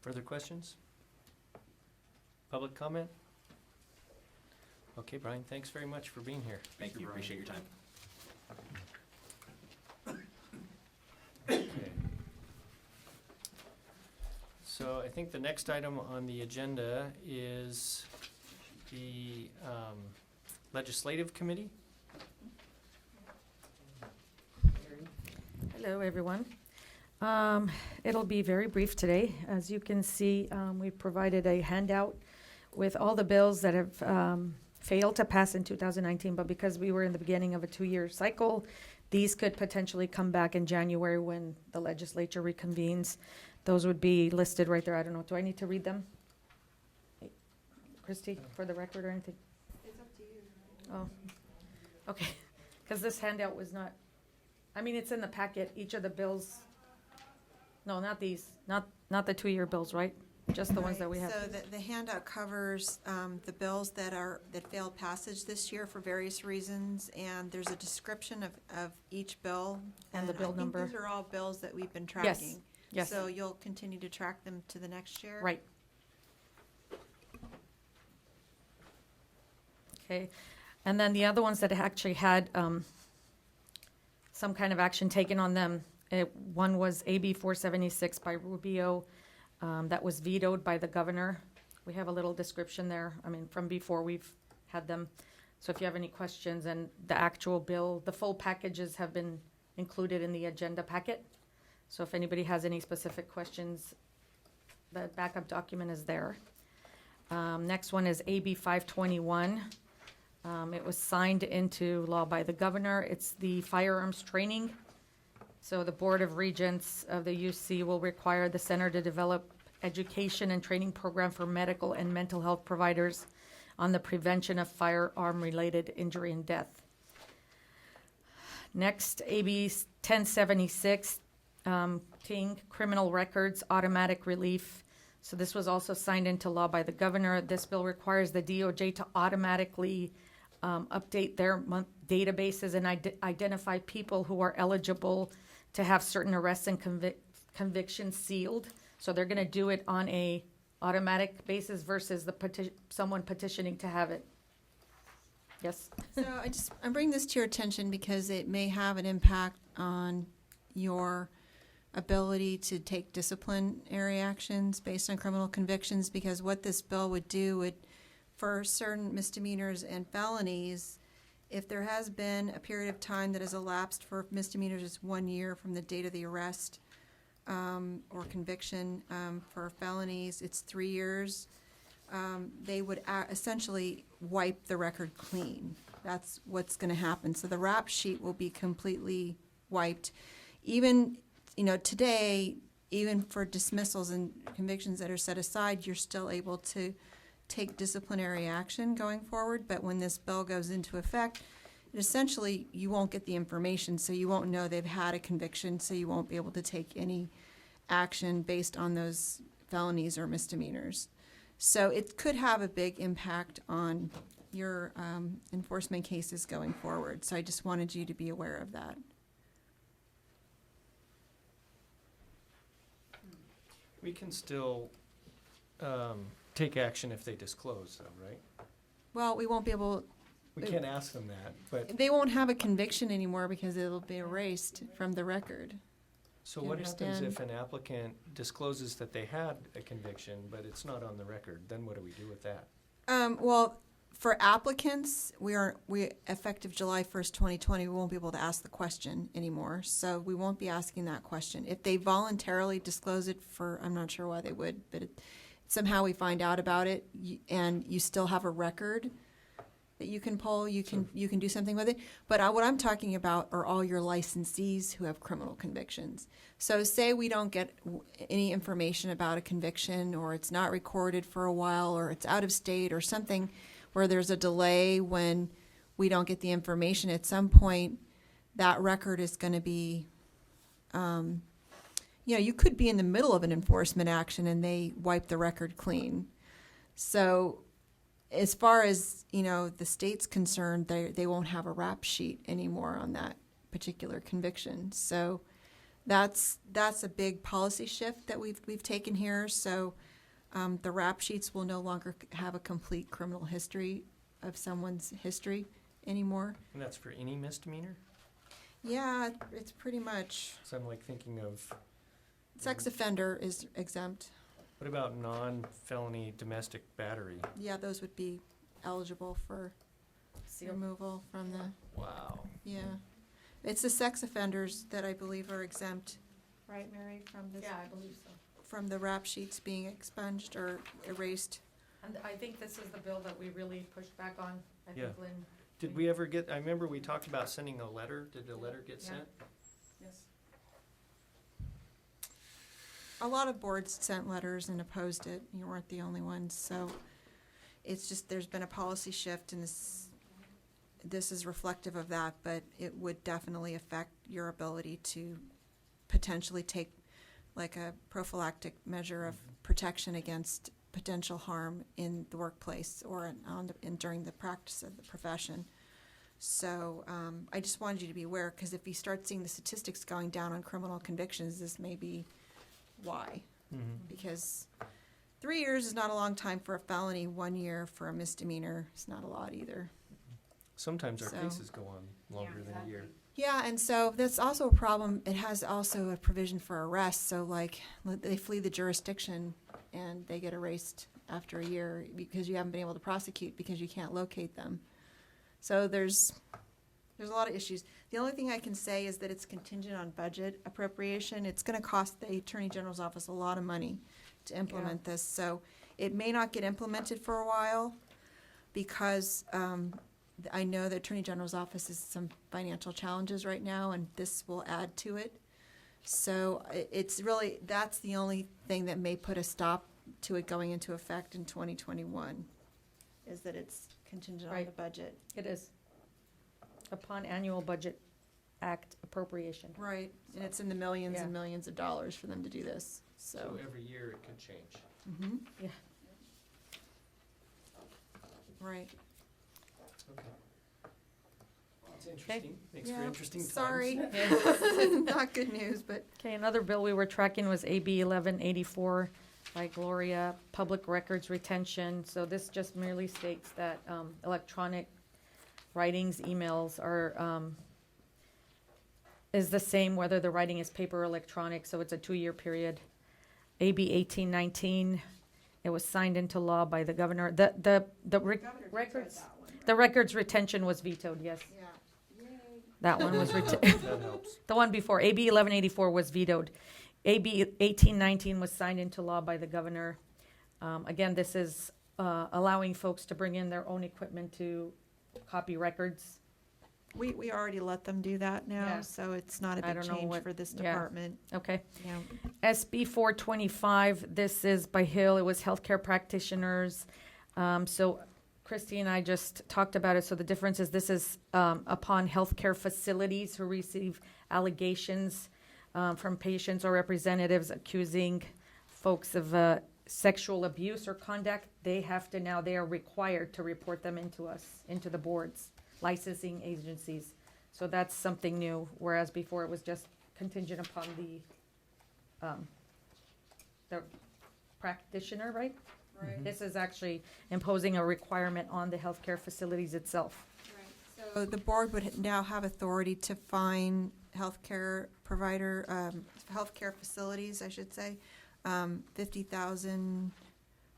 Further questions? Public comment? Okay, Brian, thanks very much for being here. Thank you. Brian. Appreciate your time. Okay. So I think the next item on the agenda is the legislative committee. Hello, everyone. It'll be very brief today. As you can see, we've provided a handout with all the bills that have failed to pass in 2019, but because we were in the beginning of a 2-year cycle, these could potentially come back in January when the legislature reconvenes. Those would be listed right there. I don't know, do I need to read them? Christie, for the record or anything? It's up to you. Oh, okay, because this handout was not, I mean, it's in the packet, each of the bills. No, not these, not the 2-year bills, right? Just the ones that we have. So the handout covers the bills that failed passage this year for various reasons, and there's a description of each bill. And the bill number. I think these are all bills that we've been tracking. Yes. So you'll continue to track them to the next year? Right. Okay, and then the other ones that actually had some kind of action taken on them, one was AB 476 by Rubio, that was vetoed by the governor. We have a little description there, I mean, from before we've had them. So if you have any questions, and the actual bill, the full packages have been included in the agenda packet. So if anybody has any specific questions, the backup document is there. Next one is AB 521. It was signed into law by the governor. It's the firearms training. So the Board of Regents of the UC will require the center to develop education and training program for medical and mental health providers on the prevention of firearm-related injury and death. Next, AB 1076, Ting, criminal records, automatic relief. So this was also signed into law by the governor. This bill requires the DOJ to automatically update their databases and identify people who are eligible to have certain arrests and convictions sealed. So they're going to do it on a automatic basis versus someone petitioning to have it. Yes? So I'm bringing this to your attention because it may have an impact on your ability to take disciplinary actions based on criminal convictions, because what this bill would do would, for certain misdemeanors and felonies, if there has been a period of time that has elapsed, for misdemeanors it's 1 year from the date of the arrest or conviction. For felonies, it's 3 years. They would essentially wipe the record clean. That's what's going to happen. So the rap sheet will be completely wiped. Even, today, even for dismissals and convictions that are set aside, you're still able to take disciplinary action going forward. But when this bill goes into effect, essentially you won't get the information, so you won't know they've had a conviction, so you won't be able to take any action based on those felonies or misdemeanors. So it could have a big impact on your enforcement cases going forward. So I just wanted you to be aware of that. We can still take action if they disclose, though, right? Well, we won't be able, We can't ask them that, but, they won't have a conviction anymore because it'll be erased from the record. so You what happens understand? if an applicant discloses that they had a conviction, but it's not on the record? Then what do we do with that? Well, for applicants, we effective July 1st, 2020, we won't be able to ask the question anymore. So we won't be asking that question. If they voluntarily disclose it I'm not sure why they would, but somehow we find out about it and you still have a record that you can pull, you can do something with it. But what I'm talking about are all your licensees who have criminal convictions. So say we don't get any information about a conviction, or it's not recorded for a while, or it's out of state or something where there's a delay when we don't get the information. At some point, that record is going to be, you could be in the middle of an enforcement action and they wipe the record clean. So as far as, the state's concerned, they won't have a rap sheet anymore on that particular conviction. So that's a big policy shift that we've taken here. So the rap sheets will no longer have a complete criminal history of someone's history anymore. And that's for any misdemeanor? Yeah, it's pretty much. So I'm like thinking of, Sex offender is exempt. what about non-felony domestic battery? Yeah, those would be eligible for removal from the, Wow. yeah. It's the sex offenders that I believe are exempt, right, Mary, from this? Yeah, I believe so. From the rap sheets being expunged or erased. And I think this is the bill that we really pushed back on. I Yeah. think Lynn. Did we ever get, I remember we talked about sending a letter. Did the letter get Yeah. sent? Yes. A lot of boards sent letters and opposed it. You weren't the only ones, so it's just, there's been a policy shift, and this is reflective of that, but it would definitely affect your ability to potentially take like a prophylactic measure of protection against potential harm in the workplace or during the practice of the profession. So I just wanted you to be aware, because if you start seeing the statistics going down on criminal convictions, this may be why. Because 3 years is not a long time for a felony. 1 year for a misdemeanor is not a lot either. Sometimes our So- cases go on longer than a year. Yeah, and so that's also a problem. It has also a provision for arrest. So like they flee the jurisdiction and they get erased after a year because you haven't been able to prosecute because you can't locate them. So there's There's a lot of issues. The only thing I can say is that it's contingent on budget appropriation. It's gonna cost the Attorney General's office a lot of money to implement this, so it may not get implemented for a while because, I know the Attorney General's office has some financial challenges right now, and this will add to it. So it's really, that's the only thing that may put a stop to it going into effect in 2021, is that it's contingent on the Right. budget. It is. Upon annual budget act appropriation. Right, and it's in the millions Yeah. and millions of dollars for them to do this, So so. every year it could change. Mhm. Yeah. Right. Okay. It's interesting, makes for Yeah, interesting times. Sorry, not good news, but Okay, another bill we were tracking was AB 1184 by Gloria, public records retention. So this just merely states that electronic writings, emails are, is the same whether the writing is paper or electronic, so it's a 2-year period. AB 1819, it was signed into law by the governor. The records, the records retention was vetoed, yes. yeah. That one was That helps. The one before, AB 1184 was vetoed. AB 1819 was signed into law by the governor. Again, this is allowing folks to bring in their own equipment to copy records. We already let them do that now, Yeah. so it's not a I big don't know change what- for this yeah. department. Okay. Yeah. SB 425, this is by Hill, it was healthcare practitioners. So Christy and I just talked about it, so the difference is this is upon healthcare facilities who receive allegations from patients or representatives accusing folks of sexual abuse or conduct, they are required to report them into us, into the boards, licensing agencies. So that's something new, whereas before it was just contingent upon the practitioner, right? Right. This is actually imposing a requirement on the healthcare facilities itself. So the board would now have authority to fine healthcare provider, healthcare facilities, I should say, 50,000.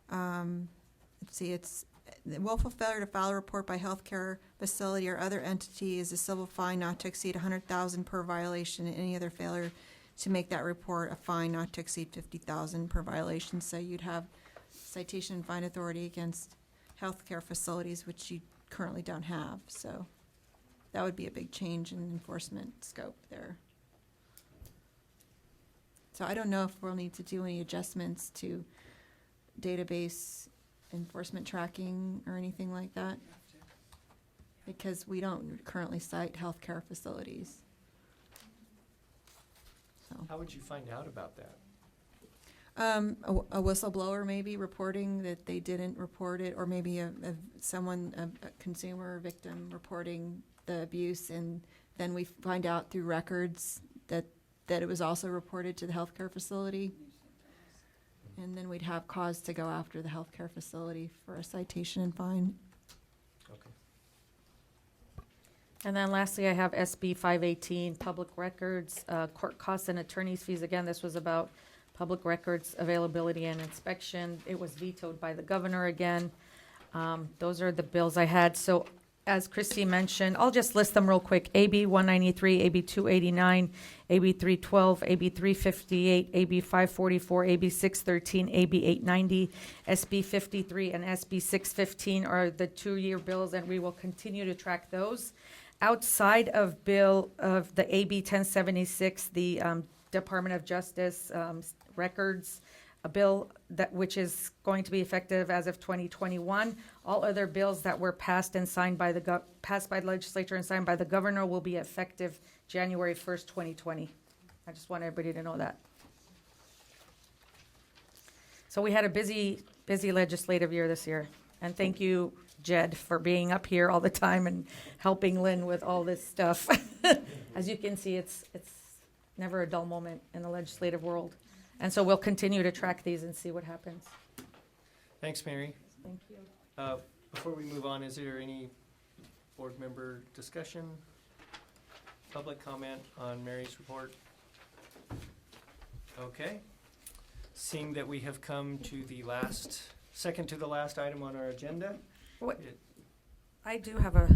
Let's see, it's willful failure to file a report by healthcare facility or other entity is a civil fine not to exceed 100,000 per violation, and any other failure to make that report a fine not to exceed 50,000 per violation. So you'd have citation and fine authority against healthcare facilities, which you currently don't have. So that would be a big change in enforcement scope there. So I don't know if we'll need to do any adjustments to database enforcement tracking or anything like that, because we don't currently cite healthcare facilities. So, How would you find out about that? a whistleblower maybe reporting that they didn't report it, or maybe a consumer or victim reporting the abuse, and then we find out through records that it was also reported to the healthcare facility. And then we'd have cause to go after the healthcare facility for a citation and fine. Okay. And then lastly, I have SB 518, public records, court costs and attorney's fees. Again, this was about public records availability and inspection. It was vetoed by the governor again. Those are the bills I had. So as Christy mentioned, I'll just list them real quick. AB 193, AB 289, AB 312, AB 358, AB 544, AB 613, AB 890, SB 53, and SB 615 are the 2-year bills, and we will continue to track those. Outside of the AB 1076, the Department of Justice records, a bill which is going to be effective as of 2021. All other bills that were passed and signed by passed by the legislature and signed by the governor will be effective January 1st, 2020. I just want everybody to know that. So we had a busy legislative year this year, and thank you, Jed, for being up here all the time and helping Lynn with all this stuff. As you can see, it's never a dull moment in the legislative world. And so we'll continue to track these and see what happens. Thanks, Mary. Thank you. Before we move on, is there any board member discussion, public comment on Mary's report? Okay. Seeing that we have come to the second to the last item on our agenda. What- it- I do have a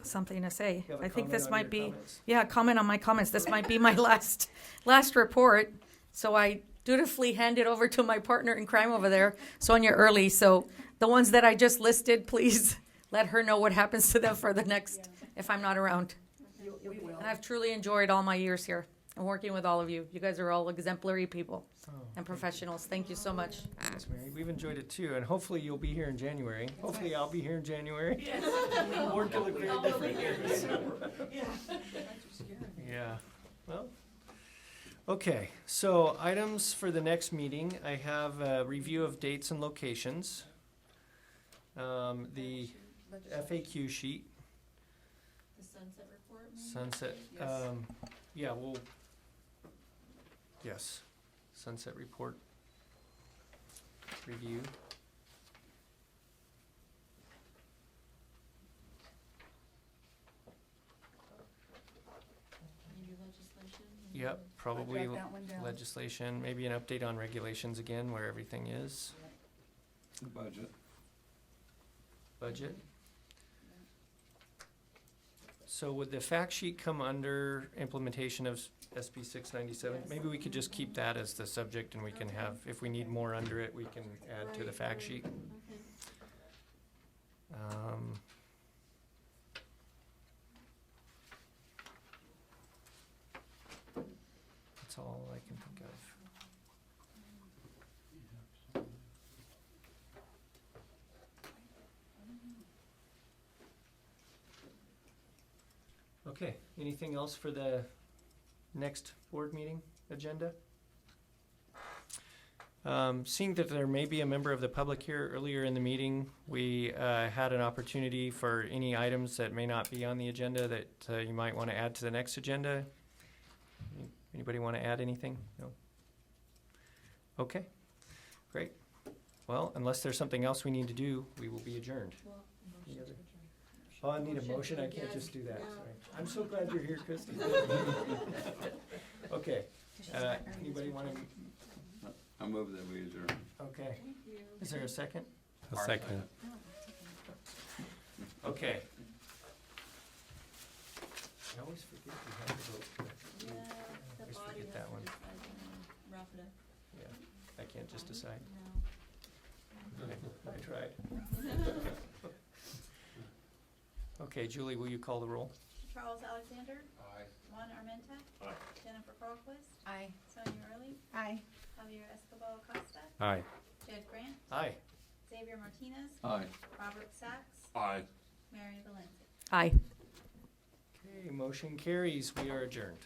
something to say. You have a I think comment this on might your be, comments? yeah, comment on my comments. This might be my last report. So I dutifully hand it over to my partner in crime over there, Sonia Early. So the ones that I just listed, please let her know what happens to them for the next, if I'm not around. And I've truly enjoyed all my years here and working with all of you. You guys are all exemplary people Oh, and professionals. Thank you so much. thanks, Mary. We've enjoyed it too, and hopefully you'll be here in January. Hopefully I'll be here in January. Board can look very different here. Yeah, well, okay, so items for the next meeting, I have a review of dates and locations. The FAQ sheet, The sunset report, sunset, yeah, we'll, yes, sunset report review. Maybe legislation? Yep, probably Jot that one down. legislation, maybe an update on regulations again, where everything is, The budget. budget. So would the fact sheet come under implementation of SB 697? Maybe we could just keep that as the subject and we can have, if we need more under it, we can add to the fact sheet. That's all I can think of. Okay, anything else for the next board meeting agenda? Seeing that there may be a member of the public here, earlier in the meeting, we had an opportunity for any items that may not be on the agenda that you might want to add to the next agenda. Anybody want to add anything? No? Okay, great. Well, unless there's something else we need to do, we will be adjourned. Any other- Oh, I need a motion, I can't just do that, sorry. I'm so glad you're here, Christie. Okay, anybody want to, I move that we adjourn. okay. Is there a second? A second. Okay. I always forget you have to vote. I always forget that one. Yeah, I can't just decide. Okay, I tried. Okay, Julie, will you call the roll? Charles Alexander? Aye. Juan Armenta? Aye. Jennifer Cronquist? Aye. Sonia Early? Aye. Javier Escobar Acosta? Aye. Jed Grant? Aye. Xavier Martinez? Aye. Robert Sachs? Aye. Mary Valenti? Aye. Okay, motion carries. We are adjourned.